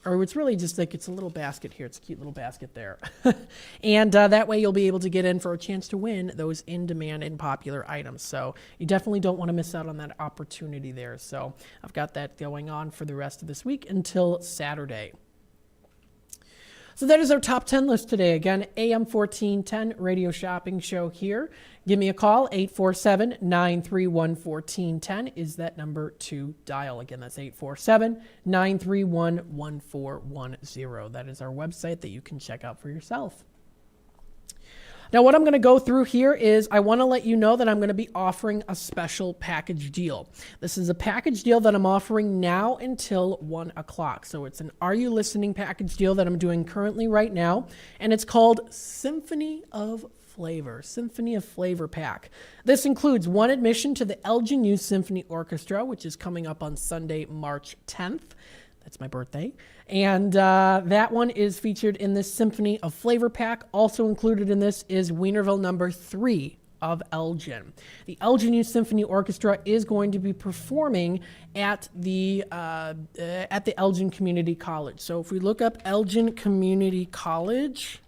Or it's really just like it's a little basket here. It's a cute little basket there. And that way you'll be able to get in for a chance to win those in-demand and popular items. So you definitely don't want to miss out on that opportunity there. So I've got that going on for the rest of this week until Saturday. So that is our top 10 list today. Again, AM 1410 Radio Shopping Show here. Give me a call, 847-931-1410 is that number to dial. Again, that's 847-931-1410. That is our website that you can check out for yourself. Now, what I'm going to go through here is I want to let you know that I'm going to be offering a special package deal. This is a package deal that I'm offering now until 1 o'clock. So it's an Are You Listening package deal that I'm doing currently right now, and it's called Symphony of Flavor Pack. This includes 1 admission to the Elgin Youth Symphony Orchestra, which is coming up on Sunday, March 10th. That's my birthday. And that one is featured in this Symphony of Flavor Pack. Also included in this is Wienerville number 3 of Elgin. The Elgin Youth Symphony Orchestra is going to be performing at the Elgin Community College. So if we look up Elgin Community College,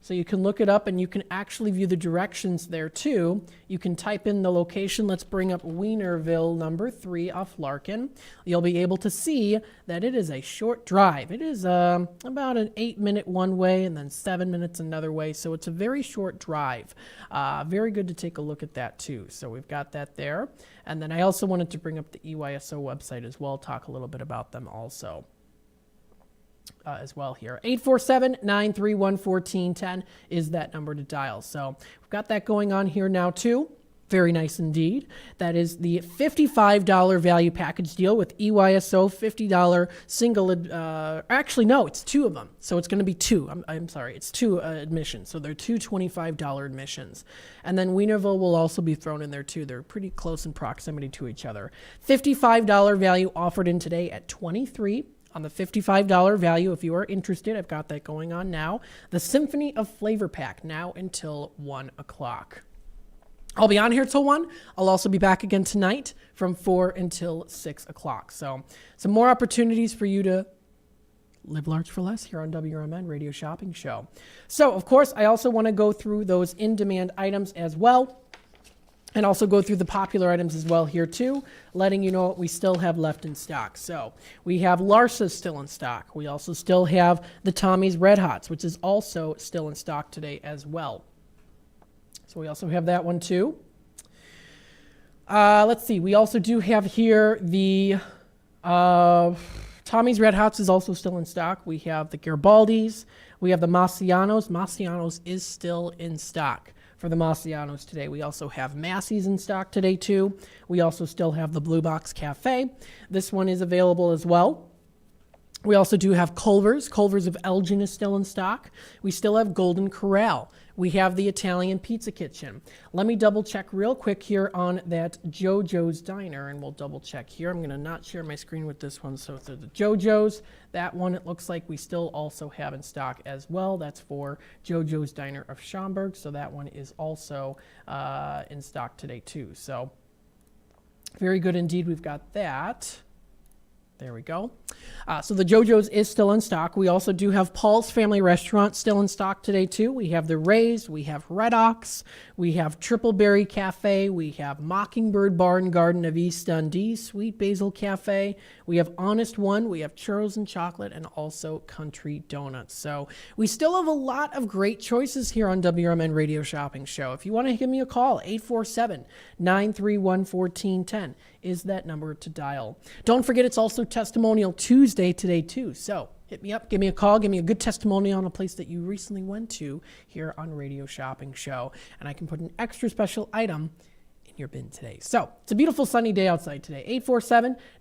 so you can look it up and you can actually view the directions there too. You can type in the location. Let's bring up Wienerville number 3 off Larkin. You'll be able to see that it is a short drive. It is about an 8-minute one way and then 7 minutes another way. So it's a very short drive. Very good to take a look at that too. So we've got that there. And then I also wanted to bring up the EYSO website as well, talk a little bit about them also. As well here. 847-931-1410 is that number to dial. So we've got that going on here now too. Very nice indeed. That is the $55 value package deal with EYSO, $50 single, actually no, it's 2 of them. So it's going to be 2. I'm sorry, it's 2 admissions. So they're 2 $25 admissions. And then Wienerville will also be thrown in there too. They're pretty close in proximity to each other. $55 value offered in today at $23. on the $55 value. If you are interested, I've got that going on now. The Symphony of Flavor Pack, now until 1 o'clock. I'll be on here till 1. I'll also be back again tonight from 4 until 6 o'clock. So some more opportunities for you to live large for less here on WRMN Radio Shopping Show. So, of course, I also want to go through those in-demand items as well, and also go through the popular items as well here too, letting you know what we still have left in stock. So we have Larsa's still in stock. We also still have the Tommy's Red Hots, which is also still in stock today as well. So we also have that one too. Let's see. We also do have here the Tommy's Red Hots is also still in stock. We have the Garibaldis. We have the Massianos. Massianos is still in stock for the Massianos today. We also have Massey's in stock today too. We also still have the Blue Box Cafe. This one is available as well. We also do have Culver's. Culver's of Elgin is still in stock. We still have Golden Corral. We have the Italian Pizza Kitchen. Let me double check real quick here on that JoJo's Diner, and we'll double check here. I'm going to not share my screen with this one. So the JoJo's, that one it looks like we still also have in stock as well. That's for JoJo's Diner of Schaumburg. So that one is also in stock today too. So very good indeed. We've got that. There we go. So the JoJo's is still in stock. We also do have Paul's Family Restaurant still in stock today too. We have the Rays, we have Red Ox, we have Tripleberry Cafe, we have Mockingbird Bar and Garden of East Dundee, Sweet Basil Cafe, we have Honest One, we have Churros and Chocolate, and also Country Donuts. So we still have a lot of great choices here on WRMN Radio Shopping Show. If you want to give me a call, 847-931-1410 is that number to dial. Don't forget, it's also Testimonial Tuesday today too. So hit me up, give me a call, give me a good testimonial on a place that you recently went to here on Radio Shopping Show, and I can put an extra special item in your bin today. So it's a beautiful sunny day outside today.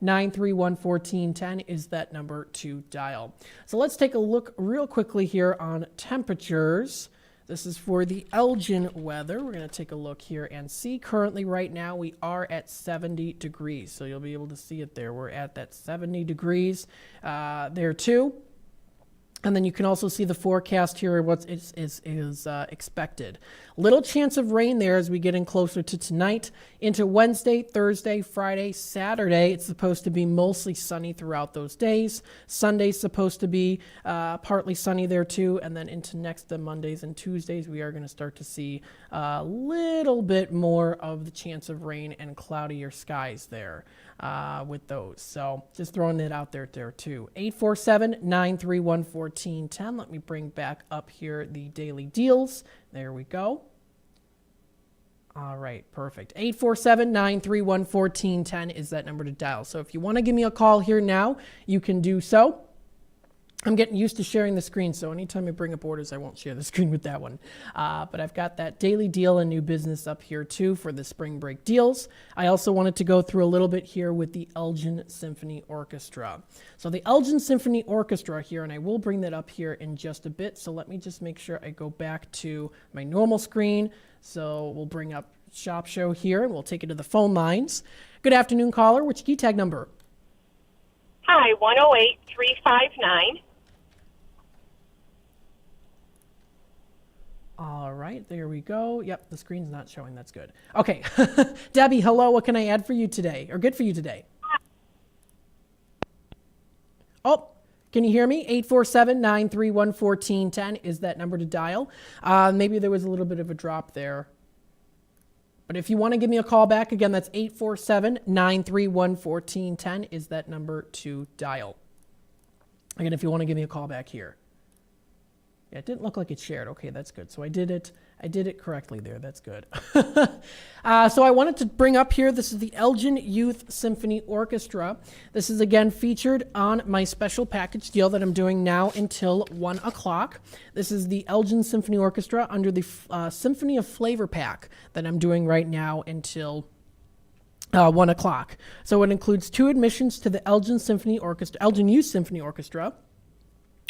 847-931-1410 is that number to dial. So let's take a look real quickly here on temperatures. This is for the Elgin weather. We're going to take a look here and see. Currently, right now, we are at 70 degrees. So you'll be able to see it there. We're at that 70 degrees there, too. And then you can also see the forecast here, what is expected. Little chance of rain there as we get in closer to tonight. Into Wednesday, Thursday, Friday, Saturday, it's supposed to be mostly sunny throughout those days. Sunday's supposed to be partly sunny there too. And then into next Mondays and Tuesdays, we are going to start to see a little bit more of the chance of rain and cloudier skies there with those. So just throwing it out there too. 847-931-1410. Let me bring back up here the daily deals. There we go. All right, perfect. 847-931-1410 is that number to dial. So if you want to give me a call here now, you can do so. I'm getting used to sharing the screen, so anytime I bring up orders, I won't share the screen with that one. But I've got that daily deal and new business up here, too, for the spring break deals. I also wanted to go through a little bit here with the Elgin Symphony Orchestra. So the Elgin Symphony Orchestra here, and I will bring that up here in just a bit, so let me just make sure I go back to my normal screen. So we'll bring up Shop Show here, and we'll take it to the phone lines. Good afternoon, caller. Which key tag number? Hi, 108-359. All right, there we go. Yep, the screen's not showing. That's good. Okay. Debbie, hello. What can I add for you today, or good for you today? Oh, can you hear me? 847-931-1410 is that number to dial. Maybe there was a little bit of a drop there. But if you want to give me a call back, again, that's 847-931-1410 is that number to dial. Again, if you want to give me a call back here. Yeah, it didn't look like it shared. Okay, that's good. So I did it correctly there. That's good. So I wanted to bring up here, this is the Elgin Youth Symphony Orchestra. This is, again, featured on my special package deal that I'm doing now until 1 o'clock. This is the Elgin Symphony Orchestra under the Symphony of Flavor pack that I'm doing right now until 1 o'clock. So it includes 2 admissions to the Elgin Youth Symphony Orchestra.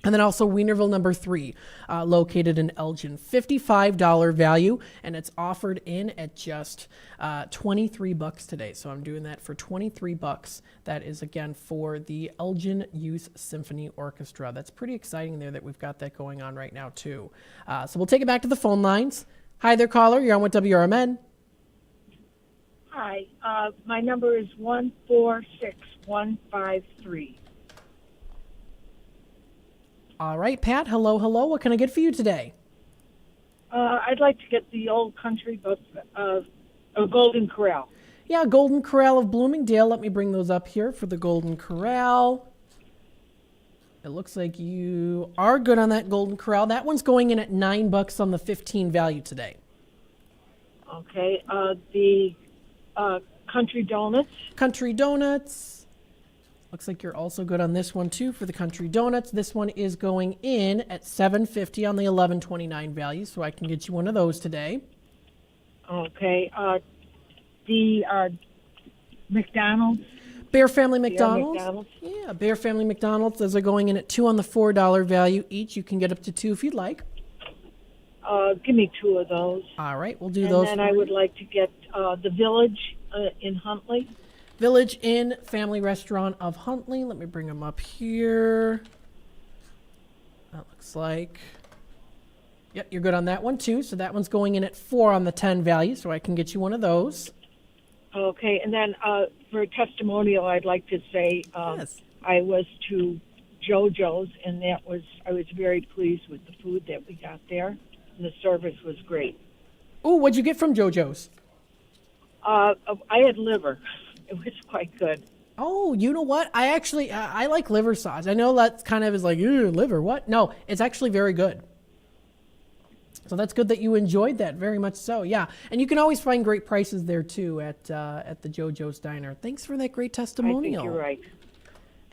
And then also Wienerville number 3, located in Elgin, $55 value, and it's offered in at just $23 today. So I'm doing that for $23. That is again for the Elgin Youth Symphony Orchestra. That's pretty exciting there that we've got that going on right now too. So we'll take it back to the phone lines. Hi there, caller. You're on with WRMN. Hi, my number is 146153. All right, Pat. Hello, hello. What can I get for you today? I'd like to get the old country book of Golden Corral. Yeah, Golden Corral of Bloomingdale. Let me bring those up here for the Golden Corral. It looks like you are good on that Golden Corral. That one's going in at $9 on the 15 value today. Okay, the Country Donuts. Country Donuts. Looks like you're also good on this one too for the Country Donuts. This one is going in at $7.50 on the 11.29 value, so I can get you one of those today. Okay, the McDonald's. Bear Family McDonald's. Yeah, Bear Family McDonald's. Those are going in at $2 on the $4 value each. You can get up to 2 if you'd like. Give me 2 of those. All right, we'll do those. And then I would like to get the Village in Huntley. Village Inn Family Restaurant of Huntley. Let me bring them up here. That looks like... Yep, you're good on that one too. So that one's going in at 4 on the 10 value, so I can get you one of those. Okay, and then for a testimonial, I'd like to say yes. I was to JoJo's, and I was very pleased with the food that we got there, and the service was great. Oh, what'd you get from JoJo's? I had liver. It was quite good. Oh, you know what? I actually, I like liver sauce. I know that kind of is like, ew, liver, what? No, it's actually very good. So that's good that you enjoyed that, very much so, yeah. And you can always find great prices there, too, at the JoJo's Diner. Thanks for that great testimonial. I think you're right.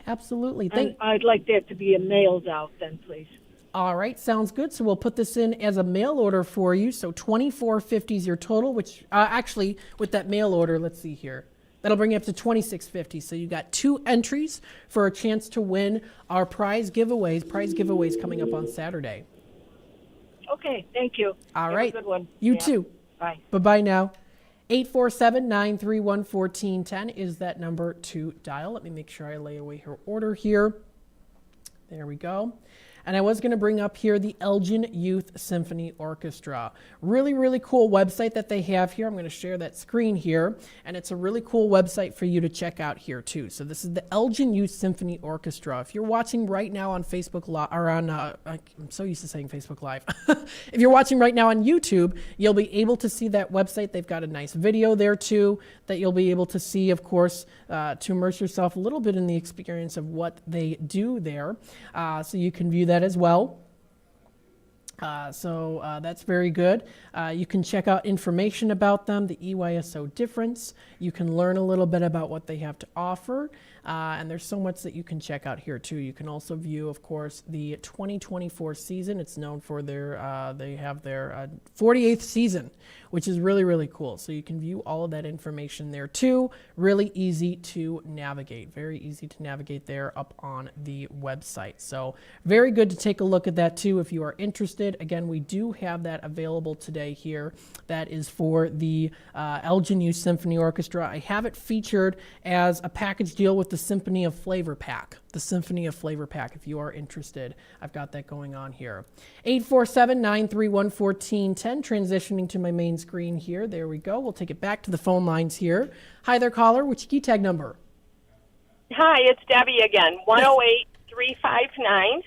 Absolutely. I'd like that to be mailed out then, please. All right, sounds good. So we'll put this in as a mail order for you. So $24.50 is your total, which actually, with that mail order, let's see here. That'll bring you up to $26.50. So you got 2 entries for a chance to win our prize giveaways. Prize giveaways coming up on Saturday. Okay, thank you. All Have right. a good one. You too. Bye. Bye-bye now. 847-931-1410 is that number to dial. Let me make sure I lay away her order here. There we go. And I was going to bring up here the Elgin Youth Symphony Orchestra. Really, really cool website that they have here. I'm going to share that screen here. And it's a really cool website for you to check out here, too. So this is the Elgin Youth Symphony Orchestra. If you're watching right now on Facebook Live, or on, I'm so used to saying Facebook Live. If you're watching right now on YouTube, you'll be able to see that website. They've got a nice video there, too, that you'll be able to see, of course, to immerse yourself a little bit in the experience of what they do there. So you can view that as well. So that's very good. You can check out information about them, the EYSO difference. You can learn a little bit about what they have to offer. And there's so much that you can check out here too. You can also view, of course, the 2024 season. It's known for their, they have their 48th season, which is really, really cool. So you can view all of that information there too. Really easy to navigate. Very easy to navigate there up on the website. So very good to take a look at that too if you are interested. Again, we do have that available today here. That is for the Elgin Youth Symphony Orchestra. I have it featured as a package deal with the Symphony of Flavor Pack. The Symphony of Flavor Pack, if you are interested. I've got that going on here. 847-931-1410, transitioning to my main screen here. There we go. We'll take it back to the phone lines here. Hi there, caller. Which key tag number? Hi, it's Debbie again. 108359.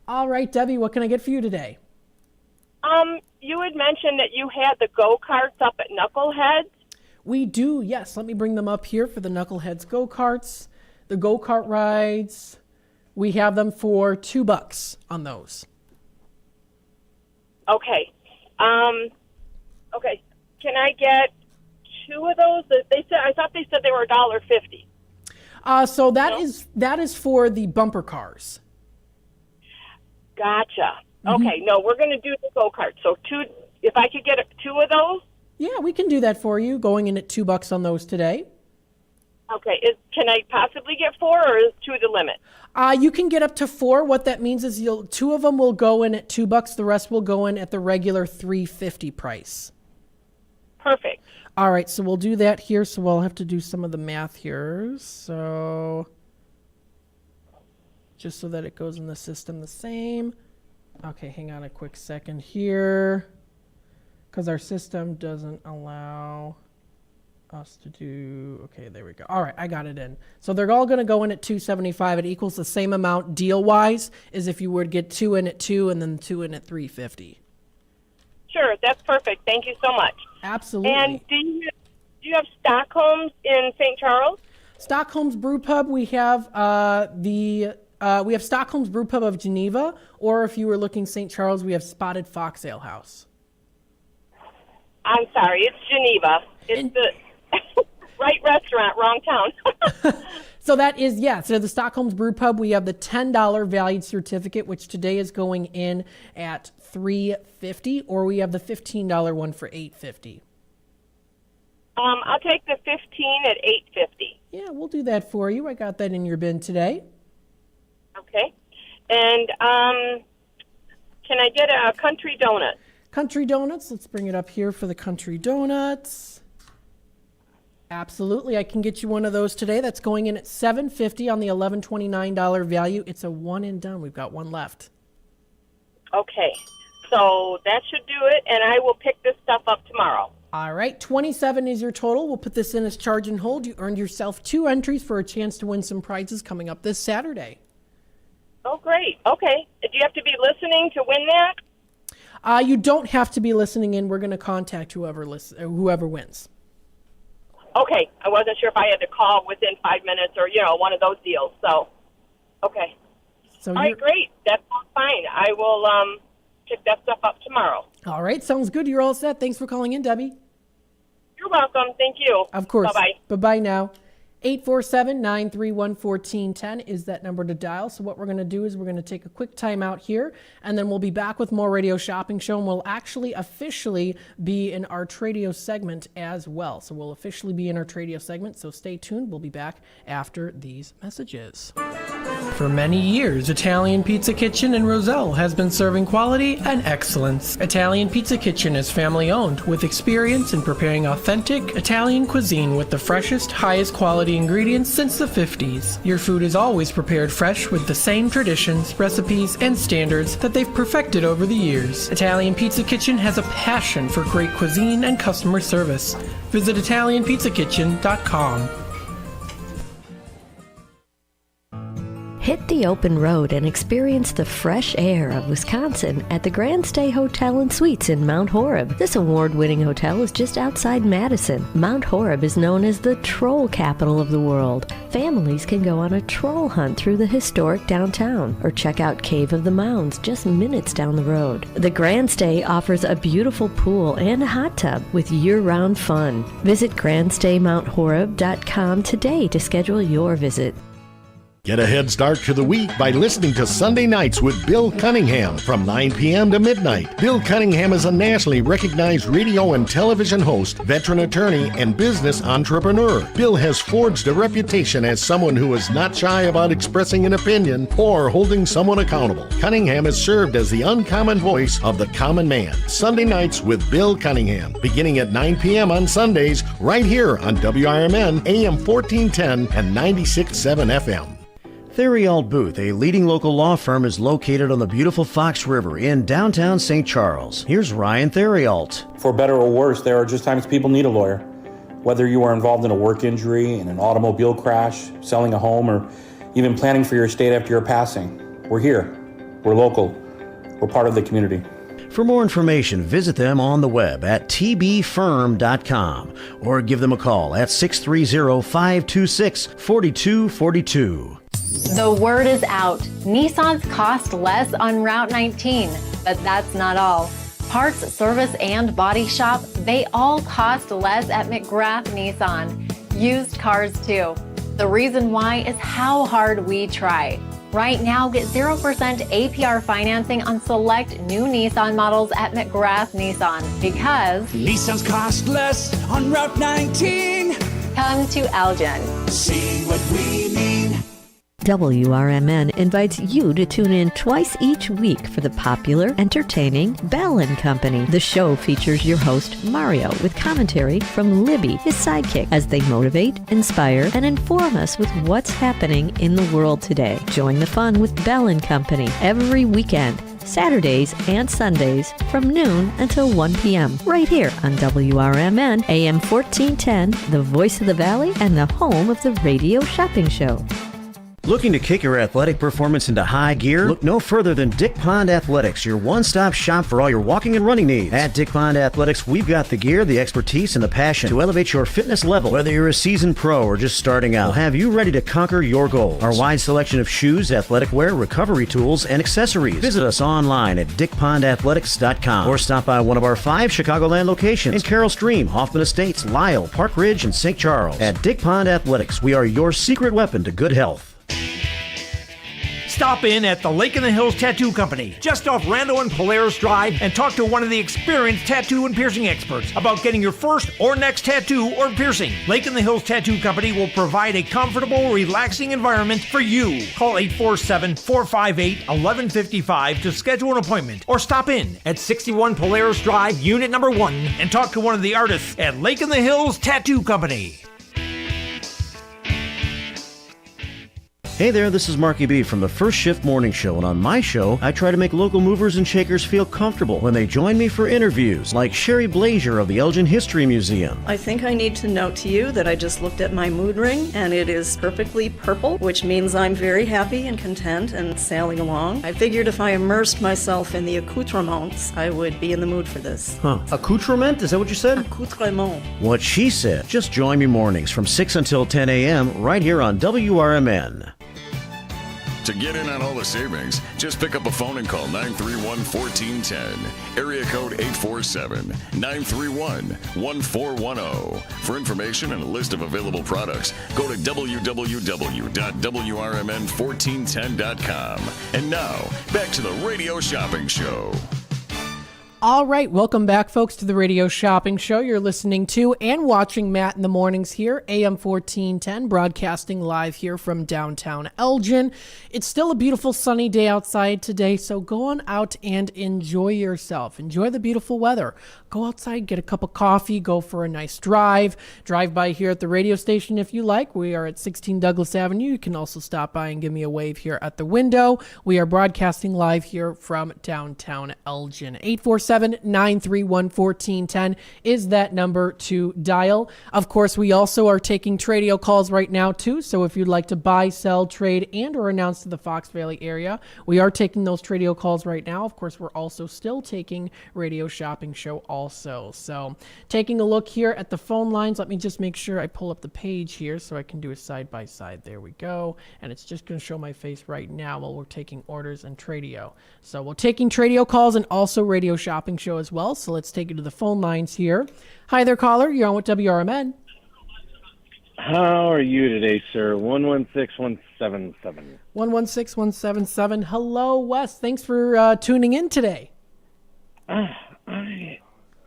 All right, Debbie, what can I get for you today? You had mentioned that you had the go-karts up at Knuckleheads. We do, yes. Let me bring them up here for the Knuckleheads go-karts. The go-kart rides, we have them for $2 on those. Okay. Okay. Can I get 2 of those? I thought they said they were $1.50. So that is for the bumper cars. Gotcha. Okay, no, we're going to do the go-kart. So 2, if I could get 2 of those? Yeah, we can do that for you, going in at $2 on those today. Okay. Can I possibly get 4, or is 2 the limit? You can get up to 4. What that means is 2 of them will go in at $2. The rest will go in at the regular $3.50 price. Perfect. All right, so we'll do that here. So we'll have to do some of the math here. So just so that it goes in the system the same. Okay, hang on a quick second here, because our system doesn't allow us to do, okay, there we go. All right, I got it in. So they're all going to go in at $2.75. It equals the same amount deal-wise as if you were to get 2 in at $2 and then 2 in at $3.50. Sure, that's perfect. Thank you so much. Absolutely. And do you have Stockholm's in St. Charles? Stockholm's Brew Pub, we have we have Stockholm's Brew Pub of Geneva, or if you were looking St. Charles, we have Spotted Fox Ale House. I'm sorry, it's Geneva. It's the right restaurant, wrong town. So that is, so the Stockholm's Brew Pub, we have the $10 valued certificate, which today is going in at $3.50, or we have the $15 one for $8.50. I'll take the 15 at $8.50. Yeah, we'll do that for you. I got that in your bin today. Okay. And can I get a country donut? Country donuts, let's bring it up here for the country donuts. Absolutely, I can get you one of those today. That's going in at $7.50 on the $11.29 value. It's a one and done. We've got one left. Okay, so that should do it, and I will pick this stuff up tomorrow. All right, 27 is your total. We'll put this in as charge and hold. You earned yourself 2 entries for a chance to win some prizes coming up this Saturday. Oh, great. Okay. Do you have to be listening to win that? You don't have to be listening in. We're going to contact whoever wins. Okay. I wasn't sure if I had to call within 5 minutes or, one of those deals. So, okay. So all right, great. That sounds fine. I will pick that stuff up tomorrow. All right. Sounds good. You're all set. Thanks for calling in, Debbie. You're welcome. Thank you. Of course. Bye-bye. Bye-bye now. 847-931-1410 is that number to dial. So what we're going to do is we're going to take a quick time out here, and then we'll be back with more Radio Shopping Show, and we'll actually officially be in our Tradio segment as well. So we'll officially be in our Tradio segment, so stay tuned. We'll be back after these messages. For many years, Italian Pizza Kitchen in Roselle has been serving quality and excellence. Italian Pizza Kitchen is family-owned with experience in preparing authentic Italian cuisine with the freshest, highest quality ingredients since the 50s. Your food is always prepared fresh with the same traditions, recipes, and standards that they've perfected over the years. Italian Pizza Kitchen has a passion for great cuisine and customer service. Visit ItalianPizzaKitchen.com. Hit the open road and experience the fresh air of Wisconsin at the Grand Stay Hotel and Suites in Mount Horeb. This award-winning hotel is just outside Madison. Mount Horeb is known as the troll capital of the world. Families can go on a troll hunt through the historic downtown or check out Cave of the Mounds just minutes down the road. The Grand Stay offers a beautiful pool and a hot tub with year-round fun. Visit GrandStayMountHoreb.com today to schedule your visit. Get a head start to the week by listening to Sunday Nights with Bill Cunningham from 9 p.m. to midnight. Bill Cunningham is a nationally recognized radio and television host, veteran attorney, and business entrepreneur. Bill has forged a reputation as someone who is not shy about expressing an opinion or holding someone accountable. Cunningham has served as the uncommon voice of the common man. Sunday Nights with Bill Cunningham, beginning at 9 p.m. on Sundays, right here on WRMN, AM 1410 and 96.7 FM. Theriault Booth, a leading local law firm, is located on the beautiful Fox River in downtown St. Charles. Here's Ryan Theriault. For better or worse, there are just times people need a lawyer. Whether you are involved in a work injury, in an automobile crash, selling a home, or even planning for your estate after your passing, we're here. We're local. We're part of the community. For more information, visit them on the web at tbfirm.com or give them a call at 630-526-4242. The word is out. Nissans cost less on Route 19, but that's not all. Parts, service, and body shop, they all cost less at McGrath Nissan. Used cars too. The reason why is how hard we try. Right now, get 0% APR financing on select new Nissan models at McGrath Nissan because Nissans cost less on Route 19. Come to Elgin. See what we mean. WRMN invites you to tune in twice each week for the popular, entertaining Bell & Company. The show features your host, Mario, with commentary from Libby, his sidekick, as they motivate, inspire, and inform us with what's happening in the world today. Join the fun with Bell & Company every weekend, Saturdays and Sundays from noon until 1 p.m. right here on WRMN AM 1410, the voice of the Valley and the home of the radio shopping show. Looking to kick your athletic performance into high gear? Look no further than Dick Pond Athletics, your one-stop shop for all your walking and running needs. At Dick Pond Athletics, we've got the gear, the expertise, and the passion to elevate your fitness level. Whether you're a seasoned pro or just starting out, we'll have you ready to conquer your goals. Our wide selection of shoes, athletic wear, recovery tools, and accessories. Visit us online at dickpondathletics.com or stop by one of our 5 Chicagoland locations in Carroll Stream, Hoffman Estates, Lisle, Park Ridge, and St. Charles. At Dick Pond Athletics, we are your secret weapon to good health. Stop in at the Lake in the Hills Tattoo Company, just off Randall and Polaris Drive, and talk to one of the experienced tattoo and piercing experts about getting your first or next tattoo or piercing. Lake in the Hills Tattoo Company will provide a comfortable, relaxing environment for you. Call 847-458-1155 to schedule an appointment, or stop in at 61 Polaris Drive, Unit Number 1, and talk to one of the artists at Lake in the Hills Tattoo Company. Hey there, this is Marky B from the First Shift Morning Show, and on my show, I try to make local movers and shakers feel comfortable when they join me for interviews, like Sherry Blazier of the Elgin History Museum. I think I need to note to you that I just looked at my mood ring, and it is perfectly purple, which means I'm very happy and content and sailing along. I figured if I immersed myself in the accoutrements, I would be in the mood for this. Huh. Accoutrement? Is that what you said? Accoutrement. What she said. Just join me mornings from 6 until 10 a.m. right here on WRMN. To get in on all the savings, just pick up a phone and call 931-1410. Area code 847-931-1410. For information and a list of available products, go to www.WRMN1410.com. And now, back to the Radio Shopping Show. All right, welcome back, folks, to the Radio Shopping Show. You're listening to and watching Matt in the Mornings here, AM 1410, broadcasting live here from downtown Elgin. It's still a beautiful sunny day outside today, so go on out and enjoy yourself. Enjoy the beautiful weather. Go outside, get a cup of coffee, go for a nice drive. Drive by here at the radio station if you like. We are at 16 Douglas Avenue. You can also stop by and give me a wave here at the window. We are broadcasting live here from downtown Elgin. 847-931-1410 is that number to dial. Of course, we also are taking Tradio calls right now too, so if you'd like to buy, sell, trade, and or announce to the Fox Valley area, we are taking those Tradio calls right now. Of course, we're also still taking Radio Shopping Show also. So taking a look here at the phone lines, let me just make sure I pull up the page here so I can do a side-by-side. There we go. And it's just going to show my face right now while we're taking orders and Tradio. So we're taking Tradio calls and also Radio Shopping Show as well. So let's take it to the phone lines here. Hi there, caller. You're on with WRMN. How are you today, sir? 116177. 116177. Hello, Wes. Thanks for tuning in today.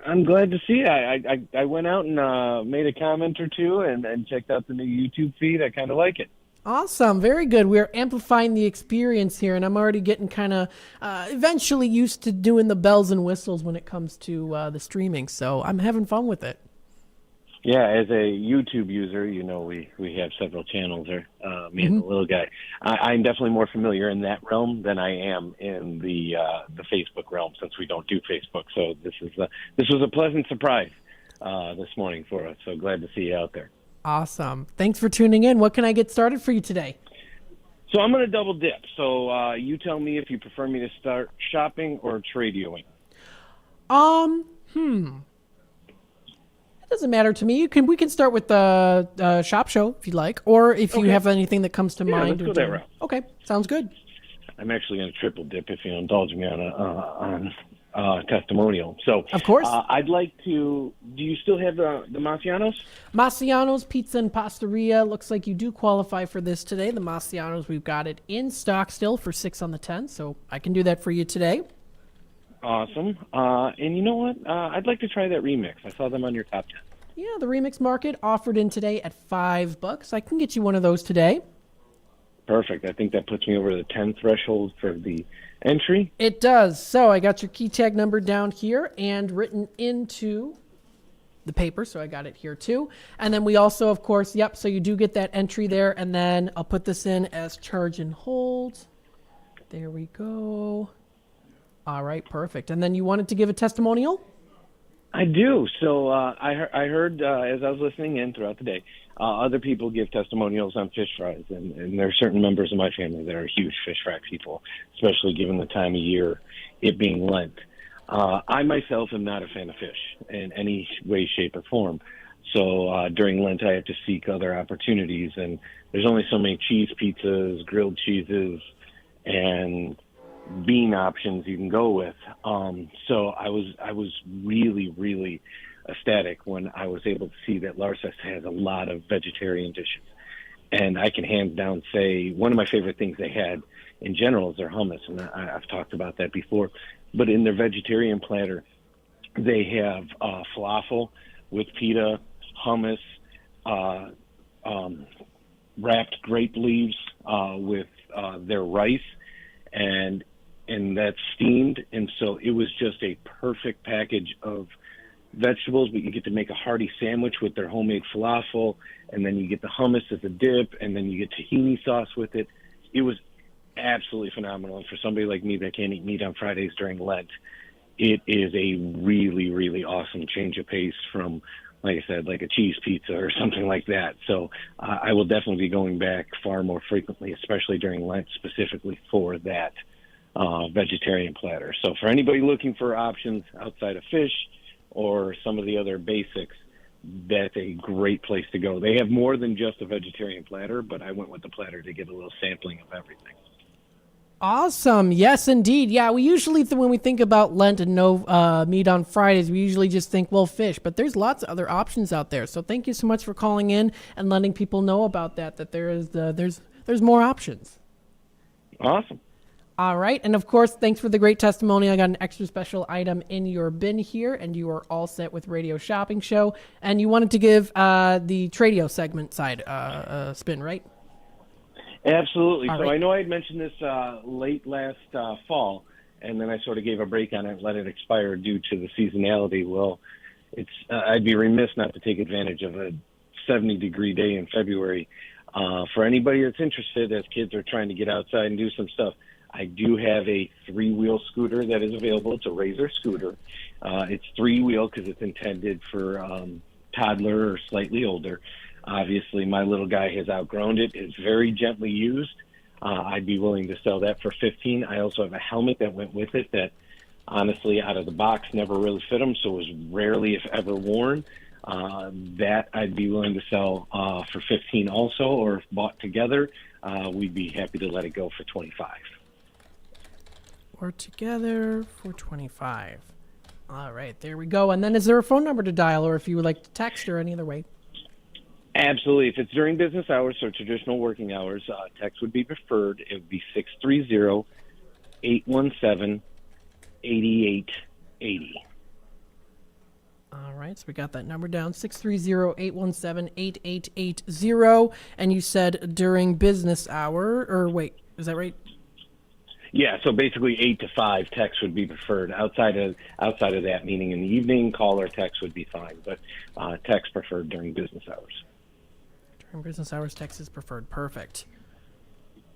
I'm glad to see you. I went out and made a comment or two and checked out the new YouTube feed. I kind of like it. Awesome. Very good. We're amplifying the experience here, and I'm already getting kind of eventually used to doing the bells and whistles when it comes to the streaming, so I'm having fun with it. Yeah, as a YouTube user, you know, we have several channels there, me and the little guy. I'm definitely more familiar in that realm than I am in the Facebook realm, since we don't do Facebook. So this was a pleasant surprise this morning for us. So glad to see you out there. Awesome. Thanks for tuning in. What can I get started for you today? So I'm going to double dip. So you tell me if you prefer me to start shopping or trading. It doesn't matter to me. We can start with the shop show if you'd like, or if you have anything that comes to mind. Let's go that route. Okay, sounds good. I'm actually going to triple dip if you indulge me on testimonial. So, of course, I'd like to. Do you still have the Massianos? Massianos Pizza and Pastaria. Looks like you do qualify for this today. The Massianos, we've got it in stock still for 6 on the 10, so I can do that for you today. Awesome. And you know what? I'd like to try that remix. I saw them on your top 10. Yeah, the Remix Market offered in today at $5. I can get you one of those today. Perfect. I think that puts me over the 10 threshold for the entry. It does. So I got your key tag number down here and written into the paper, so I got it here too. And then we also, of course, yep, so you do get that entry there, and then I'll put this in as charge and hold. There we go. All right, perfect. And then you wanted to give a testimonial? I do. So I heard as I was listening in throughout the day, other people give testimonials on fish fries, and there are certain members of my family that are huge fish fry people, especially given the time of year, it being Lent. I myself am not a fan of fish in any way, shape, or form. So during Lent, I have to seek other opportunities, and there's only so many cheese pizzas, grilled cheeses, and bean options you can go with. So I was really, really ecstatic when I was able to see that Larsa's has a lot of vegetarian dishes. And I can hands down say one of my favorite things they had in general is their hummus, and I've talked about that before. But in their vegetarian platter, they have falafel with pita, hummus, wrapped grape leaves with their rice, and that's steamed. And so it was just a perfect package of vegetables, but you get to make a hearty sandwich with their homemade falafel, and then you get the hummus as a dip, and then you get tahini sauce with it. It was absolutely phenomenal. And for somebody like me that can't eat meat on Fridays during Lent, it is a really, really awesome change of pace from, like I said, like a cheese pizza or something like that. So I will definitely be going back far more frequently, especially during Lent, specifically for that vegetarian platter. So for anybody looking for options outside of fish or some of the other basics, that's a great place to go. They have more than just a vegetarian platter, but I went with the platter to get a little sampling of everything. Awesome. Yes, indeed. Yeah, we usually, when we think about Lent and no meat on Fridays, we usually just think, well, fish. But there's lots of other options out there. So thank you so much for calling in and letting people know about that there's more options. Awesome. All right. And, of course, thanks for the great testimony. I got an extra special item in your bin here, and you are all set with Radio Shopping Show. And you wanted to give the Tradio segment side a spin, right? Absolutely. All so right. I know I had mentioned this late last fall, and then I sort of gave a break on it and let it expire due to the seasonality. Well, I'd be remiss not to take advantage of a 70-degree day in February. For anybody that's interested, as kids are trying to get outside and do some stuff, I do have a 3-wheel scooter that is available. It's a Razor scooter. It's 3-wheel because it's intended for toddler or slightly older. Obviously, my little guy has outgrown it. It's very gently used. I'd be willing to sell that for $15. I also have a helmet that went with it that, honestly, out of the box, never really fit him, so was rarely, if ever, worn. That I'd be willing to sell for $15 also, or if bought together, we'd be happy to let it go for $25. Or together for $25. All right, there we go. And then is there a phone number to dial, or if you would like to text, or any other way? Absolutely. If it's during business hours, so traditional working hours, text would be preferred. It would be 630-817-8880. All right, so we got that number down, 630-817-8880. And you said during business hour, or wait, is that right? Yeah, so basically 8 to 5 text would be preferred. Outside of that, meaning in the evening, call or text would be fine, but text preferred during business hours. During business hours, text is preferred. Perfect.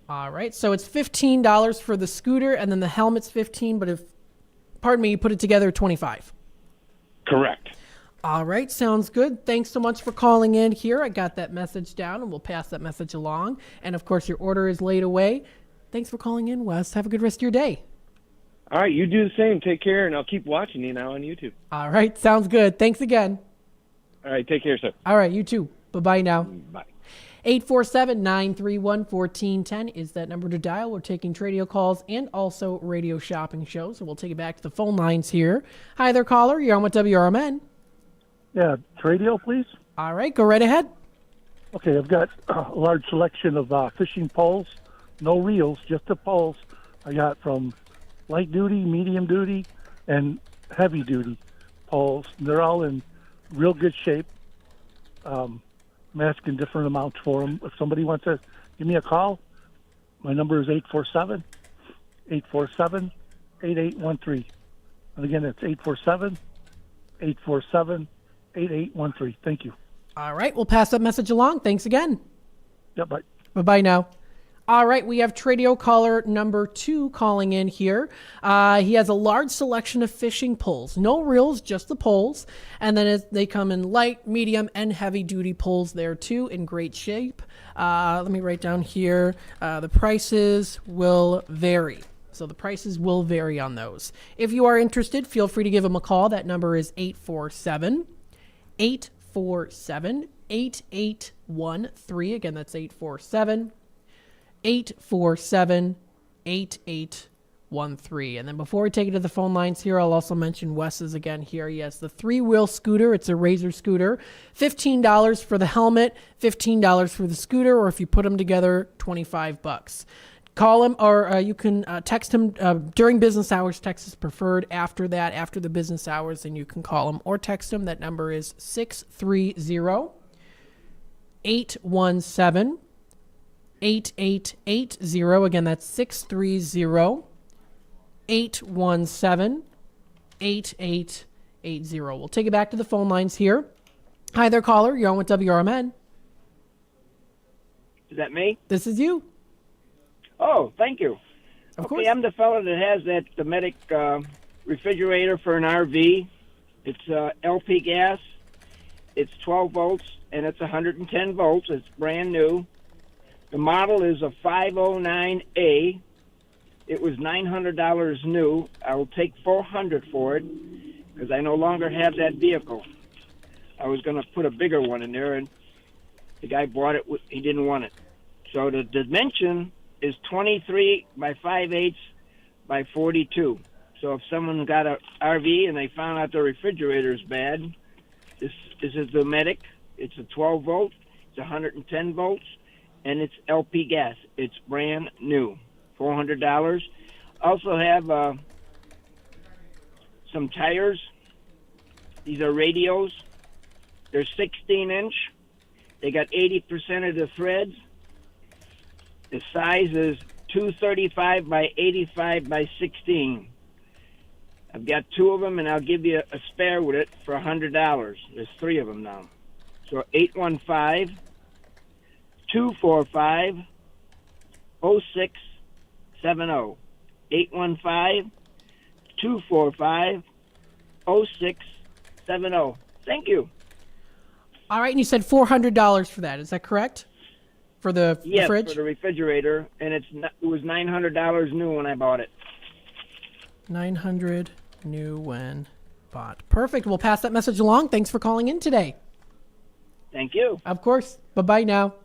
All right, so it's $15 for the scooter, and then the helmet's $15, but you put it together, $25. Correct. All right, sounds good. Thanks so much for calling in here. I got that message down, and we'll pass that message along. And, of course, your order is laid away. Thanks for calling in, Wes. Have a good rest of your day. All right, you do the same. Take care, and I'll keep watching you now on YouTube. All right, sounds good. Thanks again. All right, take care, sir. All right, you too. Bye-bye now. Bye. 847-931-1410 is that number to dial. We're taking Tradio calls and also Radio Shopping Shows, so we'll take it back to the phone lines here. Hi there, caller. You're on with WRMN. Yeah, Tradio, please. All right, go right ahead. Okay, I've got a large selection of fishing poles. No reels, just the poles. I got from light duty, medium duty, and heavy duty poles. They're all in real good shape. I'm asking different amounts for them. If somebody wants to give me a call, my number is 847-8813. And again, it's 847-8813. Thank you. All right, we'll pass that message along. Thanks again. Yep, bye. Bye-bye now. All right, we have Tradio caller number 2 calling in here. He has a large selection of fishing poles. No reels, just the poles. And then they come in light, medium, and heavy-duty poles there, too, in great shape. Let me write down here. The prices will vary. So the prices will vary on those. If you are interested, feel free to give him a call. That number is 847-8813. Again, that's 847-8813. And then before we take it to the phone lines here, I'll also mention Wes's again here. He has the 3-wheel scooter. It's a Razor scooter. $15 for the helmet, $15 for the scooter, or if you put them together, $25. Call him, or you can text him during business hours. Text is preferred. After that, after the business hours, then you can call him or text him. That number is 630-817-8880. Again, that's 630-817-8880. We'll take it back to the phone lines here. Hi there, caller. You're on with WRMN. Is that me? This is you. Oh, thank you. Of Okay, course. I'm the fellow that has that Dometic refrigerator for an RV. It's LP gas. It's 12 volts, and it's 110 volts. It's brand new. The model is a 509A. It was $900 new. I will take $400 for it because I no longer have that vehicle. I was going to put a bigger one in there, and the guy bought it. He didn't want it. So the dimension is 23 by 5/8 by 42. So if someone got an RV and they found out the refrigerator is bad, this is a Dometic. It's a 12 volt. It's 110 volts, and it's LP gas. It's brand new. $400. Also have some tires. These are radios. They're 16-inch. They got 80% of the threads. The size is 235 by 85 by 16. I've got 2 of them, and I'll give you a spare with it for $100. There's 3 of them now. So 815-245-0670. 815-245-0670. Thank you. All right, and you said $400 for that. Is that correct? For the Yes, fridge? for the refrigerator, and it was $900 new when I bought it. $900 new when bought. Perfect. We'll pass that message along. Thanks for calling in today. Thank you. Of course. Bye-bye now.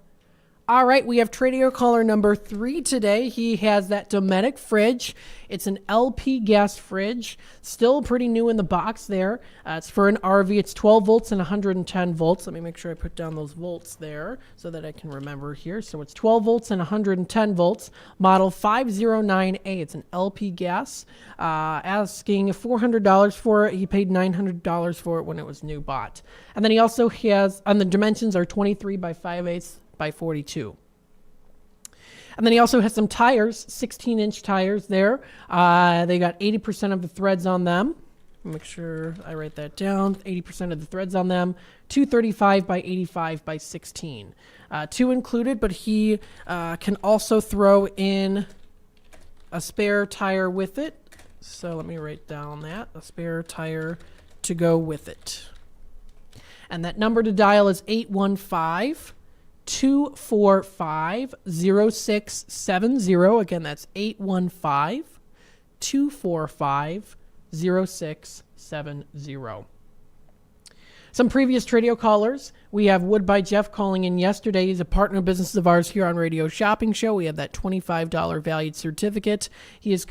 All right, we have Tradio caller number 3 today. He has that Dometic fridge. It's an LP gas fridge, still pretty new in the box there. It's for an RV. It's 12 volts and 110 volts. Let me make sure I put down those volts there so that I can remember here. So it's 12 volts and 110 volts, model 509A. It's an LP gas. Asking $400 for it. He paid $900 for it when it was new bought. And then he also has, and the dimensions are 23 by 5/8 by 42. And then he also has some tires, 16-inch tires there. They got 80% of the threads on them. Make sure I write that down. 80% of the threads on them. 235 by 85 by 16. 2 included, but he can also throw in a spare tire with it. So let me write down that. A spare tire to go with it. And that number to dial is 815-245-0670. Again, that's 815-245-0670. Some previous Tradio callers. We have Wood by Jeff calling in yesterday. He's a partner business of ours here on Radio Shopping Show. We have that $25 valued certificate. He has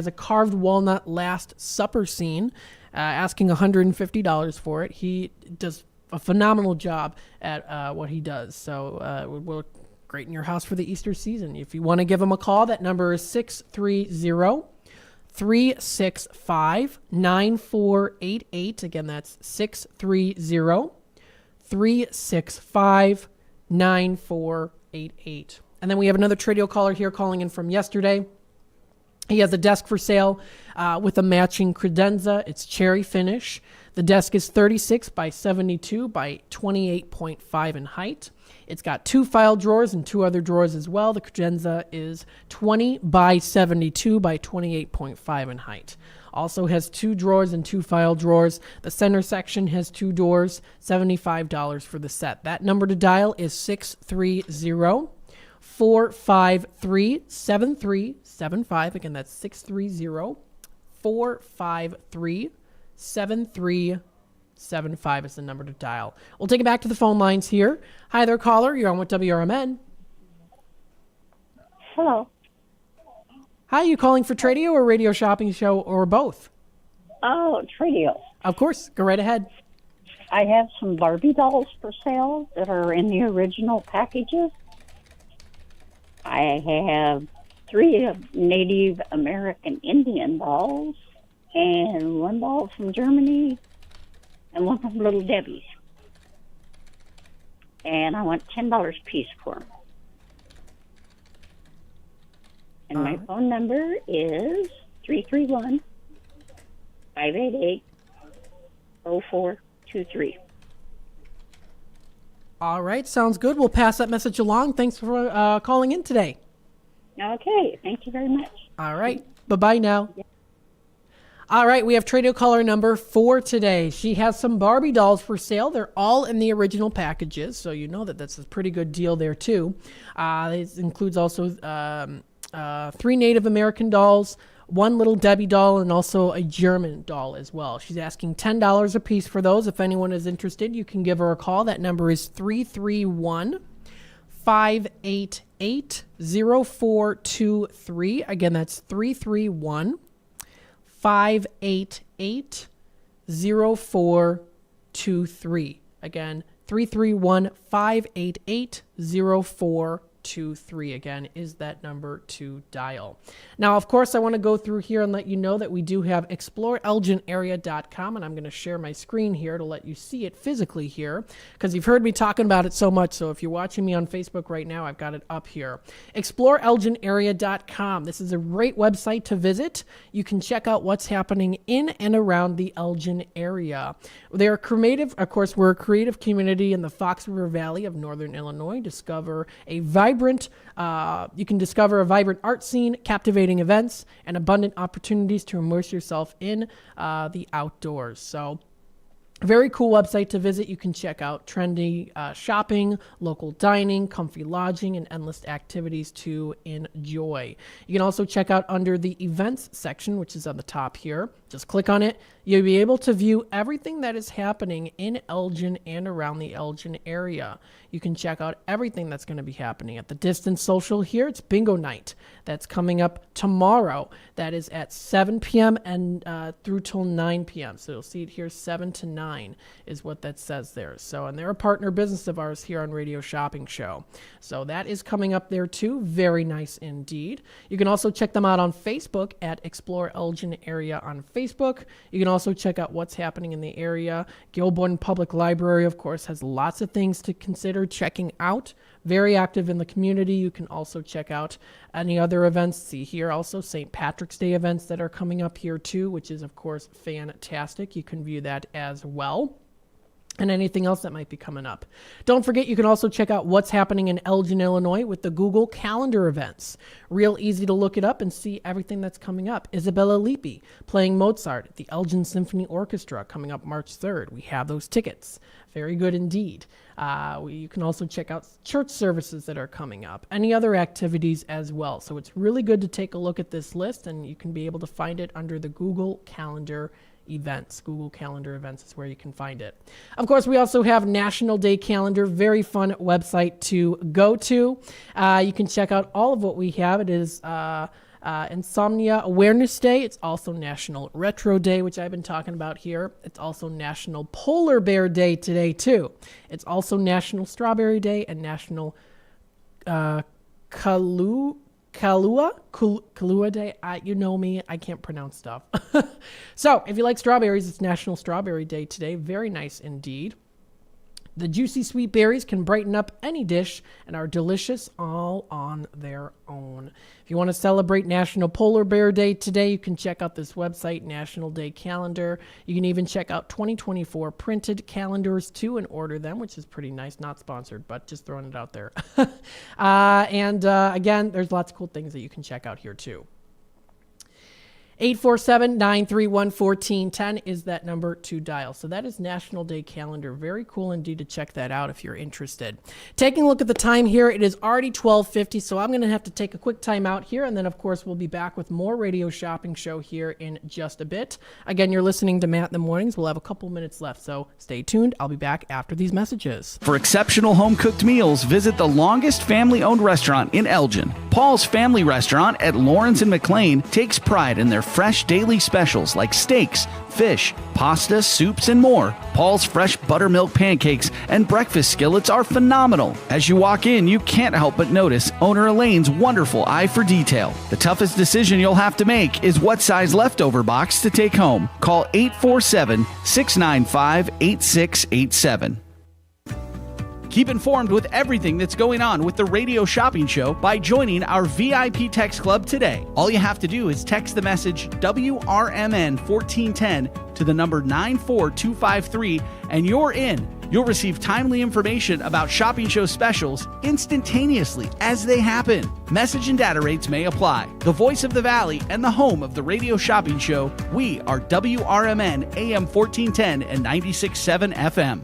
a carved walnut Last Supper scene, asking $150 for it. He does a phenomenal job at what he does. So it would look great in your house for the Easter season. If you want to give him a call, that number is 630-365-9488. Again, that's 630-365-9488. 365-9488. And then we have another Tradio caller here calling in from yesterday. He has a desk for sale with a matching credenza. It's cherry finish. The desk is 36 by 72 by 28.5 in height. It's got 2 file drawers and 2 other drawers as well. The credenza is 20 by 72 by 28.5 in height. Also has 2 drawers and 2 file drawers. The center section has 2 doors, $75 for the set. That number to dial is 630-453-7375. Again, that's 630-453-7375 is the number to dial. We'll take it back to the phone lines here. Hi there, caller. You're on with WRMN. Hello. Hi, you calling for Tradio or Radio Shopping Show or both? Oh, Tradio. Of course. Go right ahead. I have some Barbie dolls for sale that are in the original packages. I have 3 Native American Indian dolls and 1 doll from Germany and 1 from Little Debbie's. And I want $10 a piece for them. And my phone number is 331-588-0423. All right, sounds good. We'll pass that message along. Thanks for calling in today. Okay, thank you very much. All right, bye-bye now. Yeah. All right, we have Tradio caller number 4 today. She has some Barbie dolls for sale. They're all in the original packages, so you know that that's a pretty good deal there, too. This includes also 3 Native American dolls, 1 Little Debbie doll, and also a German doll as well. She's asking $10 a piece for those. If anyone is interested, you can give her a call. That number is 331-588-0423. Again, that's 331-588-0423. Again, 331-588-0423. 23 again is that number to dial. Now, of course, I want to go through here and let you know that we do have exploreelginarea.com, and I'm going to share my screen here to let you see it physically here because you've heard me talking about it so much. So if you're watching me on Facebook right now, I've got it up here. exploreelginarea.com. This is a great website to visit. You can check out what's happening in and around the Elgin area. They're creative. Of course, we're a creative community in the Fox River Valley of Northern Illinois. You can discover a vibrant art scene, captivating events, and abundant opportunities to immerse yourself in the outdoors. So, very cool website to visit. You can check out trendy shopping, local dining, comfy lodging, and endless activities to enjoy. You can also check out under the events section, which is on the top here. Just click on it. You'll be able to view everything that is happening in Elgin and around the Elgin area. You can check out everything that's going to be happening. At the Distance Social here, it's Bingo Night. That's coming up tomorrow. That is at 7 p.m. and through till 9 p.m. So you'll see it here, 7 to 9 is what that says there. So, and they're a partner business of ours here on Radio Shopping Show. So that is coming up there too. Very nice indeed. You can also check them out on Facebook at Explore Elgin Area on Facebook. You can also check out what's happening in the area. Gilbourne Public Library, of course, has lots of things to consider checking out. Very active in the community. You can also check out any other events. See here also St. Patrick's Day events that are coming up here too, which is, of course, fantastic. You can view that as well. And anything else that might be coming up. Don't forget, you can also check out what's happening in Elgin, Illinois with the Google Calendar events. Real easy to look it up and see everything that's coming up. Isabella Lippi playing Mozart at the Elgin Symphony Orchestra coming up March 3rd. We have those tickets. Very good indeed. You can also check out church services that are coming up. Any other activities as well. So it's really good to take a look at this list, and you can be able to find it under the Google Calendar events. Google Calendar events is where you can find it. Of course, we also have National Day Calendar, very fun website to go to. You can check out all of what we have. It is Insomnia Awareness Day. It's also National Retro Day, which I've been talking about here. It's also National Polar Bear Day today too. It's also National Strawberry Day and National Kahlua Day. You know me, I can't pronounce stuff. So if you like strawberries, it's National Strawberry Day today. Very nice indeed. The juicy sweet berries can brighten up any dish and are delicious all on their own. If you want to celebrate National Polar Bear Day today, you can check out this website, National Day Calendar. You can even check out 2024 printed calendars too and order them, which is pretty nice. Not sponsored, but just throwing it out there. Again, there's lots of cool things that you can check out here too. 847-931-1410 is that number to dial. So that is National Day Calendar. Very cool indeed to check that out if you're interested. Taking a look at the time here, it is already 12:50, so I'm going to have to take a quick time out here, and then, of course, we'll be back with more Radio Shopping Show here in just a bit. Again, you're listening to Matt in the Mornings. We'll have a couple minutes left, so stay tuned. I'll be back after these messages. For exceptional home-cooked meals, visit the longest family-owned restaurant in Elgin. Paul's Family Restaurant at Lawrence and McLean takes pride in their fresh daily specials like steaks, fish, pasta, soups, and more. Paul's fresh buttermilk pancakes and breakfast skillets are phenomenal. As you walk in, you can't help but notice owner Elaine's wonderful eye for detail. The toughest decision you'll have to make is what size leftover box to take home. Call 847-695-8687. Keep informed with everything that's going on with the Radio Shopping Show by joining our VIP Text Club today. All you have to do is text the message WRMN 1410 to the number 94253 and you're in. You'll receive timely information about Shopping Show specials instantaneously as they happen. Message and data rates may apply. The voice of the Valley and the home of the Radio Shopping Show, we are WRMN AM 1410 and 96.7 FM.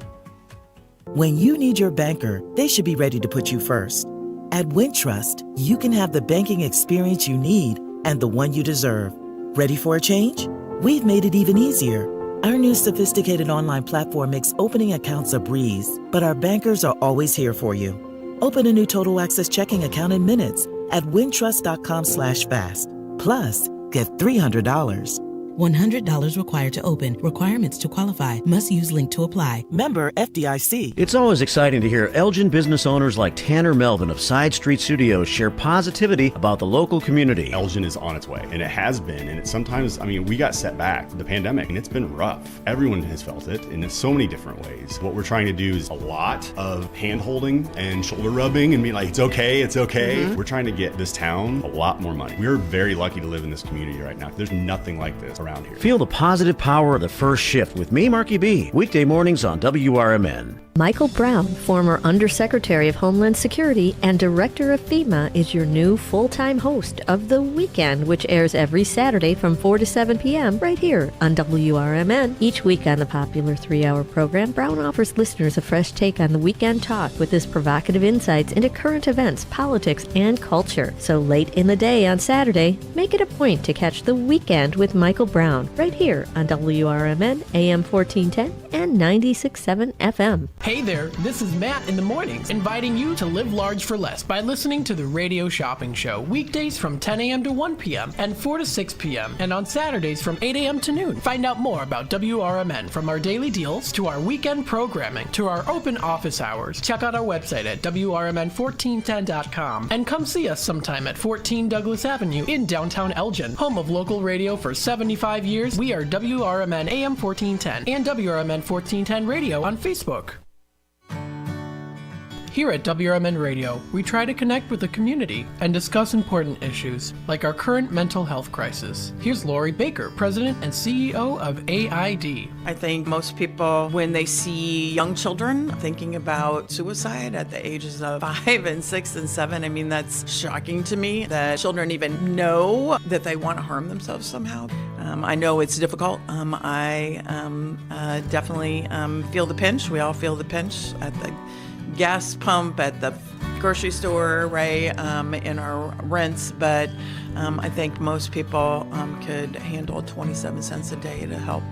When you need your banker, they should be ready to put you first. At Wintrust, you can have the banking experience you need and the one you deserve. Ready for a change? We've made it even easier. Our new sophisticated online platform makes opening accounts a breeze, but our bankers are always here for you. Open a new Total Access checking account in minutes at wintrust.com/fast. Plus, get $300. $100 required to open. Requirements to qualify. Must use link to apply. Member FDIC. It's always exciting to hear Elgin business owners like Tanner Melvin of Side Street Studios share positivity about the local community. Elgin is on its way, and it has been. And it's sometimes, we got set back, the pandemic, and it's been rough. Everyone has felt it in so many different ways. What we're trying to do is a lot of hand-holding and shoulder rubbing and being like, it's okay, it's okay. Mm-hmm. We're trying to get this town a lot more money. We're very lucky to live in this community right now. There's nothing like this around here. Feel the positive power of the first shift with me, Marky B. Weekday mornings on WRMN. Michael Brown, former Undersecretary of Homeland Security and Director of FEMA, is your new full-time host of The Weekend, which airs every Saturday from 4 to 7 p.m. right here on WRMN. Each week on the popular 3-hour program, Brown offers listeners a fresh take on the weekend talk with his provocative insights into current events, politics, and culture. So late in the day on Saturday, make it a point to catch The Weekend with Michael Brown right here on WRMN, AM 1410 and 96.7 FM. Hey there, this is Matt in the Mornings, inviting you to live large for less by listening to the Radio Shopping Show, weekdays from 10 a.m. to 1 p.m. and 4 to 6 p.m. and on Saturdays from 8 a.m. to noon. Find out more about WRMN, from our daily deals to our weekend programming to our open office hours. Check out our website at WRMN1410.com and come see us sometime at 14 Douglas Avenue in downtown Elgin, home of local radio for 75 years. We are WRMN AM 1410 and WRMN 1410 Radio on Facebook. Here at WRMN Radio, we try to connect with the community and discuss important issues, like our current mental health crisis. Here's Lori Baker, President and CEO of AID. I think most people, when they see young children thinking about suicide at the ages of 5 and 6 and 7, that's shocking to me that children even know that they want to harm themselves somehow. I know it's difficult. I definitely feel the pinch. We all feel the pinch at the gas pump, at the grocery store, right, in our rents, but I think most people could handle 27 cents a day to help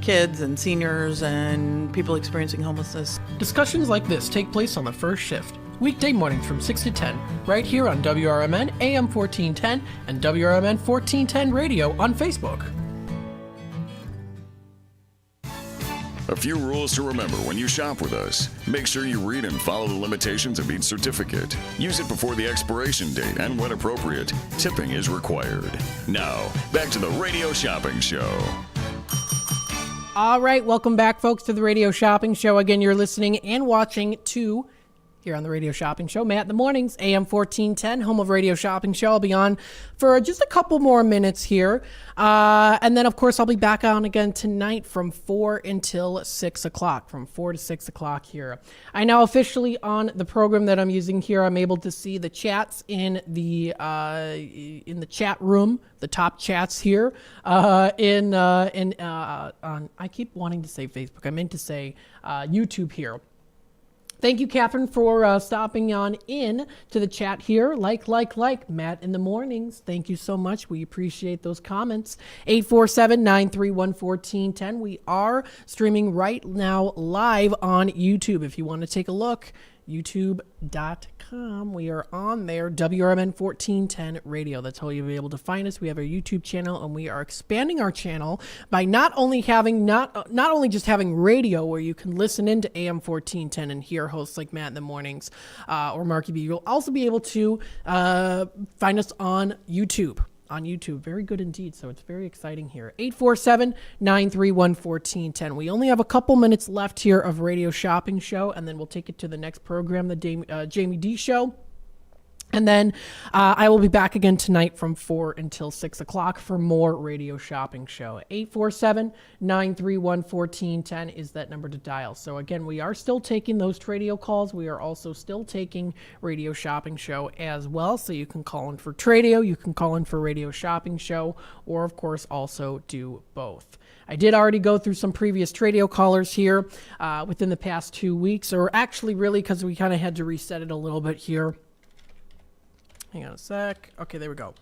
kids and seniors and people experiencing homelessness. Discussions like this take place on the first shift, weekday mornings from 6 to 10, right here on WRMN AM 1410 and WRMN 1410 Radio on Facebook. A few rules to remember when you shop with us. Make sure you read and follow the limitations of each certificate. Use it before the expiration date, and when appropriate, tipping is required. Now, back to the Radio Shopping Show. All right, welcome back, folks, to the Radio Shopping Show. Again, you're listening and watching to here on the Radio Shopping Show. Matt in the Mornings, AM 1410, home of Radio Shopping Show. I'll be on for just a couple more minutes here. And then, of course, I'll be back on again tonight from 4 until 6 o'clock, from 4 to 6 o'clock here. I now officially on the program that I'm using here, I'm able to see the chats in the chat room, the top chats here on I keep wanting to say Facebook. I meant to say YouTube here. Thank you, Catherine, for stopping on in to the chat here. Like, Matt in the Mornings. Thank you so much. We appreciate those comments. 847-931-1410. We are streaming right now live on YouTube. If you want to take a look, youtube.com. We are on there, WRMN 1410 Radio. That's how you'll be able to find us. We have our YouTube channel, and we are expanding our channel by not only just having radio where you can listen into AM 1410 and hear hosts like Matt in the Mornings or Marky B. You'll also be able to find us on YouTube. Very good indeed. So it's very exciting here. 847-931-1410. We only have a couple minutes left here of Radio Shopping Show, and then we'll take it to the next program, the Jamie D Show. And then I will be back again tonight from 4 until 6 o'clock for more Radio Shopping Show. 847-931-1410 is that number to dial. So again, we are still taking those Tradio calls. We are also still taking Radio Shopping Show as well. So you can call in for Tradio, you can call in for Radio Shopping Show, or of course also do both. I did already go through some previous Tradio callers here within the past 2 weeks, or actually really because we kind of had to reset it a little bit here. Hang on a sec. Okay, there we go.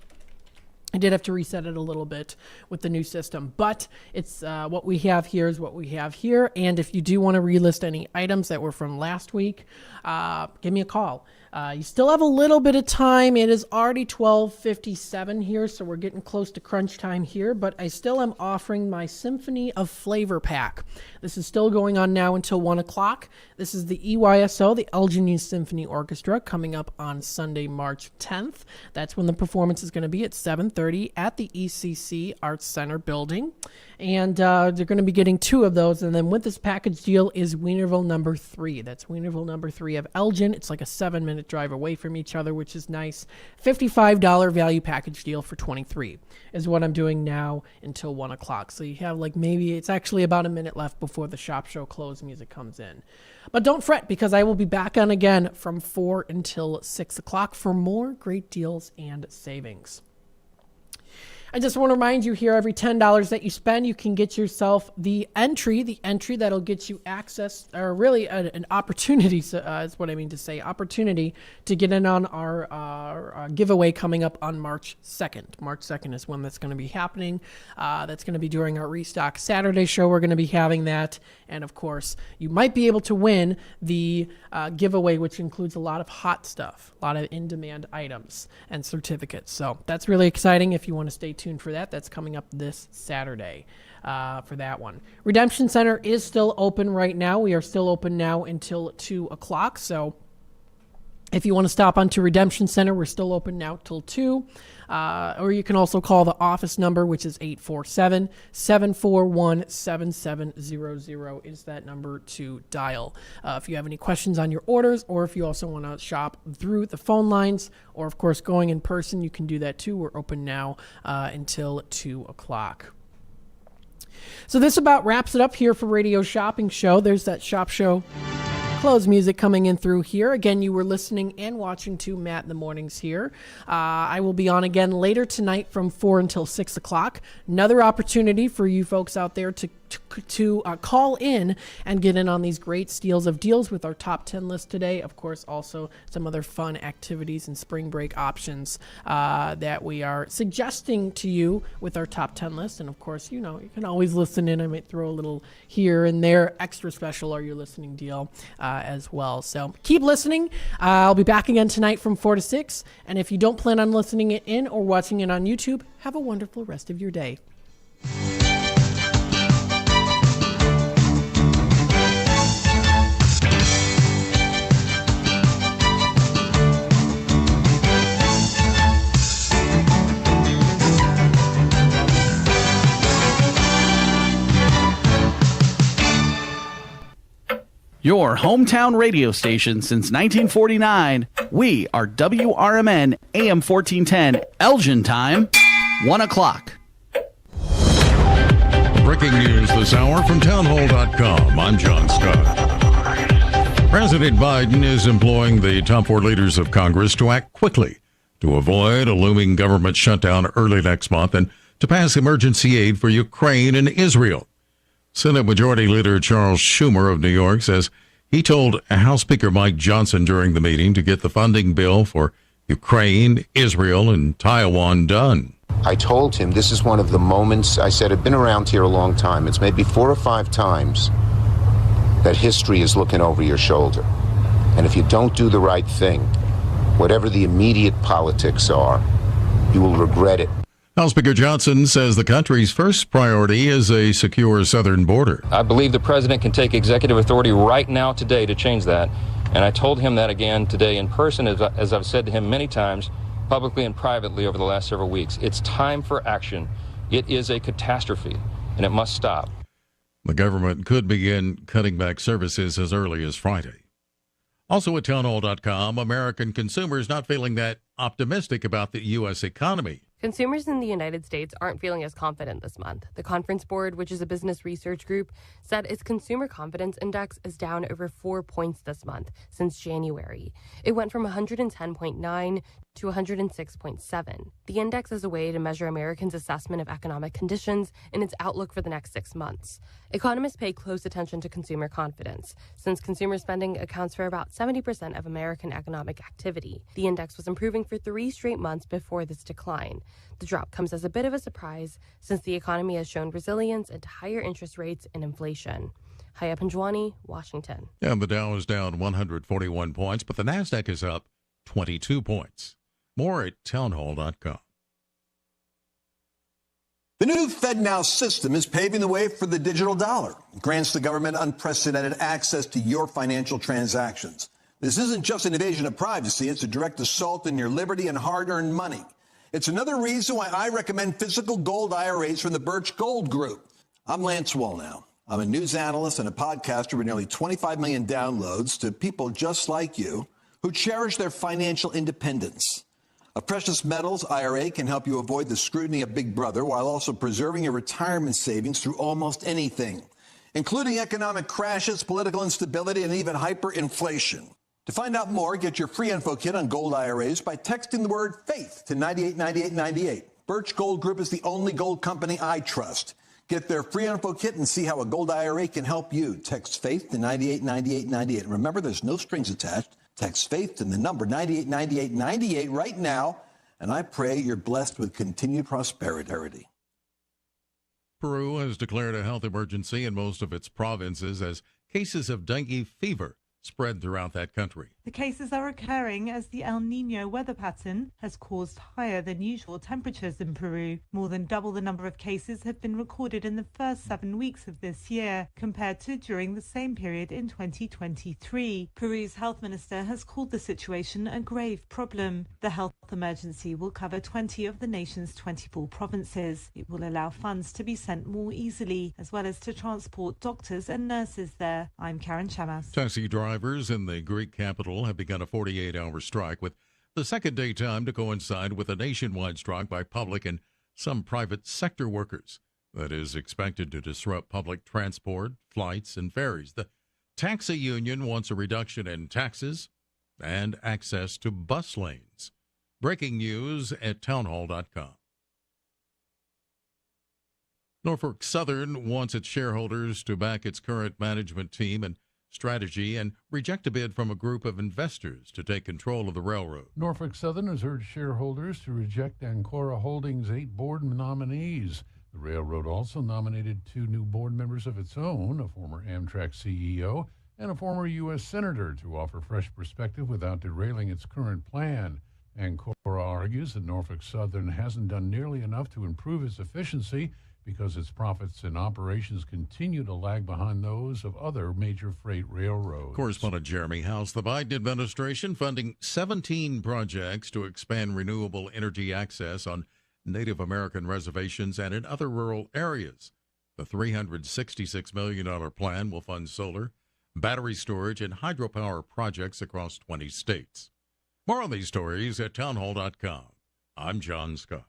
I did have to reset it a little bit with the new system, but it's what we have here is what we have here. And if you do want to relist any items that were from last week, give me a call. You still have a little bit of time. It is already 12:57 here, so we're getting close to crunch time here, but I still am offering my Symphony of Flavor pack. This is still going on now until 1 o'clock. This is the EYSO, the Elgin Youth Symphony Orchestra, coming up on Sunday, March 10th. That's when the performance is going to be at 7:30 at the ECC Arts Center building. And they're going to be getting 2 of those. And then with this package deal is Wienerville number 3. That's Wienerville number 3 of Elgin. It's like a 7-minute drive away from each other, which is nice. $55 value package deal for $23 is what I'm doing now until 1 o'clock. So you have maybe it's actually about a minute left before the shop show close music comes in. But don't fret, because I will be back on again from 4 until 6 o'clock for more great deals and savings. I just want to remind you here, every $10 that you spend, you can get yourself the entry that'll get you access, or really an opportunity, is what I mean to say, opportunity to get in on our giveaway coming up on March 2nd. March 2nd is when that's going to be happening. That's going to be during our Restock Saturday show. We're going to be having that. And of course, you might be able to win the giveaway, which includes a lot of hot stuff, a lot of in-demand items and certificates. So that's really exciting. If you want to stay tuned for that, that's coming up this Saturday for that one. Redemption Center is still open right now. We are still open now until 2 o'clock. So if you want to stop onto Redemption Center, we're still open now till 2. Or you can also call the office number, which is 847-741-7700 is that number to dial. If you have any questions on your orders, or if you also want to shop through the phone lines, or of course going in person, you can do that too. We're open now until 2 o'clock. So this about wraps it up here for Radio Shopping Show. There's that shop show close music coming in through here. Again, you were listening and watching to Matt in the Mornings here. I will be on again later tonight from 4 until 6 o'clock. Another opportunity for you folks out there to call in and get in on these great steals of deals with our top 10 list today. Of course, also some other fun activities and spring break options that we are suggesting to you with our top 10 list. And of course, you can always listen in. I might throw a little here and there extra special or your listening deal as well. So keep listening. I'll be back again tonight from 4 to 6. And if you don't plan on listening it in or watching it on YouTube, have a wonderful rest of your day. Your hometown radio station since 1949. We are WRMN AM 1410, Elgin time, 1 o'clock. Breaking news this hour from townhall.com. I'm John Scott. President Biden is employing the top 4 leaders of Congress to act quickly to avoid a looming government shutdown early next month and to pass emergency aid for Ukraine and Israel. Senate Majority Leader Charles Schumer of New York says he told House Speaker Mike Johnson during the meeting to get the funding bill for Ukraine, Israel, and Taiwan done. I told him this is one of the moments, I said, I've been around here a long time. It's maybe 4 or 5 times that history is looking over your shoulder. And if you don't do the right thing, whatever the immediate politics are, you will regret it. House Speaker Johnson says the country's first priority is a secure southern border. I believe the president can take executive authority right now today to change that. And I told him that again today in person, as I've said to him many times, publicly and privately over the last several weeks. It's time for action. It is a catastrophe, and it must stop. The government could begin cutting back services as early as Friday. Also at townhall.com, American consumers not feeling that optimistic about the U.S. economy. Consumers in the United States aren't feeling as confident this month. The Conference Board, which is a business research group, said its consumer confidence index is down over 4 points this month since January. It went from 110.9 to 106.7. The index is a way to measure Americans' assessment of economic conditions and its outlook for the next 6 months. Economists pay close attention to consumer confidence, since consumer spending accounts for about 70% of American economic activity. The index was improving for 3 straight months before this decline. The drop comes as a bit of a surprise, since the economy has shown resilience and higher interest rates and inflation. Haya Panjwani, Washington. And the Dow is down 141 points, but the NASDAQ is up 22 points. More at townhall.com. The new FedNow system is paving the way for the digital dollar. It grants the government unprecedented access to your financial transactions. This isn't just an invasion of privacy. It's a direct assault on your liberty and hard-earned money. It's another reason why I recommend physical gold IRAs from the Birch Gold Group. I'm Lance Wallnow. I'm a news analyst and a podcaster with nearly 25 million downloads to people just like you who cherish their financial independence. A precious metals IRA can help you avoid the scrutiny of Big Brother while also preserving your retirement savings through almost anything, including economic crashes, political instability, and even hyperinflation. To find out more, get your free info kit on gold IRAs by texting the word FAITH to 989898. Birch Gold Group is the only gold company I trust. Get their free info kit and see how a gold IRA can help you. Text FAITH to 989898. Remember, there's no strings attached. Text FAITH to the number 989898 right now, and I pray you're blessed with continued prosperity. Peru has declared a health emergency in most of its provinces as cases of dengue fever spread throughout that country. The cases are occurring as the El Niño weather pattern has caused higher than usual temperatures in Peru. More than double the number of cases have been recorded in the first 7 weeks of this year, compared to during the same period in 2023. Peru's health minister has called the situation a grave problem. The health emergency will cover 20 of the nation's 24 provinces. It will allow funds to be sent more easily, as well as to transport doctors and nurses there. I'm Karen Chamas. Taxi drivers in the Greek capital have begun a 48-hour strike, with the second daytime to coincide with a nationwide strike by public and some private sector workers that is expected to disrupt public transport, flights, and ferries. The taxi union wants a reduction in taxes and access to bus lanes. Breaking news at townhall.com. Norfolk Southern wants its shareholders to back its current management team and strategy and reject a bid from a group of investors to take control of the railroad. Norfolk Southern has urged shareholders to reject Ancora Holdings' 8 board nominees. The railroad also nominated 2 new board members of its own, a former Amtrak CEO and a former U.S. Senator, to offer fresh perspective without derailing its current plan. Ancora argues that Norfolk Southern hasn't done nearly enough to improve its efficiency because its profits and operations continue to lag behind those of other major freight railroads. Correspondent Jeremy House. The Biden administration funding 17 projects to expand renewable energy access on Native American reservations and in other rural areas. The $366 million plan will fund solar, battery storage, and hydropower projects across 20 states. More on these stories at townhall.com. I'm John Scott.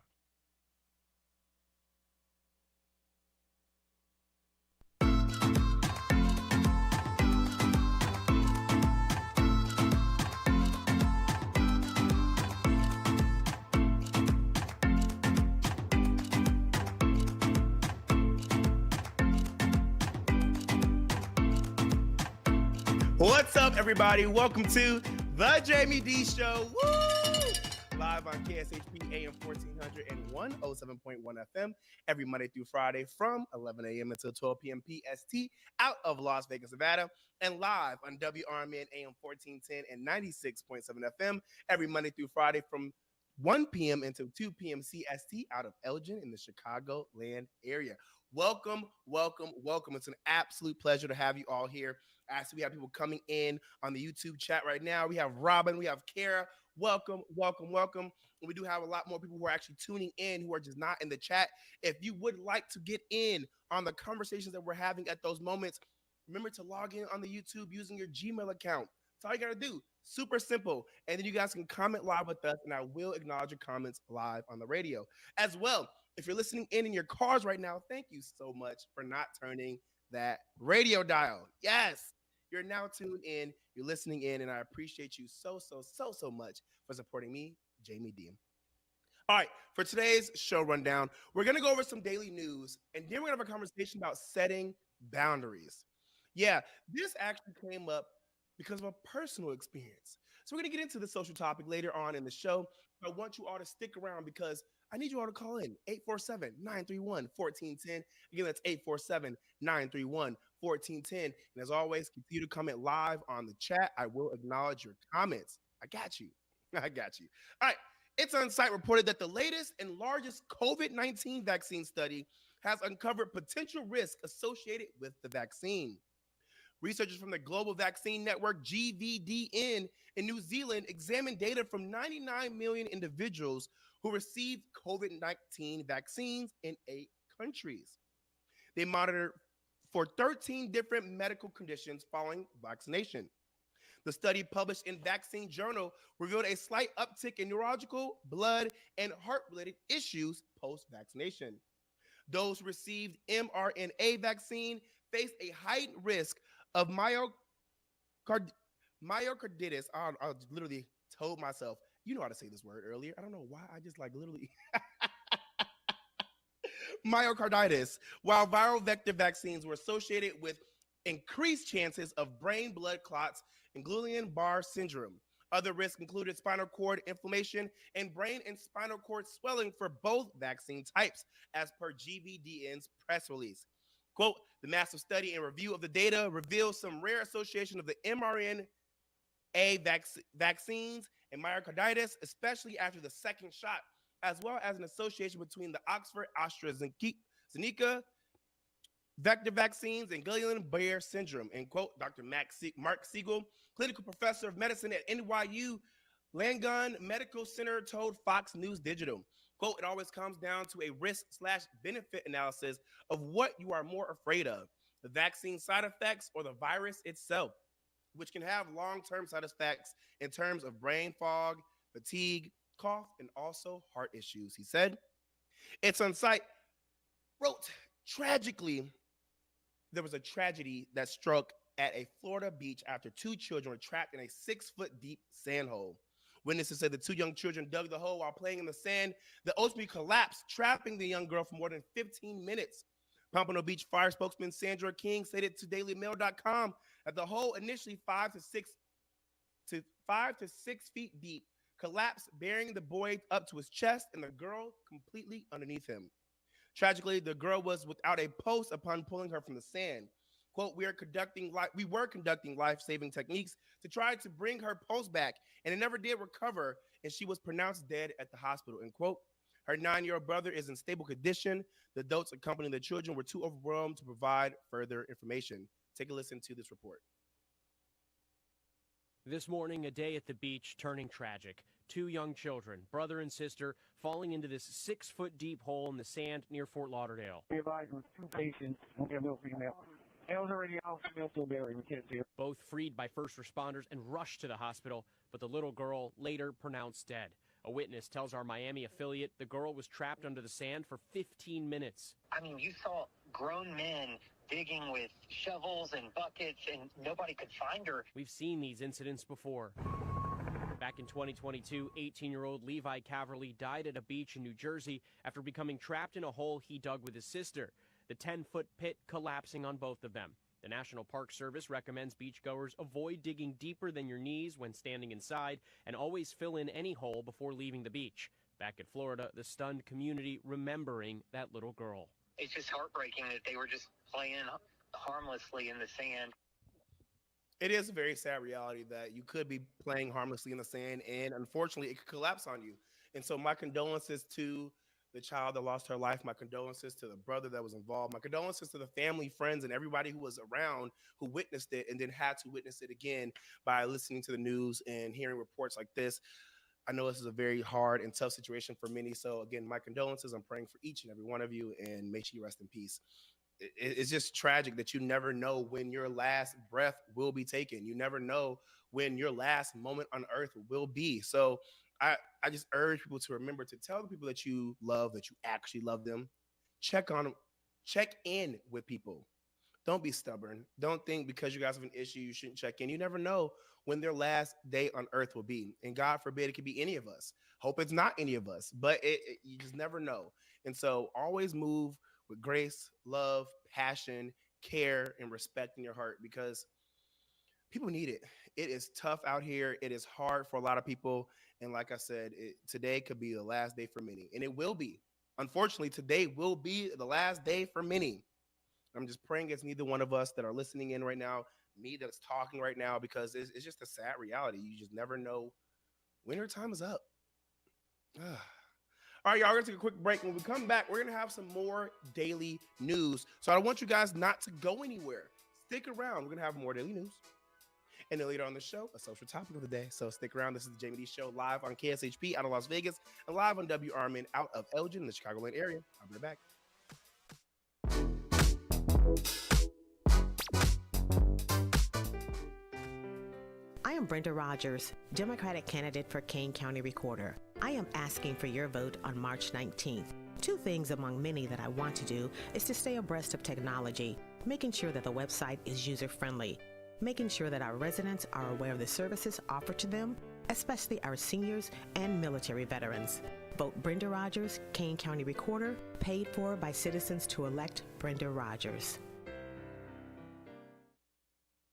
What's up, everybody? Welcome to the Jamie D Show. Woo! Live on KSHP AM 1400 and 107.1 FM every Monday through Friday from 11 a.m. until 12 p.m. PST out of Las Vegas, Nevada, and live on WRMN AM 1410 and 96.7 FM every Monday through Friday from 1 p.m. until 2 p.m. CST out of Elgin in the Chicagoland area. Welcome, welcome, welcome. It's an absolute pleasure to have you all here. I see we have people coming in on the YouTube chat right now. We have Robin, we have Kara. Welcome, welcome, welcome. And we do have a lot more people who are actually tuning in who are just not in the chat. If you would like to get in on the conversations that we're having at those moments, remember to log in on the YouTube using your Gmail account. That's all you got to do. Super simple. And then you guys can comment live with us, and I will acknowledge your comments live on the radio. As well, if you're listening in your cars right now, thank you so much for not turning that radio dial. Yes, you're now tuned in, you're listening in, and I appreciate you so much for supporting me, Jamie D. All right, for today's show rundown, we're going to go over some daily news, and then we're going to have a conversation about setting boundaries. Yeah, this actually came up because of a personal experience. So we're going to get into the social topic later on in the show. I want you all to stick around because I need you all to call in 847-931-1410. Again, that's 847-931-1410. And as always, continue to comment live on the chat. I will acknowledge your comments. I got you. I got you. All right. It's on site reported that the latest and largest COVID-19 vaccine study has uncovered potential risk associated with the vaccine. Researchers from the Global Vaccine Network, GVDN, in New Zealand examined data from 99 million individuals who received COVID-19 vaccines in 8 countries. They monitored for 13 different medical conditions following vaccination. The study, published in Vaccine Journal, revealed a slight uptick in neurological, blood, and heart-related issues post-vaccination. Those who received mRNA vaccine faced a heightened risk of myocarditis. I literally told myself, you know how to say this word earlier. I don't know why. I just literally myocarditis, while viral vector vaccines were associated with increased chances of brain blood clots and Guillain-Barré syndrome. Other risks included spinal cord inflammation and brain and spinal cord swelling for both vaccine types, as per GVDN's press release. Quote, the massive study and review of the data reveals some rare association of the mRNA vaccines and myocarditis, especially after the second shot, as well as an association between the Oxford AstraZeneca vector vaccines and Guillain-Barré syndrome, end quote. Dr. Mark Siegel, clinical professor of medicine at NYU Langone Medical Center, told Fox News Digital, quote, it always comes down to a risk/benefit analysis of what you are more afraid of, the vaccine side effects or the virus itself, which can have long-term side effects in terms of brain fog, fatigue, cough, and also heart issues, he said. It's on site, wrote, tragically, there was a tragedy that struck at a Florida beach after 2 children were trapped in a 6-foot-deep sand hole. Witnesses said the 2 young children dug the hole while playing in the sand. The ultimately collapsed, trapping the young girl for more than 15 minutes. Pompano Beach Fire spokesman Sandra King stated to DailyMail.com that the hole, initially 5 to 6 feet deep, collapsed, burying the boy up to his chest and the girl completely underneath him. Tragically, the girl was without a pulse upon pulling her from the sand. Quote, we were conducting life-saving techniques to try to bring her pulse back, and it never did recover, and she was pronounced dead at the hospital, end quote. Her 9-year-old brother is in stable condition. The adults accompanying the children were too overwhelmed to provide further information. Take a listen to this report. This morning, a day at the beach turning tragic. 2 young children, brother and sister, falling into this 6-foot deep hole in the sand near Fort Lauderdale. We advised with 2 patients, and a male female. I was already out from Milton-Berry. We can't see her. Both freed by first responders and rushed to the hospital, but the little girl later pronounced dead. A witness tells our Miami affiliate the girl was trapped under the sand for 15 minutes. I mean, you saw grown men digging with shovels and buckets, and nobody could find her. We've seen these incidents before. Back in 2022, 18-year-old Levi Caverly died at a beach in New Jersey after becoming trapped in a hole he dug with his sister. The 10-foot pit collapsing on both of them. The National Park Service recommends beachgoers avoid digging deeper than your knees when standing inside and always fill in any hole before leaving the beach. Back in Florida, the stunned community remembering that little girl. It's just heartbreaking that they were just playing harmlessly in the sand. It is a very sad reality that you could be playing harmlessly in the sand, and unfortunately, it could collapse on you. And so my condolences to the child that lost her life. My condolences to the brother that was involved. My condolences to the family, friends, and everybody who was around who witnessed it and then had to witness it again by listening to the news and hearing reports like this. I know this is a very hard and tough situation for many. So again, my condolences. I'm praying for each and every one of you, and may she rest in peace. It's just tragic that you never know when your last breath will be taken. You never know when your last moment on earth will be. So I just urge people to remember to tell the people that you love that you actually love them. Check on them. Check in with people. Don't be stubborn. Don't think because you guys have an issue you shouldn't check in. You never know when their last day on earth will be. And God forbid it could be any of us. Hope it's not any of us, but you just never know. And so always move with grace, love, passion, care, and respect in your heart, because people need it. It is tough out here. It is hard for a lot of people. And like I said, today could be the last day for many. And it will be. Unfortunately, today will be the last day for many. I'm just praying it's neither one of us that are listening in right now, me that's talking right now, because it's just a sad reality. You just never know when your time is up. All right, y'all, we're going to take a quick break. When we come back, we're going to have some more daily news. So I want you guys not to go anywhere. Stick around. We're going to have more daily news. And then later on the show, a social topic of the day. So stick around. This is the Jamie D Show live on KSHP out of Las Vegas and live on Wrmn out of Elgin in the Chicagoland area. I'll be right back. I am Brenda Rogers, Democratic candidate for Kane County Recorder. I am asking for your vote on March 19th. Two things among many that I want to do is to stay abreast of technology, making sure that the website is user-friendly, making sure that our residents are aware of the services offered to them, especially our seniors and military veterans. Vote Brenda Rogers, Kane County Recorder, paid for by citizens to elect Brenda Rogers.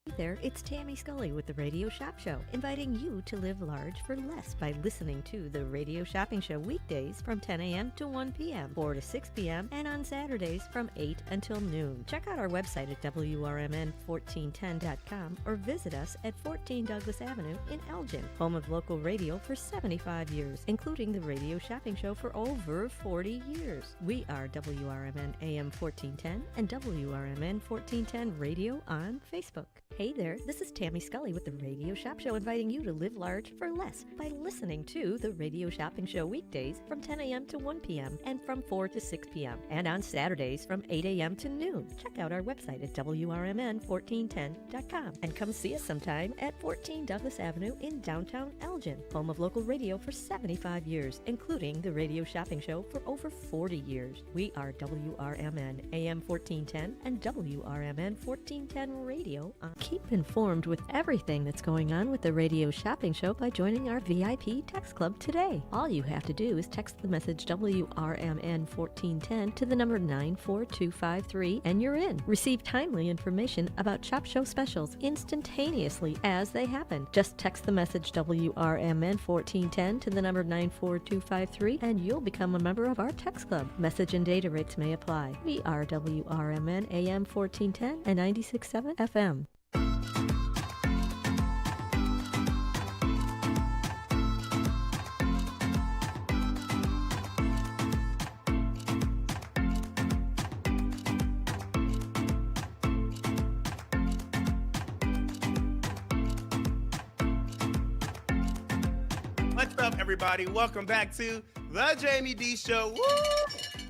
Hey there, it's Tammy Scully with the Radio Shop Show, inviting you to live large for less by listening to the Radio Shopping Show weekdays from 10 a.m. to 1 p.m., 4 to 6 p.m., and on Saturdays from 8 until noon. Check out our website at WRMN1410.com or visit us at 14 Douglas Avenue in Elgin, home of local radio for 75 years, including the Radio Shopping Show for over 40 years. We are WRMN AM 1410 and WRMN 1410 Radio on Facebook. Hey there, this is Tammy Scully with the Radio Shop Show, inviting you to live large for less by listening to the Radio Shopping Show weekdays from 10 a.m. to 1 p.m. and from 4 to 6 p.m. and on Saturdays from 8 a.m. to noon. Check out our website at WRMN1410.com and come see us sometime at 14 Douglas Avenue in downtown Elgin, home of local radio for 75 years, including the Radio Shopping Show for over 40 years. We are WRMN AM 1410 and WRMN 1410 Radio on. Keep informed with everything that's going on with the Radio Shopping Show by joining our VIP text club today. All you have to do is text the message WRMN 1410 to the number 94253 and you're in. Receive timely information about Shop Show specials instantaneously as they happen. Just text the message WRMN 1410 to the number 94253 and you'll become a member of our text club. Message and data rates may apply. We are WRMN AM 1410 and 96.7 FM. What's up, everybody? Welcome back to the Jamie D Show. Woo!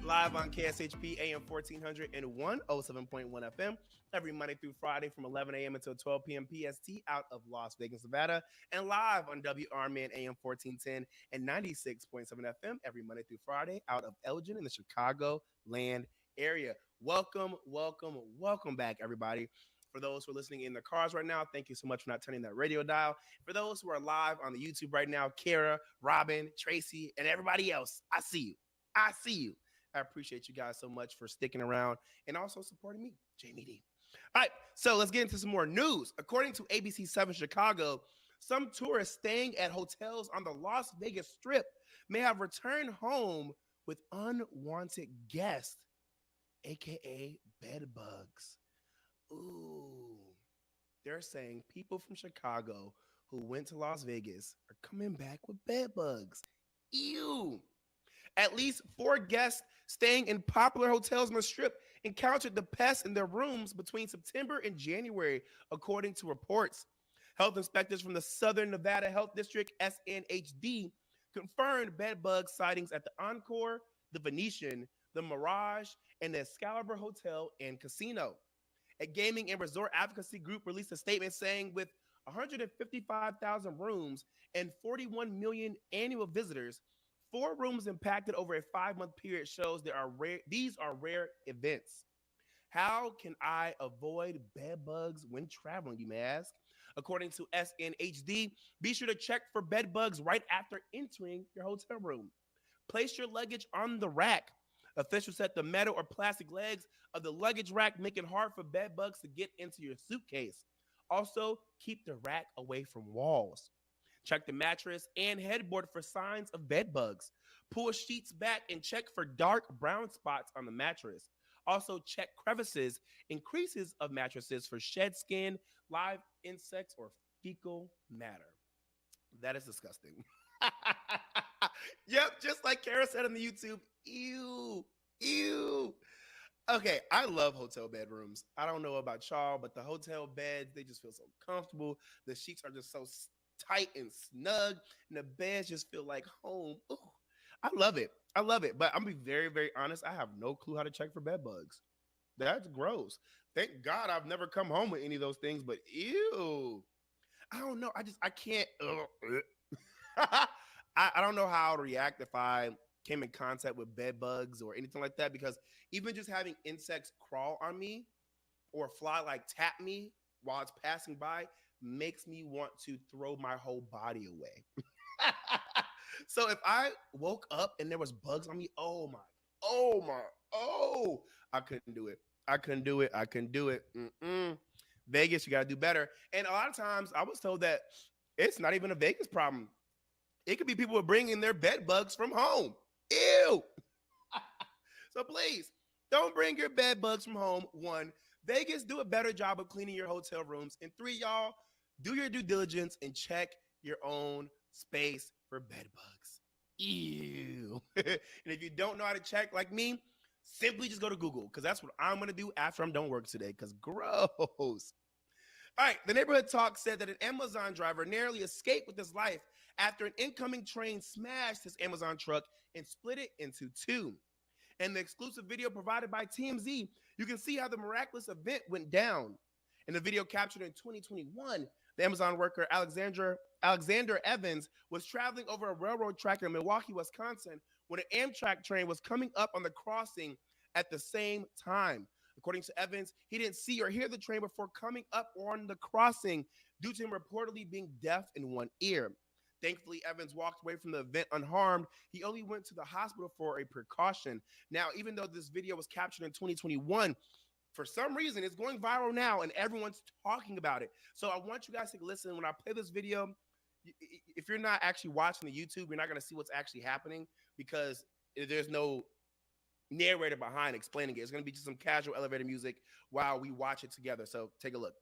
live on KSHP AM 1400 and 107.1 FM every Monday through Friday from 11 a.m. until 12 p.m. PST out of Las Vegas, Nevada, and live on Wrmn AM 1410 and 96.7 FM every Monday through Friday out of Elgin in the Chicago land area. Welcome, welcome, welcome back, everybody. For those who are listening in their cars right now, thank you so much for not turning that radio dial. For those who are live on the YouTube right now, Kara, Robin, Tracy, and everybody else, I see you. I see you. I appreciate you guys so much for sticking around and also supporting me, Jamie D. All right, so let's get into some more news. According to ABC 7 Chicago, some tourists staying at hotels on the Las Vegas Strip may have returned home with unwanted guests, aka bed bugs. Ooh, they're saying people from Chicago who went to Las Vegas are coming back with bed bugs. Ew. At least 4 guests staying in popular hotels on the Strip encountered the pests in their rooms between September and January, according to reports. Health inspectors from the Southern Nevada Health District, SNHD, confirmed bed bug sightings at the Encore, the Venetian, the Mirage, and the Excalibur Hotel and Casino. A gaming and resort advocacy group released a statement saying with 155,000 rooms and 41 million annual visitors, 4 rooms impacted over a 5-month period shows these are rare events. How can I avoid bed bugs when traveling, you may ask? According to SNHD, be sure to check for bed bugs right after entering your hotel room. Place your luggage on the rack. Officials said the metal or plastic legs of the luggage rack make it hard for bed bugs to get into your suitcase. Also, keep the rack away from walls. Check the mattress and headboard for signs of bed bugs. Pull sheets back and check for dark brown spots on the mattress. Also, check crevices and creases of mattresses for shed skin, live insects, or fecal matter. That is disgusting. Yep, just like Kara said on the YouTube. Ew, ew. Okay, I love hotel bedrooms. I don't know about y'all, but the hotel beds, they just feel so comfortable. The sheets are just so tight and snug, and the beds just feel like home. Ooh, I love it. I love it. But I'm gonna be very, very honest. I have no clue how to check for bed bugs. That's gross. Thank God I've never come home with any of those things, but ew. I don't know. I can't. I don't know how to react if I came in contact with bed bugs or anything like that, because even just having insects crawl on me or fly, like tap me while it's passing by, makes me want to throw my whole body away. So if I woke up and there was bugs on me, oh, I couldn't do it. I couldn't do it. Vegas, you got to do better. And a lot of times I was told that it's not even a Vegas problem. It could be people bringing their bed bugs from home. Ew. So please, don't bring your bed bugs from home. 1, Vegas, do a better job of cleaning your hotel rooms. And 3, y'all, do your due diligence and check your own space for bed bugs. Ew. And if you don't know how to check like me, simply just go to Google, because that's what I'm going to do after I'm done work today, because gross. All right, the Neighborhood Talk said that an Amazon driver narrowly escaped with his life after an incoming train smashed his Amazon truck and split it into 2. In the exclusive video provided by TMZ, you can see how the miraculous event went down. In the video captured in 2021, the Amazon worker Alexander Evans was traveling over a railroad track in Milwaukee, Wisconsin, when an Amtrak train was coming up on the crossing at the same time. According to Evans, he didn't see or hear the train before coming up on the crossing due to him reportedly being deaf in one ear. Thankfully, Evans walked away from the event unharmed. He only went to the hospital for a precaution. Now, even though this video was captured in 2021, for some reason, it's going viral now and everyone's talking about it. So I want you guys to listen. When I play this video, if you're not actually watching the YouTube, you're not going to see what's actually happening, because there's no narrator behind explaining it. It's going to be just some casual elevator music while we watch it together. So take a look.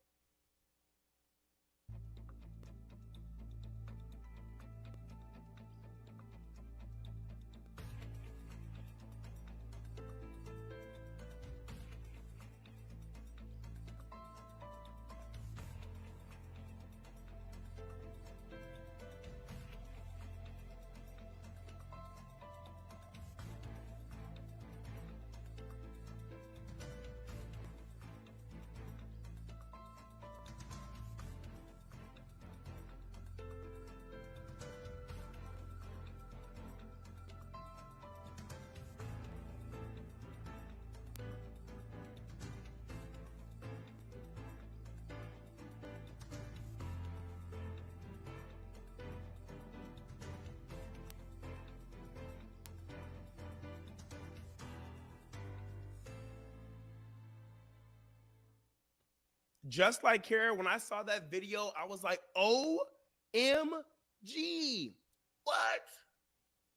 Just like Kara, when I saw that video, I was like, OMG.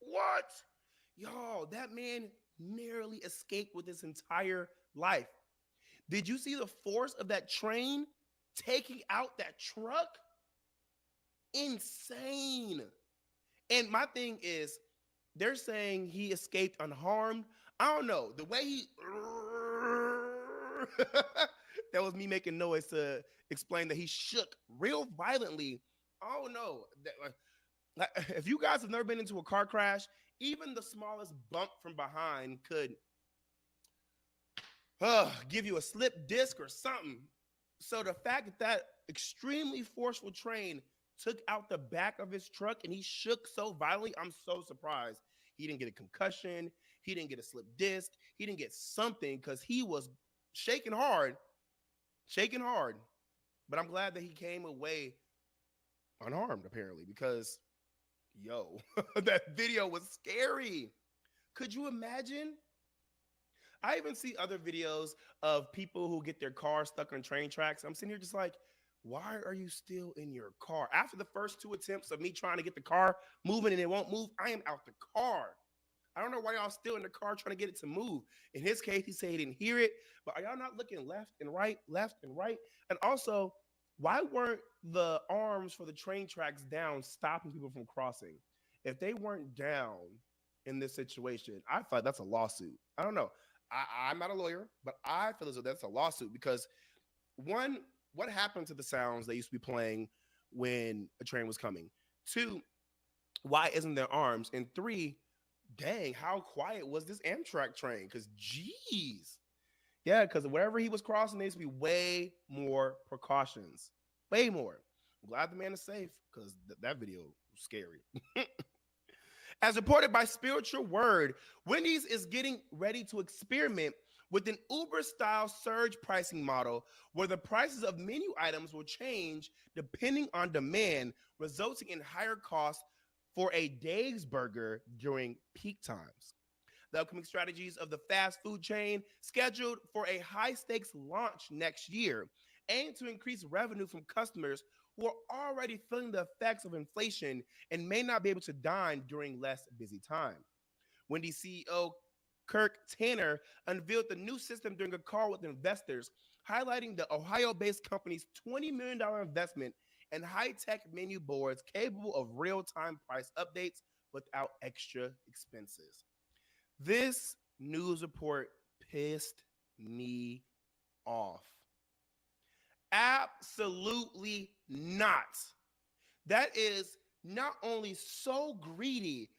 What? Y'all, that man narrowly escaped with his entire life. Did you see the force of that train taking out that truck? Insane. And my thing is, they're saying he escaped unharmed. I don't know. The way he... that was me making noise to explain that he shook real violently. I don't know. If you guys have never been into a car crash, even the smallest bump from behind could give you a slip disc or something. So the fact that that extremely forceful train took out the back of his truck and he shook so violently, I'm so surprised. He didn't get a concussion. He didn't get a slip disc. He didn't get something because he was shaking hard. But I'm glad that he came away unharmed, apparently, because, yo, that video was scary. Could you imagine? I even see other videos of people who get their car stuck on train tracks. I'm sitting here just like, why are you still in your car? After the first 2 attempts of me trying to get the car moving and it won't move, I am out the car. I don't know why y'all still in the car trying to get it to move. In his case, he said he didn't hear it, but are y'all not looking left and right? And also, why weren't the arms for the train tracks down stopping people from crossing? If they weren't down in this situation, I thought that's a lawsuit. I don't know. I'm not a lawyer, but I feel as though that's a lawsuit because one, what happened to the sounds they used to be playing when a train was coming? 2, why isn't there arms? And 3, dang, how quiet was this Amtrak train? Because, geez. Yeah, because wherever he was crossing, there needs to be way more precautions. Way more. I'm glad the man is safe because that video was scary. As reported by Spiritual Word, Wendy's is getting ready to experiment with an Uber-style surge pricing model where the prices of menu items will change depending on demand, resulting in higher costs for a Dave's burger during peak times. The upcoming strategies of the fast food chain, scheduled for a high-stakes launch next year, aim to increase revenue from customers who are already feeling the effects of inflation and may not be able to dine during less busy time. Wendy's CEO Kirk Tanner unveiled the new system during a call with investors, highlighting the Ohio-based company's $20 million investment in high-tech menu boards capable of real-time price updates without extra expenses. This news report pissed me off. Absolutely not. That is not only so greedy,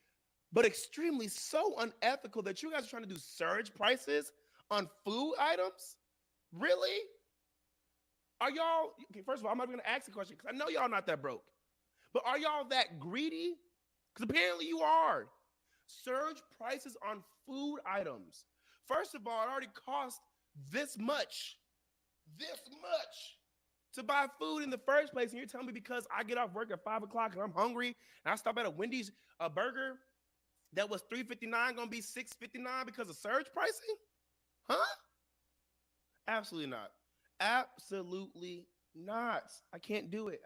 but extremely so unethical that you guys are trying to do surge prices on food items? Really? Are y'all, okay, first of all, I'm not going to ask the question because I know y'all not that broke. But are y'all that greedy? Because apparently you are. Surge prices on food items. First of all, it already cost this much to buy food in the first place. And you're telling me because I get off work at 5 o'clock and I'm hungry and I stop at a Wendy's burger that was $3.59 going to be $6.59 because of surge pricing? Huh? Absolutely not. Absolutely not. I can't do it.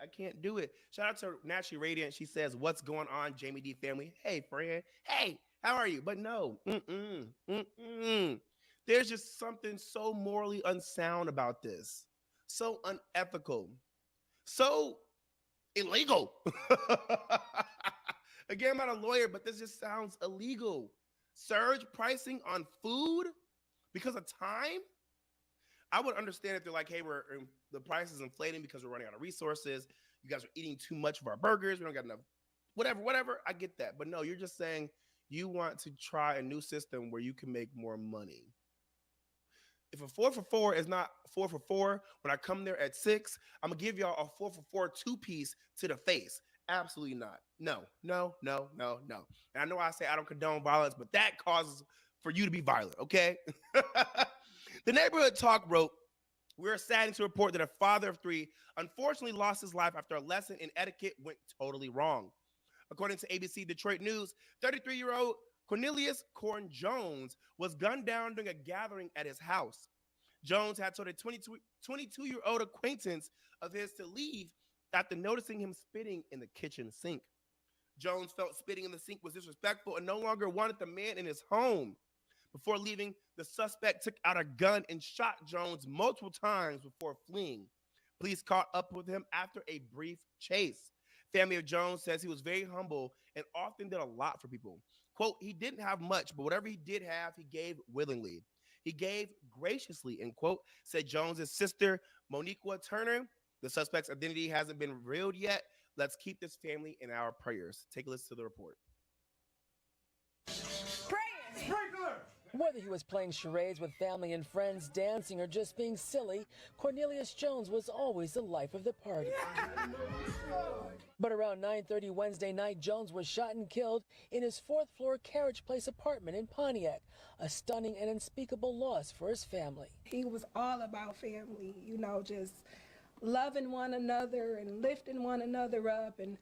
Shout out to Naturally Radiant. She says, what's going on, Jamie D family? Hey, friend. Hey, how are you? But no. There's just something so morally unsound about this. So unethical. So illegal. Again, I'm not a lawyer, but this just sounds illegal. Surge pricing on food because of time? I would understand if they're like, hey, the price is inflating because we're running out of resources. You guys are eating too much of our burgers. We don't got enough, whatever. I get that. But no, you're just saying you want to try a new system where you can make more money. If a 4 for $4 is not 4 for $4, when I come there at 6, I'm going to give y'all a 4 for $4 2-piece to the face. Absolutely not. No. And I know I say I don't condone violence, but that causes for you to be violent, okay? The Neighborhood Talk wrote, we're saddened to report that a father of 3 unfortunately lost his life after a lesson in etiquette went totally wrong. According to ABC Detroit News, 33-year-old Cornelius Corn Jones was gunned down during a gathering at his house. Jones had told a 22-year-old acquaintance of his to leave after noticing him spitting in the kitchen sink. Jones felt spitting in the sink was disrespectful and no longer wanted the man in his home. Before leaving, the suspect took out a gun and shot Jones multiple times before fleeing. Police caught up with him after a brief chase. Family of Jones says he was very humble and often did a lot for people. Quote, he didn't have much, but whatever he did have, he gave willingly. He gave graciously, end quote, said Jones's sister, Moniqua Turner. The suspect's identity hasn't been revealed yet. Let's keep this family in our prayers. Take a listen to the report. Whether he was playing charades with family and friends, dancing, or just being silly, Cornelius Jones was always the life of the party. But around 9:30 Wednesday night, Jones was shot and killed in his fourth-floor Carriage Place apartment in Pontiac, a stunning and unspeakable loss for his family. He was all about family, you know, just loving one another and lifting one another up and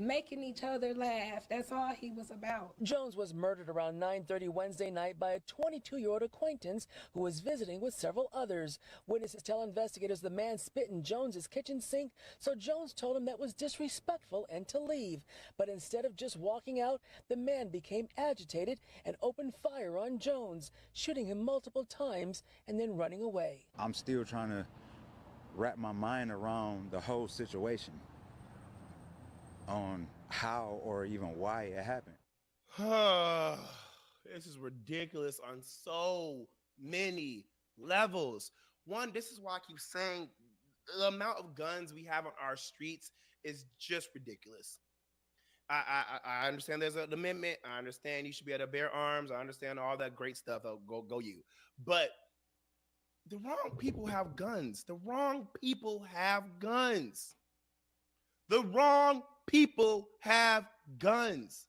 making each other laugh. That's all he was about. Jones was murdered around 9:30 Wednesday night by a 22-year-old acquaintance who was visiting with several others. Witnesses tell investigators the man spit in Jones's kitchen sink, so Jones told him that was disrespectful and to leave. But instead of just walking out, the man became agitated and opened fire on Jones, shooting him multiple times and then running away. I'm still trying to wrap my mind around the whole situation on how or even why it happened. This is ridiculous on so many levels. One, this is why I keep saying the amount of guns we have on our streets is just ridiculous. I understand there's an amendment. I understand you should be able to bear arms. I understand all that great stuff. Go you. But the wrong people have guns. The wrong people have guns. The wrong people have guns.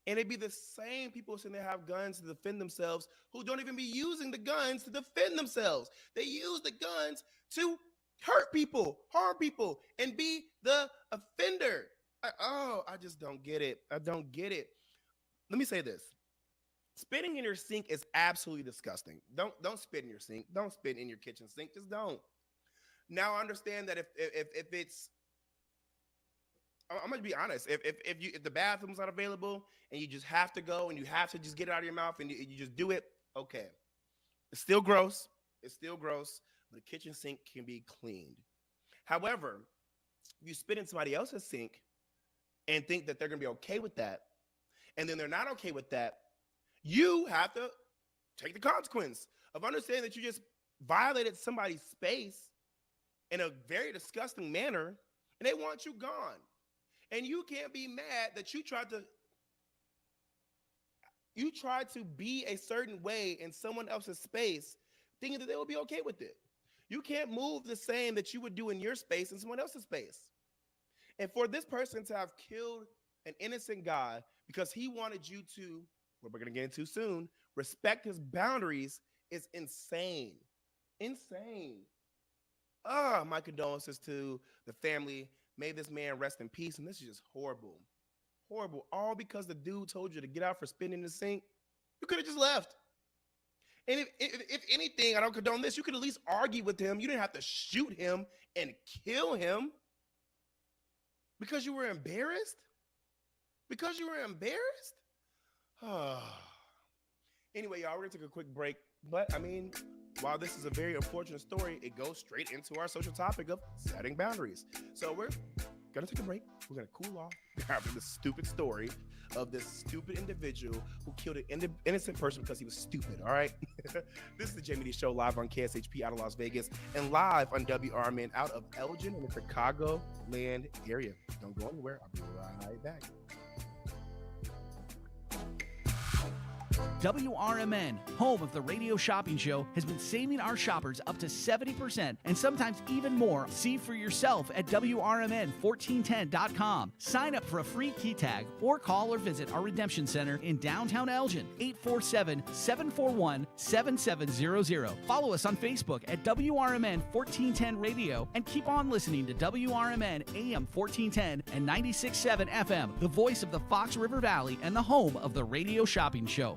And it'd be the same people saying they have guns to defend themselves who don't even be using the guns to defend themselves. They use the guns to hurt people, harm people, and be the offender. I just don't get it. I don't get it. Let me say this. Spitting in your sink is absolutely disgusting. Don't spit in your sink. Don't spit in your kitchen sink. Just don't. Now I understand that if it's, I'm gonna be honest. If the bathroom's not available and you just have to go and you have to just get it out of your mouth and you just do it, okay. It's still gross. It's still gross, but a kitchen sink can be cleaned. However, if you spit in somebody else's sink and think that they're gonna be okay with that, and then they're not okay with that, you have to take the consequence of understanding that you just violated somebody's space in a very disgusting manner, and they want you gone. And you can't be mad that you tried to be a certain way in someone else's space, thinking that they will be okay with it. You can't move the same that you would do in your space in someone else's space. And for this person to have killed an innocent guy because he wanted you to, what we're going to get into soon, respect his boundaries is insane. Insane. My condolences to the family. May this man rest in peace. And this is just horrible. Horrible. All because the dude told you to get out for spitting in the sink. You could have just left. And if anything, I don't condone this, you could at least argue with him. You didn't have to shoot him and kill him because you were embarrassed. Because you were embarrassed? Anyway, y'all, we're going to take a quick break. But, I mean, while this is a very unfortunate story, it goes straight into our social topic of setting boundaries. So we're going to take a break. We're going to cool off after this stupid story of this stupid individual who killed an innocent person because he was stupid, all right? This is the Jamie D Show live on KSHP out of Las Vegas and live on WRMN out of Elgin in the Chicagoland area. Don't go anywhere. I'll be right back. WRMN, home of the radio shopping show, has been saving our shoppers up to 70% and sometimes even more. See for yourself at WRMN1410.com. Sign up for a free key tag or call or visit our redemption center in downtown Elgin, 847-741-7700. Follow us on Facebook at WRMN 1410 Radio and keep on listening to WRMN AM 1410 and 96.7 FM, the voice of the Fox River Valley and the home of the radio shopping show.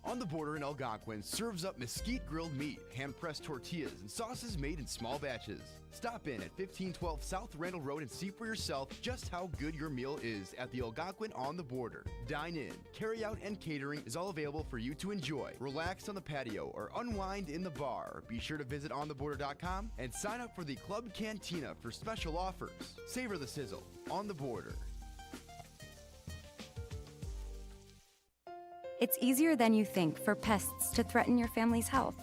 On the Border in Algonquin serves up mesquite grilled meat, hand-pressed tortillas, and sauces made in small batches. Stop in at 1512 South Randall Road and see for yourself just how good your meal is at the Algonquin On the Border. Dine in, carry out, and catering is all available for you to enjoy. Relax on the patio or unwind in the bar. Be sure to visit ontheborder.com and sign up for the Club Cantina for special offers. Savor the sizzle. On the Border. It's easier than you think for pests to threaten your family's health.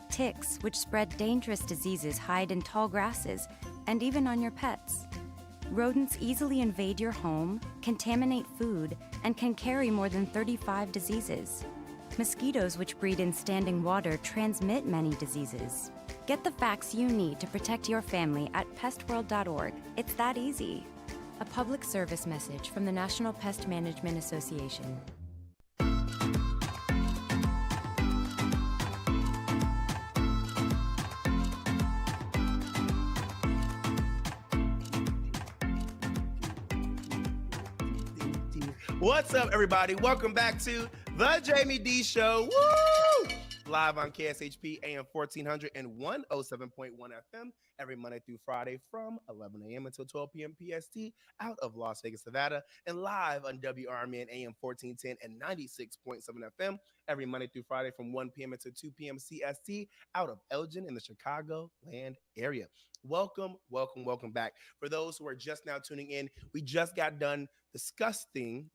Ticks, which spread dangerous diseases, hide in tall grasses and even on your pets. Rodents easily invade your home, contaminate food, and can carry more than 35 diseases. Mosquitoes, which breed in standing water, transmit many diseases. Get the facts you need to protect your family at pestworld.org. It's that easy. A public service message from the National Pest Management Association. What's up, everybody? Welcome back to the Jamie D Show. Woo! Live on KSHP AM 1400 and 107.1 FM every Monday through Friday from 11 a.m. until 12 p.m. PST out of Las Vegas, Nevada, and live on WRMN AM 1410 and 96.7 FM every Monday through Friday from 1 p.m. until 2 p.m. CST out of Elgin in the Chicago land area. Welcome back. For those who are just now tuning in, we just got done discussing,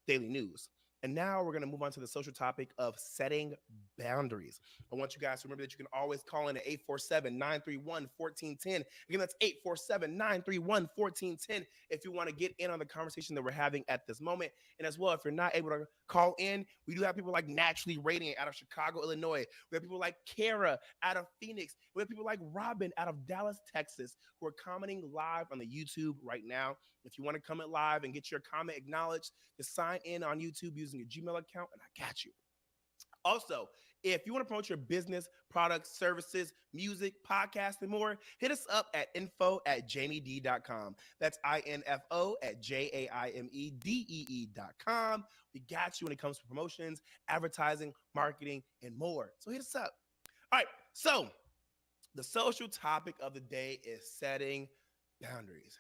daily news. And now we're going to move on to the social topic of setting boundaries. I want you guys to remember that you can always call in at 847-931-1410. Again, that's 847-931-1410 if you want to get in on the conversation that we're having at this moment. And as well, if you're not able to call in, we do have people like Naturally Radiant out of Chicago, Illinois. We have people like Kara out of Phoenix. We have people like Robin out of Dallas, Texas, who are commenting live on the YouTube right now. If you want to comment live and get your comment acknowledged, just sign in on YouTube using your Gmail account, and I got you. Also, if you want to promote your business, products, services, music, podcast, and more, hit us up at info@jamiedee.com. That's info@JAIMEDEE.com. We got you when it comes to promotions, advertising, marketing, and more. So hit us up. All right, so the social topic of the day is setting boundaries.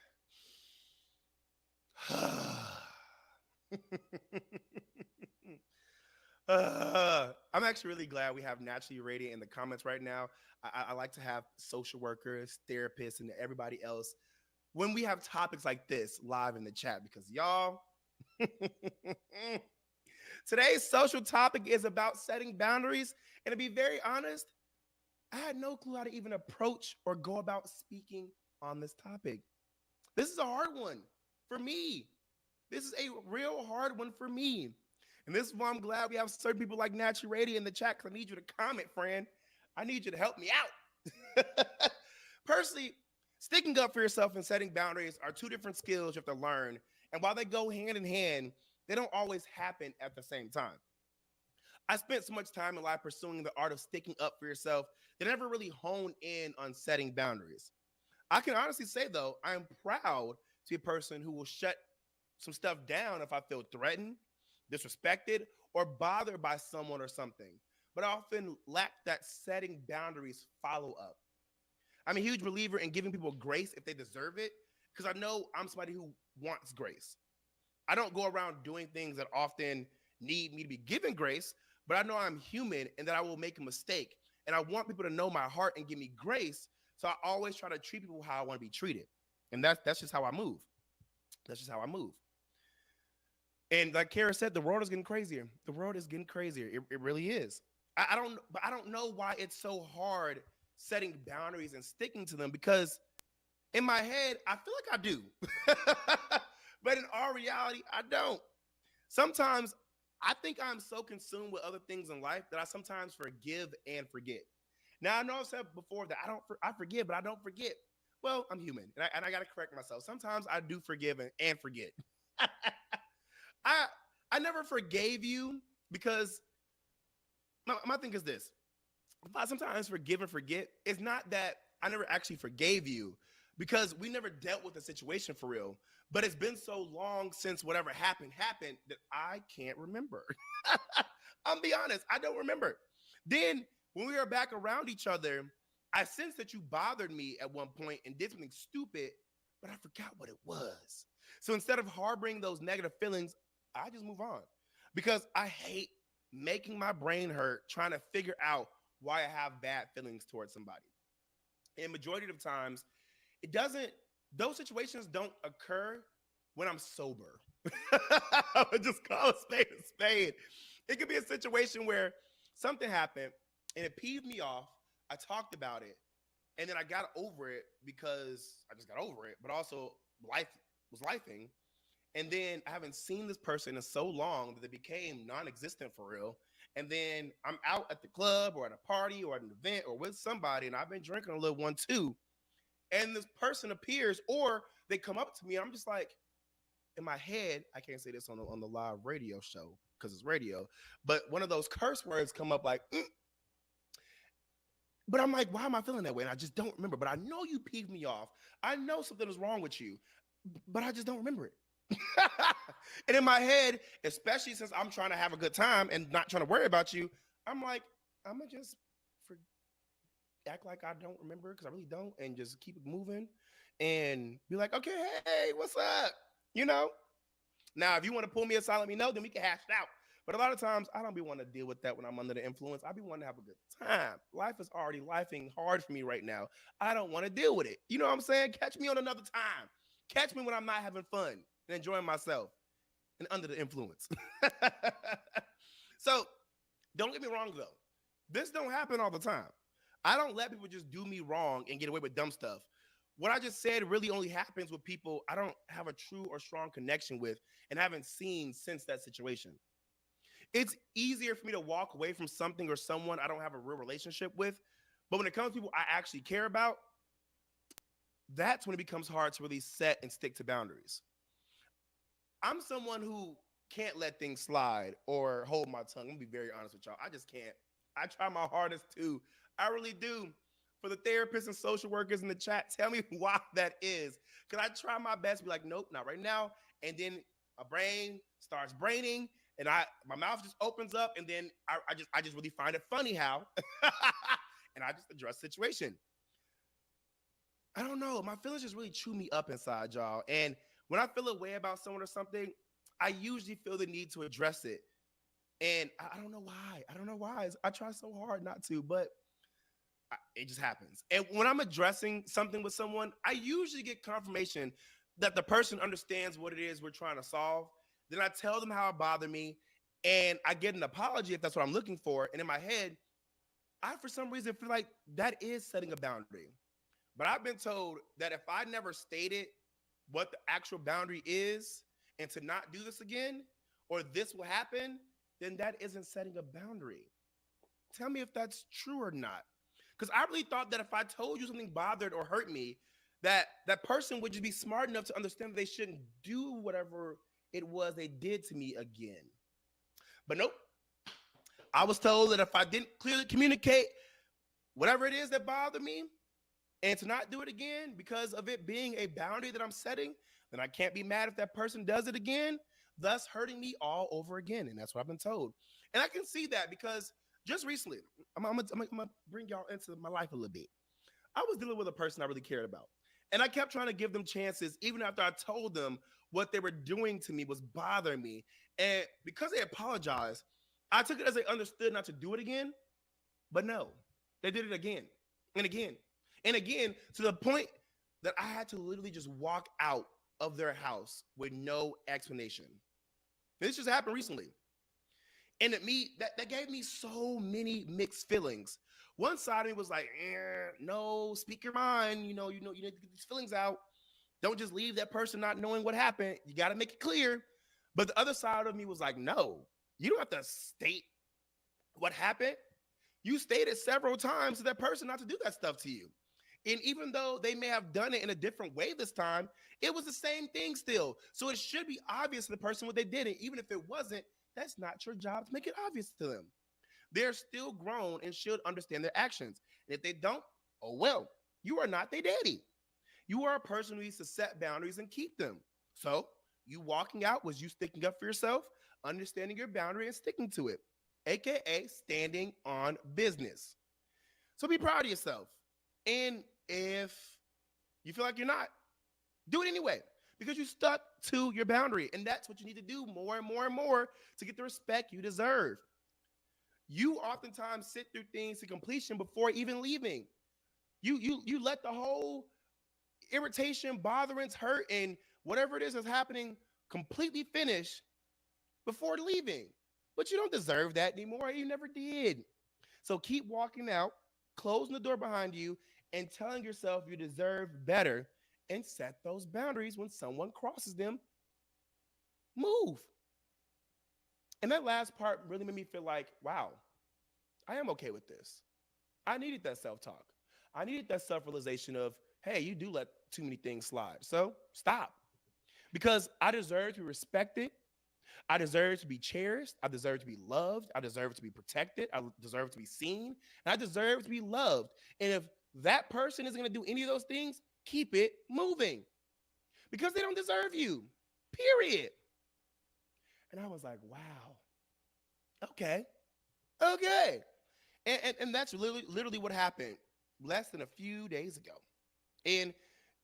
I'm actually really glad we have Naturally Radiant in the comments right now. I like to have social workers, therapists, and everybody else when we have topics like this live in the chat, because y'all, today's social topic is about setting boundaries. And to be very honest, I had no clue how to even approach or go about speaking on this topic. This is a hard one for me. This is a real hard one for me. And this is why I'm glad we have certain people like Naturally Radiant in the chat, because I need you to comment, friend. I need you to help me out. Personally, sticking up for yourself and setting boundaries are two different skills you have to learn. And while they go hand in hand, they don't always happen at the same time. I spent so much time in life pursuing the art of sticking up for yourself that I never really honed in on setting boundaries. I can honestly say, though, I am proud to be a person who will shut some stuff down if I feel threatened, disrespected, or bothered by someone or something. But I often lack that setting boundaries follow-up. I'm a huge believer in giving people grace if they deserve it, because I know I'm somebody who wants grace. I don't go around doing things that often need me to be given grace, but I know I'm human and that I will make a mistake. And I want people to know my heart and give me grace, so I always try to treat people how I want to be treated. And that's just how I move. That's just how I move. And like Kara said, the world is getting crazier. The world is getting crazier. It really is. I don't know why it's so hard setting boundaries and sticking to them, because in my head, I feel like I do. But in our reality, I don't. Sometimes I think I'm so consumed with other things in life that I sometimes forgive and forget. Now, I know I've said before that I forgive, but I don't forget. Well, I'm human, and I got to correct myself. Sometimes I do forgive and forget. I never forgave you because my thing is this. If I sometimes forgive and forget, it's not that I never actually forgave you, because we never dealt with the situation for real. But it's been so long since whatever happened that I can't remember. I'm be honest, I don't remember. Then when we were back around each other, I sensed that you bothered me at one point and did something stupid, but I forgot what it was. So instead of harboring those negative feelings, I just move on because I hate making my brain hurt trying to figure out why I have bad feelings towards somebody. And majority of the times, those situations don't occur when I'm sober. I would just call a spade a spade. It could be a situation where something happened and it peeved me off. I talked about it and then I got over it because I just got over it, but also life was lifing. And then I haven't seen this person in so long that they became non-existent for real. And then I'm out at the club or at a party or at an event or with somebody and I've been drinking a little one too. And this person appears or they come up to me and I'm just like, in my head, I can't say this on the live radio show because it's radio, but one of those curse words come up like, But I'm like, why am I feeling that way? And I just don't remember. But I know you peeved me off. I know something is wrong with you, but I just don't remember it. And in my head, especially since I'm trying to have a good time and not trying to worry about you, I'm like, I'm going to just act like I don't remember because I really don't and just keep it moving and be like, okay, hey, what's up? You know? Now, if you want to pull me aside, let me know, then we can hash it out. But a lot of times, I don't be wanting to deal with that when I'm under the influence. I be wanting to have a good time. Life is already lifing hard for me right now. I don't want to deal with it. You know what I'm saying? Catch me on another time. Catch me when I'm not having fun and enjoying myself and under the influence. So, don't get me wrong, though. This don't happen all the time. I don't let people just do me wrong and get away with dumb stuff. What I just said really only happens with people I don't have a true or strong connection with and haven't seen since that situation. It's easier for me to walk away from something or someone I don't have a real relationship with. But when it comes to people I actually care about, that's when it becomes hard to really set and stick to boundaries. I'm someone who can't let things slide or hold my tongue. I'm gonna be very honest with y'all. I just can't. I try my hardest to. I really do. For the therapists and social workers in the chat, tell me why that is. Because I try my best to be like, nope, not right now. And then my brain starts braining and my mouth just opens up and then I just really find it funny how and I just address the situation. I don't know. My feelings just really chew me up inside, y'all. And when I feel a way about someone or something, I usually feel the need to address it. And I don't know why. I don't know why. I try so hard not to, but it just happens. And when I'm addressing something with someone, I usually get confirmation that the person understands what it is we're trying to solve. Then I tell them how it bothered me, and I get an apology if that's what I'm looking for. And in my head, I, for some reason, feel like that is setting a boundary. But I've been told that if I never stated what the actual boundary is and to not do this again, or this will happen, then that isn't setting a boundary. Tell me if that's true or not. Because I really thought that if I told you something bothered or hurt me, that that person would just be smart enough to understand that they shouldn't do whatever it was they did to me again. But nope. I was told that if I didn't clearly communicate whatever it is that bothered me and to not do it again because of it being a boundary that I'm setting, then I can't be mad if that person does it again, thus hurting me all over again. And that's what I've been told. And I can see that because just recently, I'm gonna bring y'all into my life a little bit. I was dealing with a person I really cared about. And I kept trying to give them chances, even after I told them what they were doing to me was bothering me. And because they apologized, I took it as they understood not to do it again. But no, they did it again and again and again to the point that I had to literally just walk out of their house with no explanation. This just happened recently. And that gave me so many mixed feelings. One side of me was like, no, speak your mind. You need to get these feelings out. Don't just leave that person not knowing what happened. You got to make it clear. But the other side of me was like, no, you don't have to state what happened. You stated several times to that person not to do that stuff to you. And even though they may have done it in a different way this time, it was the same thing still. So it should be obvious to the person what they did. And even if it wasn't, that's not your job to make it obvious to them. They're still grown and should understand their actions. And if they don't, oh well, you are not their daddy. You are a person who needs to set boundaries and keep them. So, you walking out was you sticking up for yourself, understanding your boundary and sticking to it, aka standing on business. So be proud of yourself. And if you feel like you're not, do it anyway because you stuck to your boundary. And that's what you need to do more and more and more to get the respect you deserve. You oftentimes sit through things to completion before even leaving. You let the whole irritation, botherance, hurt, and whatever it is that's happening completely finish before leaving. But you don't deserve that anymore. You never did. So keep walking out, closing the door behind you, and telling yourself you deserve better and set those boundaries when someone crosses them. Move. And that last part really made me feel like, wow, I am okay with this. I needed that self-talk. I needed that self-realization of, hey, you do let too many things slide. So stop. Because I deserve to be respected. I deserve to be cherished. I deserve to be loved. I deserve to be protected. I deserve to be seen. And I deserve to be loved. And if that person isn't going to do any of those things, keep it moving. Because they don't deserve you. Period. And I was like, wow. Okay. And that's literally what happened less than a few days ago. And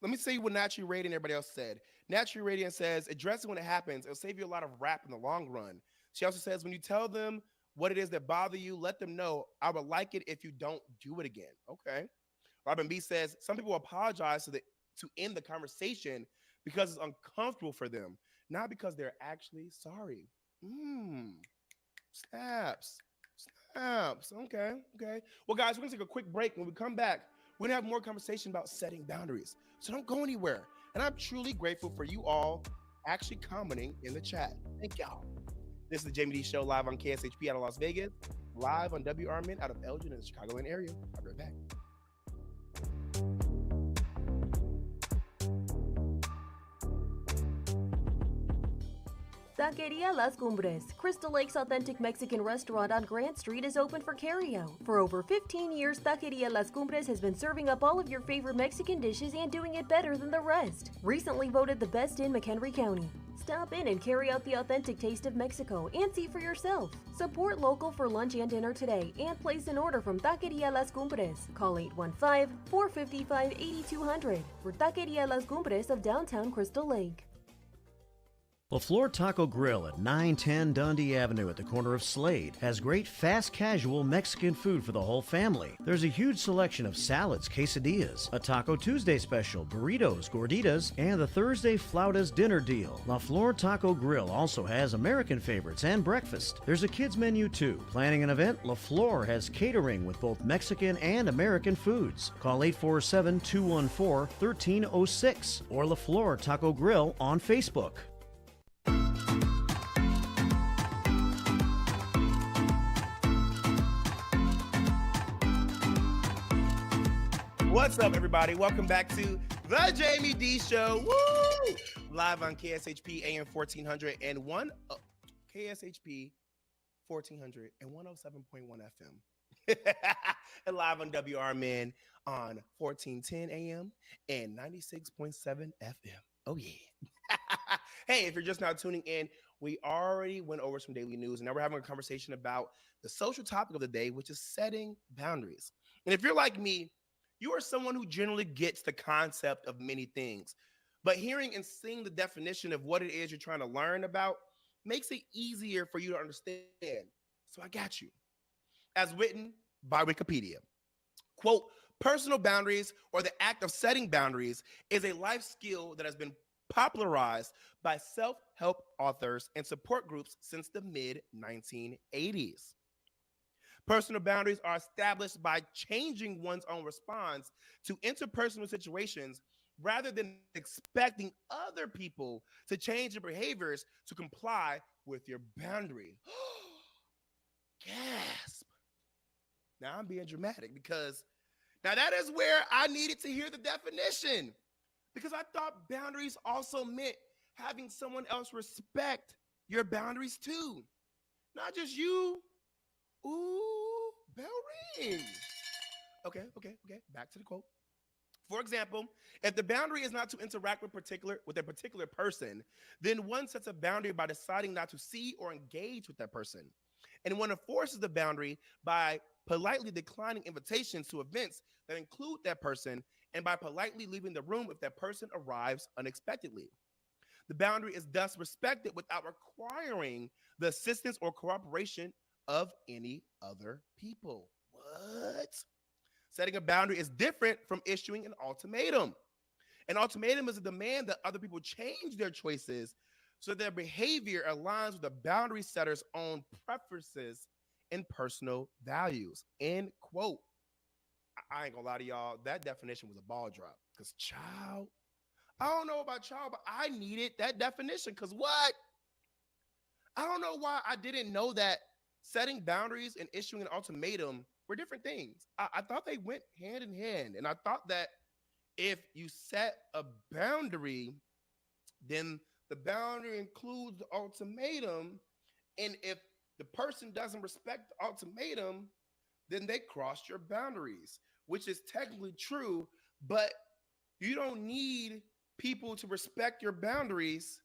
let me say what Naturally Radiant and everybody else said. Naturally Radiant says, addressing when it happens, it'll save you a lot of rap in the long run. She also says, when you tell them what it is that bother you, let them know. I would like it if you don't do it again. Okay. Robin B says, some people apologize to end the conversation because it's uncomfortable for them, not because they're actually sorry. Snaps. Okay. Well, guys, we're going to take a quick break. When we come back, we're going to have more conversation about setting boundaries. So don't go anywhere. And I'm truly grateful for you all actually commenting in the chat. Thank y'all. This is the Jamie D Show live on KSHP out of Las Vegas, live on Wrmn out of Elgin in the Chicagoland area. I'll be right back. Taqueria Las Cumbres, Crystal Lake's authentic Mexican restaurant on Grant Street, is open for carryout. For over 15 years, Taqueria Las Cumbres has been serving up all of your favorite Mexican dishes and doing it better than the rest. Recently voted the best in McHenry County. Stop in and carry out the authentic taste of Mexico and see for yourself. Support local for lunch and dinner today and place an order from Taqueria Las Cumbres. Call 815-455-8200 for Taqueria Las Cumbres of downtown Crystal Lake. LaFleur Taco Grill at 910 Dundee Avenue at the corner of Slade has great fast casual Mexican food for the whole family. There's a huge selection of salads, quesadillas, a Taco Tuesday special, burritos, gorditas, and the Thursday Flautas dinner deal. LaFleur Taco Grill also has American favorites and breakfast. There's a kids menu too. Planning an event? LaFleur has catering with both Mexican and American foods. Call 847-214-1306 or LaFleur Taco Grill on Facebook. What's up, everybody? Welcome back to the Jamie D Show. Woo! Live on KSHP AM 1400 and KSHP 1400 and 107.1 FM. And live on Wrmn on 1410 AM and 96.7 FM. Oh, yeah. Hey, if you're just now tuning in, we already went over some daily news, and now we're having a conversation about the social topic of the day, which is setting boundaries. And if you're like me, you are someone who generally gets the concept of many things, but hearing and seeing the definition of what it is you're trying to learn about makes it easier for you to understand. So I got you. As written by Wikipedia, quote, personal boundaries, or the act of setting boundaries, is a life skill that has been popularized by self-help authors and support groups since the mid-1980s. Personal boundaries are established by changing one's own response to interpersonal situations rather than expecting other people to change their behaviors to comply with your boundary. Gasp. Now I'm being dramatic because now that is where I needed to hear the definition, because I thought boundaries also meant having someone else respect your boundaries too. Not just you. Ooh, bell ring. Okay. Back to the quote. For example, if the boundary is not to interact with a particular person, then one sets a boundary by deciding not to see or engage with that person. And one enforces the boundary by politely declining invitations to events that include that person and by politely leaving the room if that person arrives unexpectedly. The boundary is thus respected without requiring the assistance or cooperation of any other people. What? Setting a boundary is different from issuing an ultimatum. An ultimatum is a demand that other people change their choices so their behavior aligns with the boundary setter's own preferences and personal values. End quote. I ain't gonna lie to y'all, that definition was a ball drop. Because child, I don't know about y'all, but I needed that definition. Because what? I don't know why I didn't know that setting boundaries and issuing an ultimatum were different things. I thought they went hand in hand. And I thought that if you set a boundary, then the boundary includes the ultimatum. And if the person doesn't respect the ultimatum, then they crossed your boundaries, which is technically true, but you don't need people to respect your boundaries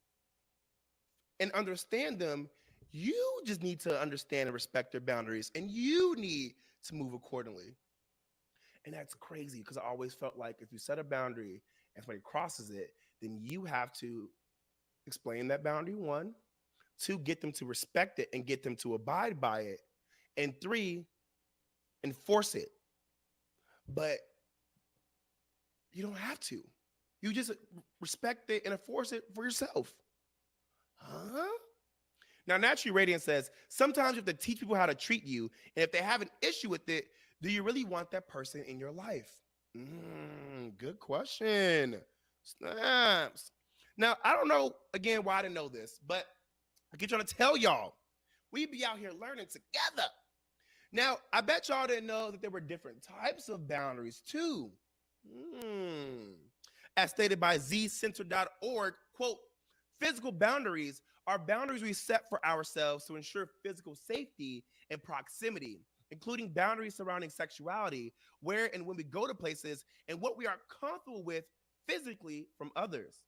and understand them. You just need to understand and respect their boundaries, and you need to move accordingly. And that's crazy because I always felt like if you set a boundary and somebody crosses it, then you have to explain that boundary, 1, 2, get them to respect it and get them to abide by it, and 3, enforce it. But you don't have to. You just respect it and enforce it for yourself. Huh? Now, Naturally Radiant says, sometimes you have to teach people how to treat you, and if they have an issue with it, do you really want that person in your life? Good question. Snaps. Now, I don't know, again, why I didn't know this, but I keep trying to tell y'all, we be out here learning together. Now, I bet y'all didn't know that there were different types of boundaries, too. As stated by zcenter.org, quote, physical boundaries are boundaries we set for ourselves to ensure physical safety and proximity, including boundaries surrounding sexuality, where and when we go to places, and what we are comfortable with physically from others.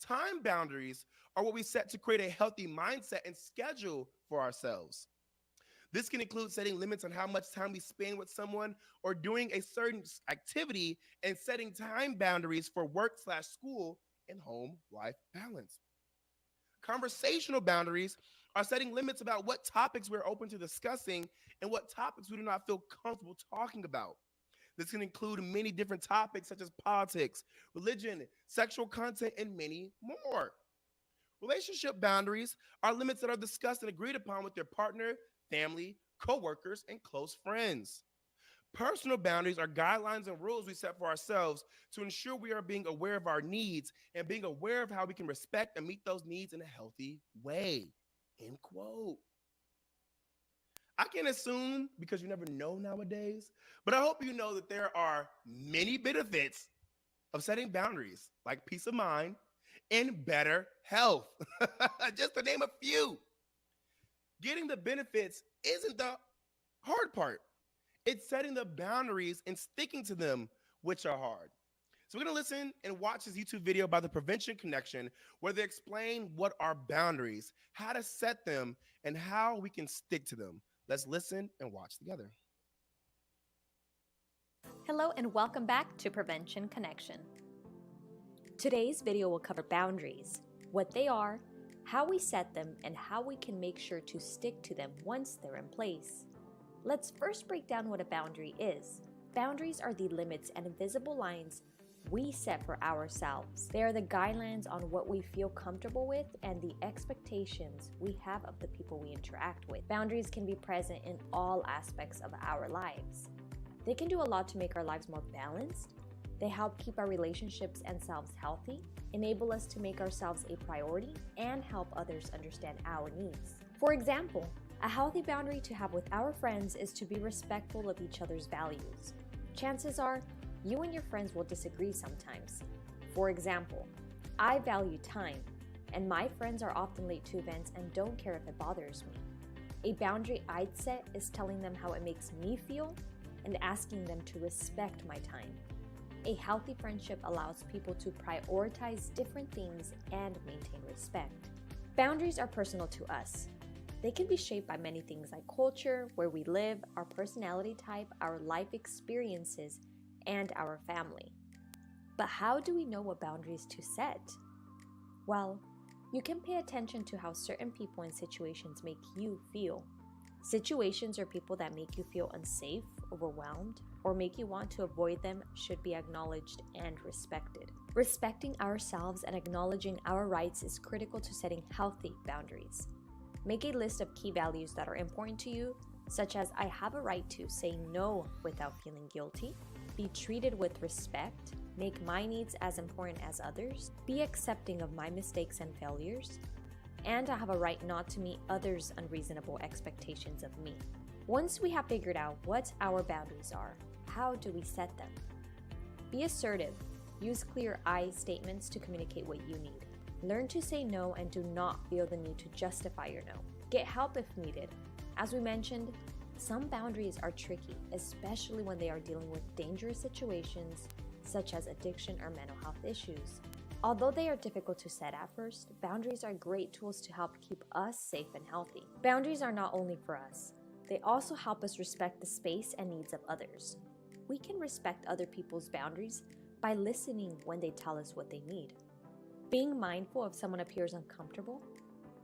Time boundaries are what we set to create a healthy mindset and schedule for ourselves. This can include setting limits on how much time we spend with someone or doing a certain activity, and setting time boundaries for work/school and home life balance. Conversational boundaries are setting limits about what topics we're open to discussing and what topics we do not feel comfortable talking about. This can include many different topics such as politics, religion, sexual content, and many more. Relationship boundaries are limits that are discussed and agreed upon with your partner, family, coworkers, and close friends. Personal boundaries are guidelines and rules we set for ourselves to ensure we are being aware of our needs and being aware of how we can respect and meet those needs in a healthy way. End quote. I can assume, because you never know nowadays, but I hope you know that there are many benefits of setting boundaries, like peace of mind and better health. Just to name a few. Getting the benefits isn't the hard part. It's setting the boundaries and sticking to them, which are hard. So we're going to listen and watch this YouTube video by the Prevention Connection, where they explain what are boundaries, how to set them, and how we can stick to them. Let's listen and watch together. Hello and welcome back to Prevention Connection. Today's video will cover boundaries, what they are, how we set them, and how we can make sure to stick to them once they're in place. Let's first break down what a boundary is. Boundaries are the limits and invisible lines we set for ourselves. They are the guidelines on what we feel comfortable with and the expectations we have of the people we interact with. Boundaries can be present in all aspects of our lives. They can do a lot to make our lives more balanced. They help keep our relationships and selves healthy, enable us to make ourselves a priority, and help others understand our needs. For example, a healthy boundary to have with our friends is to be respectful of each other's values. Chances are, you and your friends will disagree sometimes. For example, I value time, and my friends are often late to events and don't care if it bothers me. A boundary I'd set is telling them how it makes me feel and asking them to respect my time. A healthy friendship allows people to prioritize different things and maintain respect. Boundaries are personal to us. They can be shaped by many things like culture, where we live, our personality type, our life experiences, and our family. But how do we know what boundaries to set? Well, you can pay attention to how certain people and situations make you feel. Situations or people that make you feel unsafe, overwhelmed, or make you want to avoid them should be acknowledged and respected. Respecting ourselves and acknowledging our rights is critical to setting healthy boundaries. Make a list of key values that are important to you, such as I have a right to say no without feeling guilty, be treated with respect, make my needs as important as others, be accepting of my mistakes and failures, and I have a right not to meet others' unreasonable expectations of me. Once we have figured out what our boundaries are, how do we set them? Be assertive. Use clear I statements to communicate what you need. Learn to say no and do not feel the need to justify your no. Get help if needed. As we mentioned, some boundaries are tricky, especially when they are dealing with dangerous situations such as addiction or mental health issues. Although they are difficult to set at first, boundaries are great tools to help keep us safe and healthy. Boundaries are not only for us, they also help us respect the space and needs of others. We can respect other people's boundaries by listening when they tell us what they need. Being mindful if someone appears uncomfortable.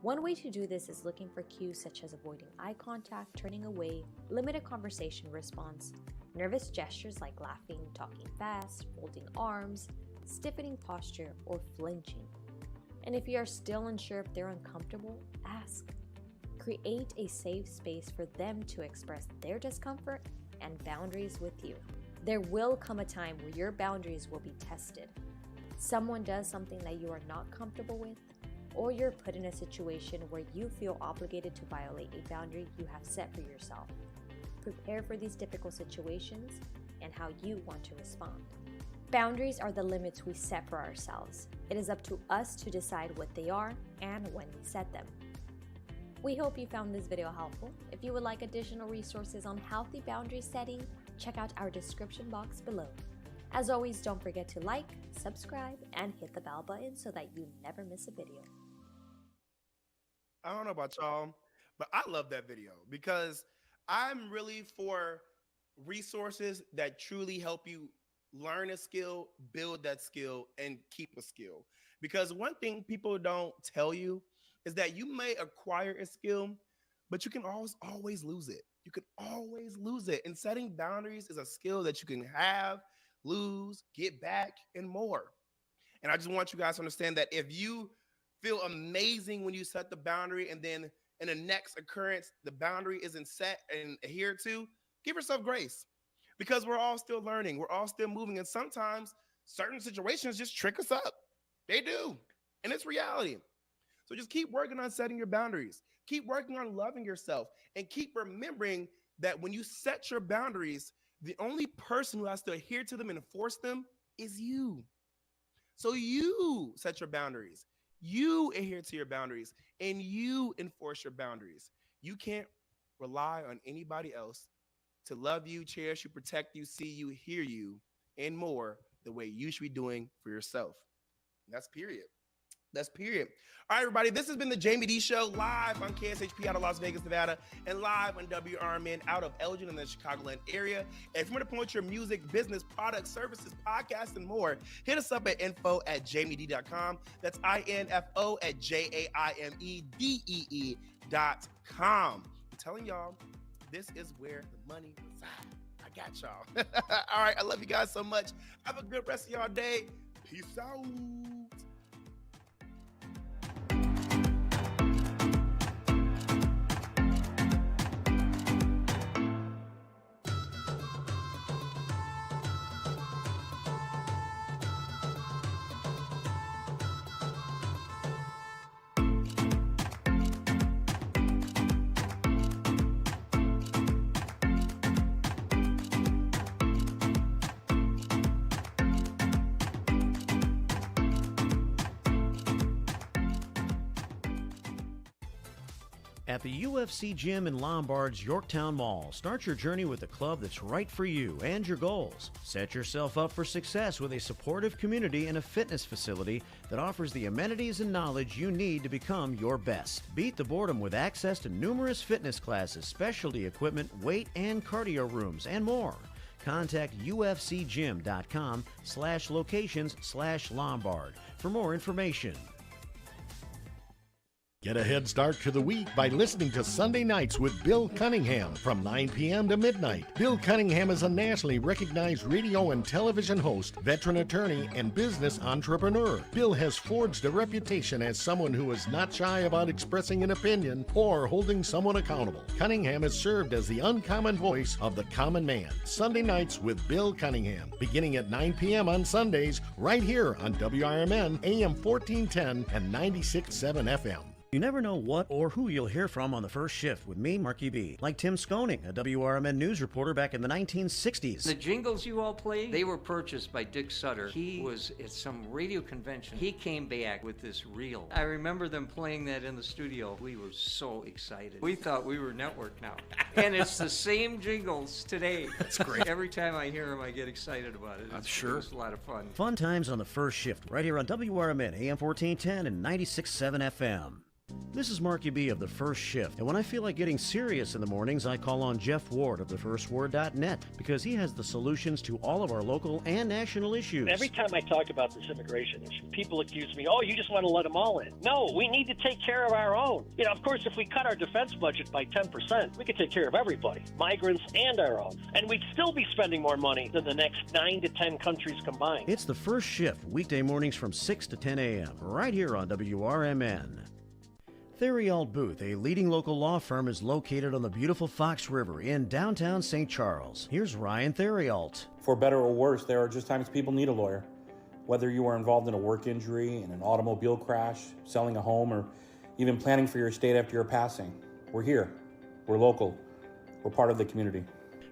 One way to do this is looking for cues such as avoiding eye contact, turning away, limited conversation response, nervous gestures like laughing, talking fast, folding arms, stiffening posture, or flinching. And if you are still unsure if they're uncomfortable, ask. Create a safe space for them to express their discomfort and boundaries with you. There will come a time where your boundaries will be tested. Someone does something that you are not comfortable with, or you're put in a situation where you feel obligated to violate a boundary you have set for yourself. Prepare for these difficult situations and how you want to respond. Boundaries are the limits we set for ourselves. It is up to us to decide what they are and when we set them. We hope you found this video helpful. If you would like additional resources on healthy boundary setting, check out our description box below. As always, don't forget to like, subscribe, and hit the bell button so that you never miss a video. I don't know about y'all, but I love that video because I'm really for resources that truly help you learn a skill, build that skill, and keep a skill. Because one thing people don't tell you is that you may acquire a skill, but you can always lose it. You can always lose it. And setting boundaries is a skill that you can have, lose, get back, and more. And I just want you guys to understand that if you feel amazing when you set the boundary and then in the next occurrence, the boundary isn't set and adhered to, give yourself grace because we're all still learning. We're all still moving. And sometimes certain situations just trick us up. They do. And it's reality. So just keep working on setting your boundaries. Keep working on loving yourself and keep remembering that when you set your boundaries, the only person who has to adhere to them and enforce them is you. So you set your boundaries. You adhere to your boundaries and you enforce your boundaries. You can't rely on anybody else to love you, cherish you, protect you, see you, hear you, and more the way you should be doing for yourself. That's period. That's period. All right, everybody, this has been the Jamie D Show live on KSHP out of Las Vegas, Nevada, and live on Wrmn out of Elgin in the Chicagoland area. And if you want to promote your music, business, products, services, podcasts, and more, hit us up at info@jamiedee.com. That's info@JAIMEDEE.com. I'm telling y'all, this is where the money resides. I got y'all. All right, I love you guys so much. Have a good rest of y'all day. Peace out. At the UFC Gym in Lombard's Yorktown Mall, start your journey with a club that's right for you and your goals. Set yourself up for success with a supportive community and a fitness facility that offers the amenities and knowledge you need to become your best. Beat the boredom with access to numerous fitness classes, specialty equipment, weight and cardio rooms, and more. Contact ufcgym.com/locations/Lombard for more information. Get a head start to the week by listening to Sunday Nights with Bill Cunningham from 9 p.m. to midnight. Bill Cunningham is a nationally recognized radio and television host, veteran attorney, and business entrepreneur. Bill has forged a reputation as someone who is not shy about expressing an opinion or holding someone accountable. Cunningham has served as the uncommon voice of the common man. Sunday Nights with Bill Cunningham, beginning at 9 p.m. on Sundays, right here on WRMN, AM 1410 and 96.7 FM. You never know what or who you'll hear from on the first shift with me, Marky B. Like Tim Skoning, a WRMN news reporter back in the 1960s. The jingles you all play, they were purchased by Dick Sutter. He was at some radio convention. He came back with this reel. I remember them playing that in the studio. We were so excited. We thought we were network now. And it's the same jingles today. That's great. Every time I hear them, I get excited about it. I'm sure. It's a lot of fun. Fun times on the first shift, right here on WRMN, AM 1410 and 96.7 FM. This is Marky B of The First Shift, and when I feel like getting serious in the mornings, I call on Jeff Ward of thefirstword.net because he has the solutions to all of our local and national issues. Every time I talk about this immigration issue, people accuse me, oh, you just want to let them all in. No, we need to take care of our own. You know, of course, if we cut our defense budget by 10%, we could take care of everybody, migrants and our own. And we'd still be spending more money than the next 9 to 10 countries combined. It's The First Shift, weekday mornings from 6 to 10 a.m., right here on WRMN. Theriault Booth, a leading local law firm, is located on the beautiful Fox River in downtown St. Charles. Here's Ryan Theriault. For better or worse, there are just times people need a lawyer. Whether you are involved in a work injury, in an automobile crash, selling a home, or even planning for your estate after your passing, we're here. We're local. We're part of the community.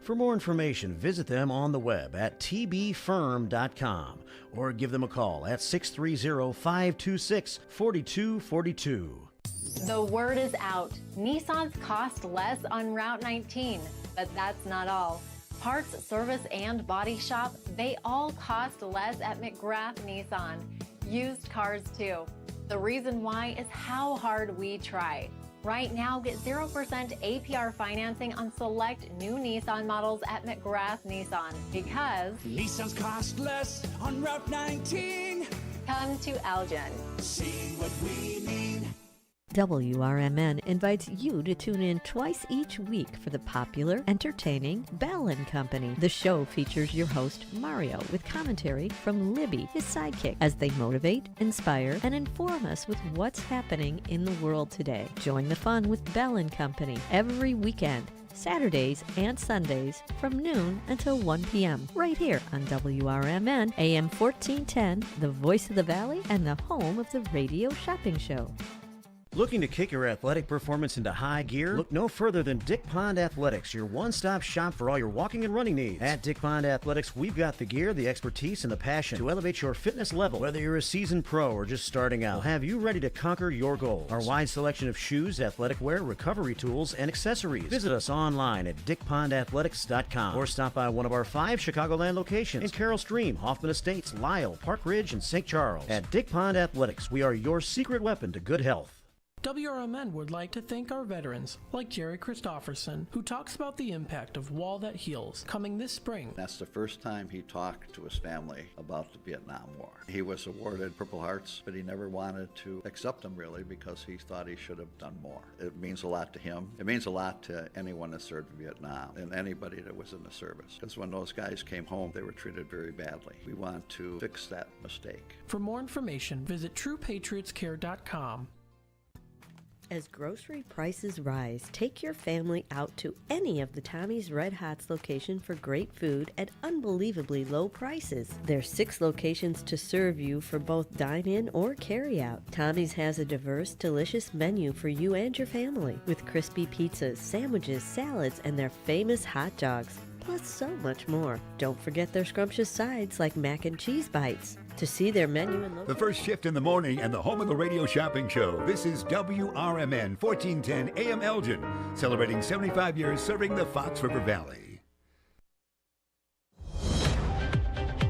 For more information, visit them on the web at tbfirm.com or give them a call at 630-526-4242. The word is out. Nissans cost less on Route 19, but that's not all. Parts, service, and body shop, they all cost less at McGrath Nissan. Used cars too. The reason why is how hard we try. Right now, get 0% APR financing on select new Nissan models at McGrath Nissan because Nissans cost less on Route 19. Come to Elgin. See what we mean. WRMN invites you to tune in twice each week for the popular, entertaining Bell & Company. The show features your host, Mario, with commentary from Libby, his sidekick, as they motivate, inspire, and inform us with what's happening in the world today. Join the fun with Bell & Company every weekend, Saturdays and Sundays from noon until 1 p.m. right here on WRMN, AM 1410, the voice of the Valley and the home of the radio shopping show. Looking to kick your athletic performance into high gear? Look no further than Dick Pond Athletics, your one-stop shop for all your walking and running needs. At Dick Pond Athletics, we've got the gear, the expertise, and the passion to elevate your fitness level. Whether you're a seasoned pro or just starting out, we'll have you ready to conquer your goals. Our wide selection of shoes, athletic wear, recovery tools, and accessories. Visit us online at dickpondathletics.com or stop by one of our 5 Chicagoland locations in Carroll Stream, Hoffman Estates, Lisle, Park Ridge, and St. Charles. At Dick Pond Athletics, we are your secret weapon to good health. WRMN would like to thank our veterans, like Jerry Christofferson, who talks about the impact of Wall That Heals, coming this spring. That's the first time he talked to his family about the Vietnam War. He was awarded Purple Hearts, but he never wanted to accept them really because he thought he should have done more. It means a lot to him. It means a lot to anyone that served in Vietnam and anybody that was in the service. Because when those guys came home, they were treated very badly. We want to fix that mistake. For more information, visit TruePatriotsCare.com. As grocery prices rise, take your family out to any of the Tommy's Red Hots location for great food at unbelievably low prices. There's 6 locations to serve you for both dine-in or carry-out. Tommy's has a diverse, delicious menu for you and your family with crispy pizzas, sandwiches, salads, and their famous hot dogs. plus so much more. Don't forget their scrumptious sides like mac and cheese bites. To see their menu and location. The first shift in the morning and the home of the radio shopping show. This is WRMN 1410 AM Elgin, celebrating 75 years serving the Fox River Valley.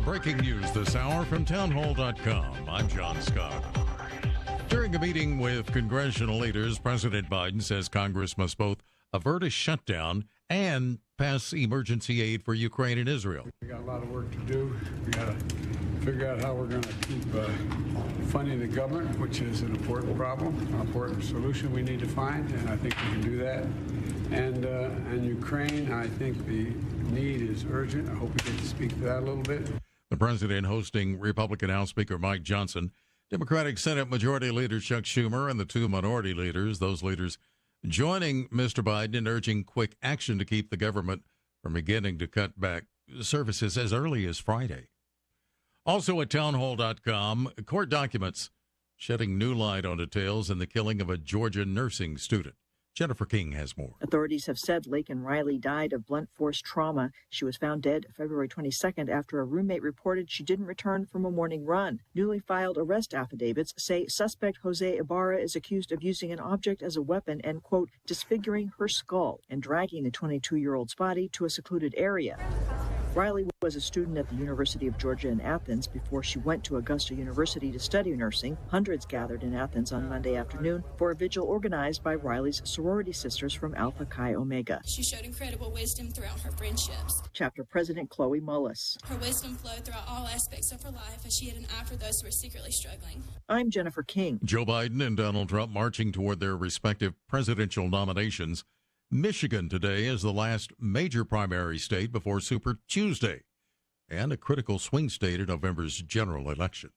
Breaking news this hour from townhall.com. I'm John Scott. During a meeting with congressional leaders, President Biden says Congress must both avert a shutdown and pass emergency aid for Ukraine and Israel. We got a lot of work to do. We got to figure out how we're going to keep funding the government, which is an important problem, an important solution we need to find, and I think we can do that. And Ukraine, I think the need is urgent. I hope we get to speak to that a little bit. The president hosting Republican House Speaker Mike Johnson, Democratic Senate Majority Leader Chuck Schumer, and the two minority leaders, those leaders joining Mr. Biden in urging quick action to keep the government from beginning to cut back services as early as Friday. Also at townhall.com, court documents shedding new light on details in the killing of a Georgia nursing student. Jennifer King has more. Authorities have said Laken Riley died of blunt force trauma. She was found dead February 22nd after a roommate reported she didn't return from a morning run. Newly filed arrest affidavits say suspect Jose Ibarra is accused of using an object as a weapon and, quote, disfiguring her skull and dragging the 22-year-old's body to a secluded area. Riley was a student at the University of Georgia in Athens before she went to Augusta University to study nursing. Hundreds gathered in Athens on Monday afternoon for a vigil organized by Riley's sorority sisters from Alpha Chi Omega. She showed incredible wisdom throughout her friendships. Chapter President Chloe Mullis. Her wisdom flowed throughout all aspects of her life as she had an eye for those who were secretly struggling. I'm Jennifer King. Joe Biden and Donald Trump marching toward their respective presidential nominations. Michigan today is the last major primary state before Super Tuesday and a critical swing state in November's general election.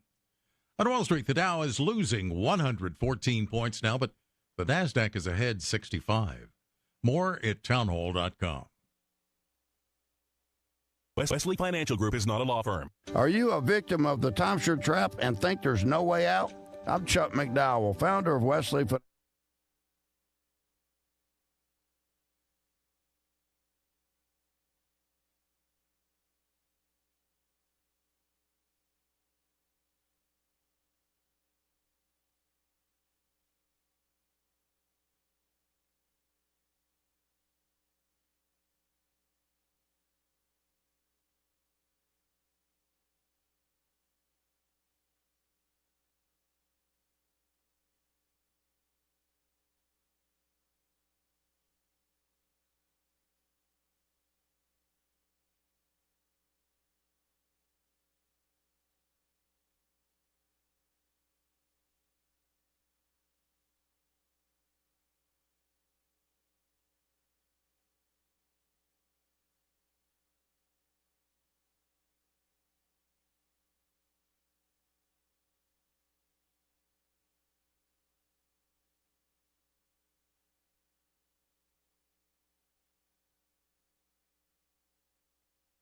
On Wall Street, the Dow is losing 114 points now, but the NASDAQ is ahead 65. More at townhall.com. Wesley Financial Group is not a law firm. Are you a victim of the timeshare trap and think there's no way out? I'm Chuck McDowell, founder of Wesley Financial.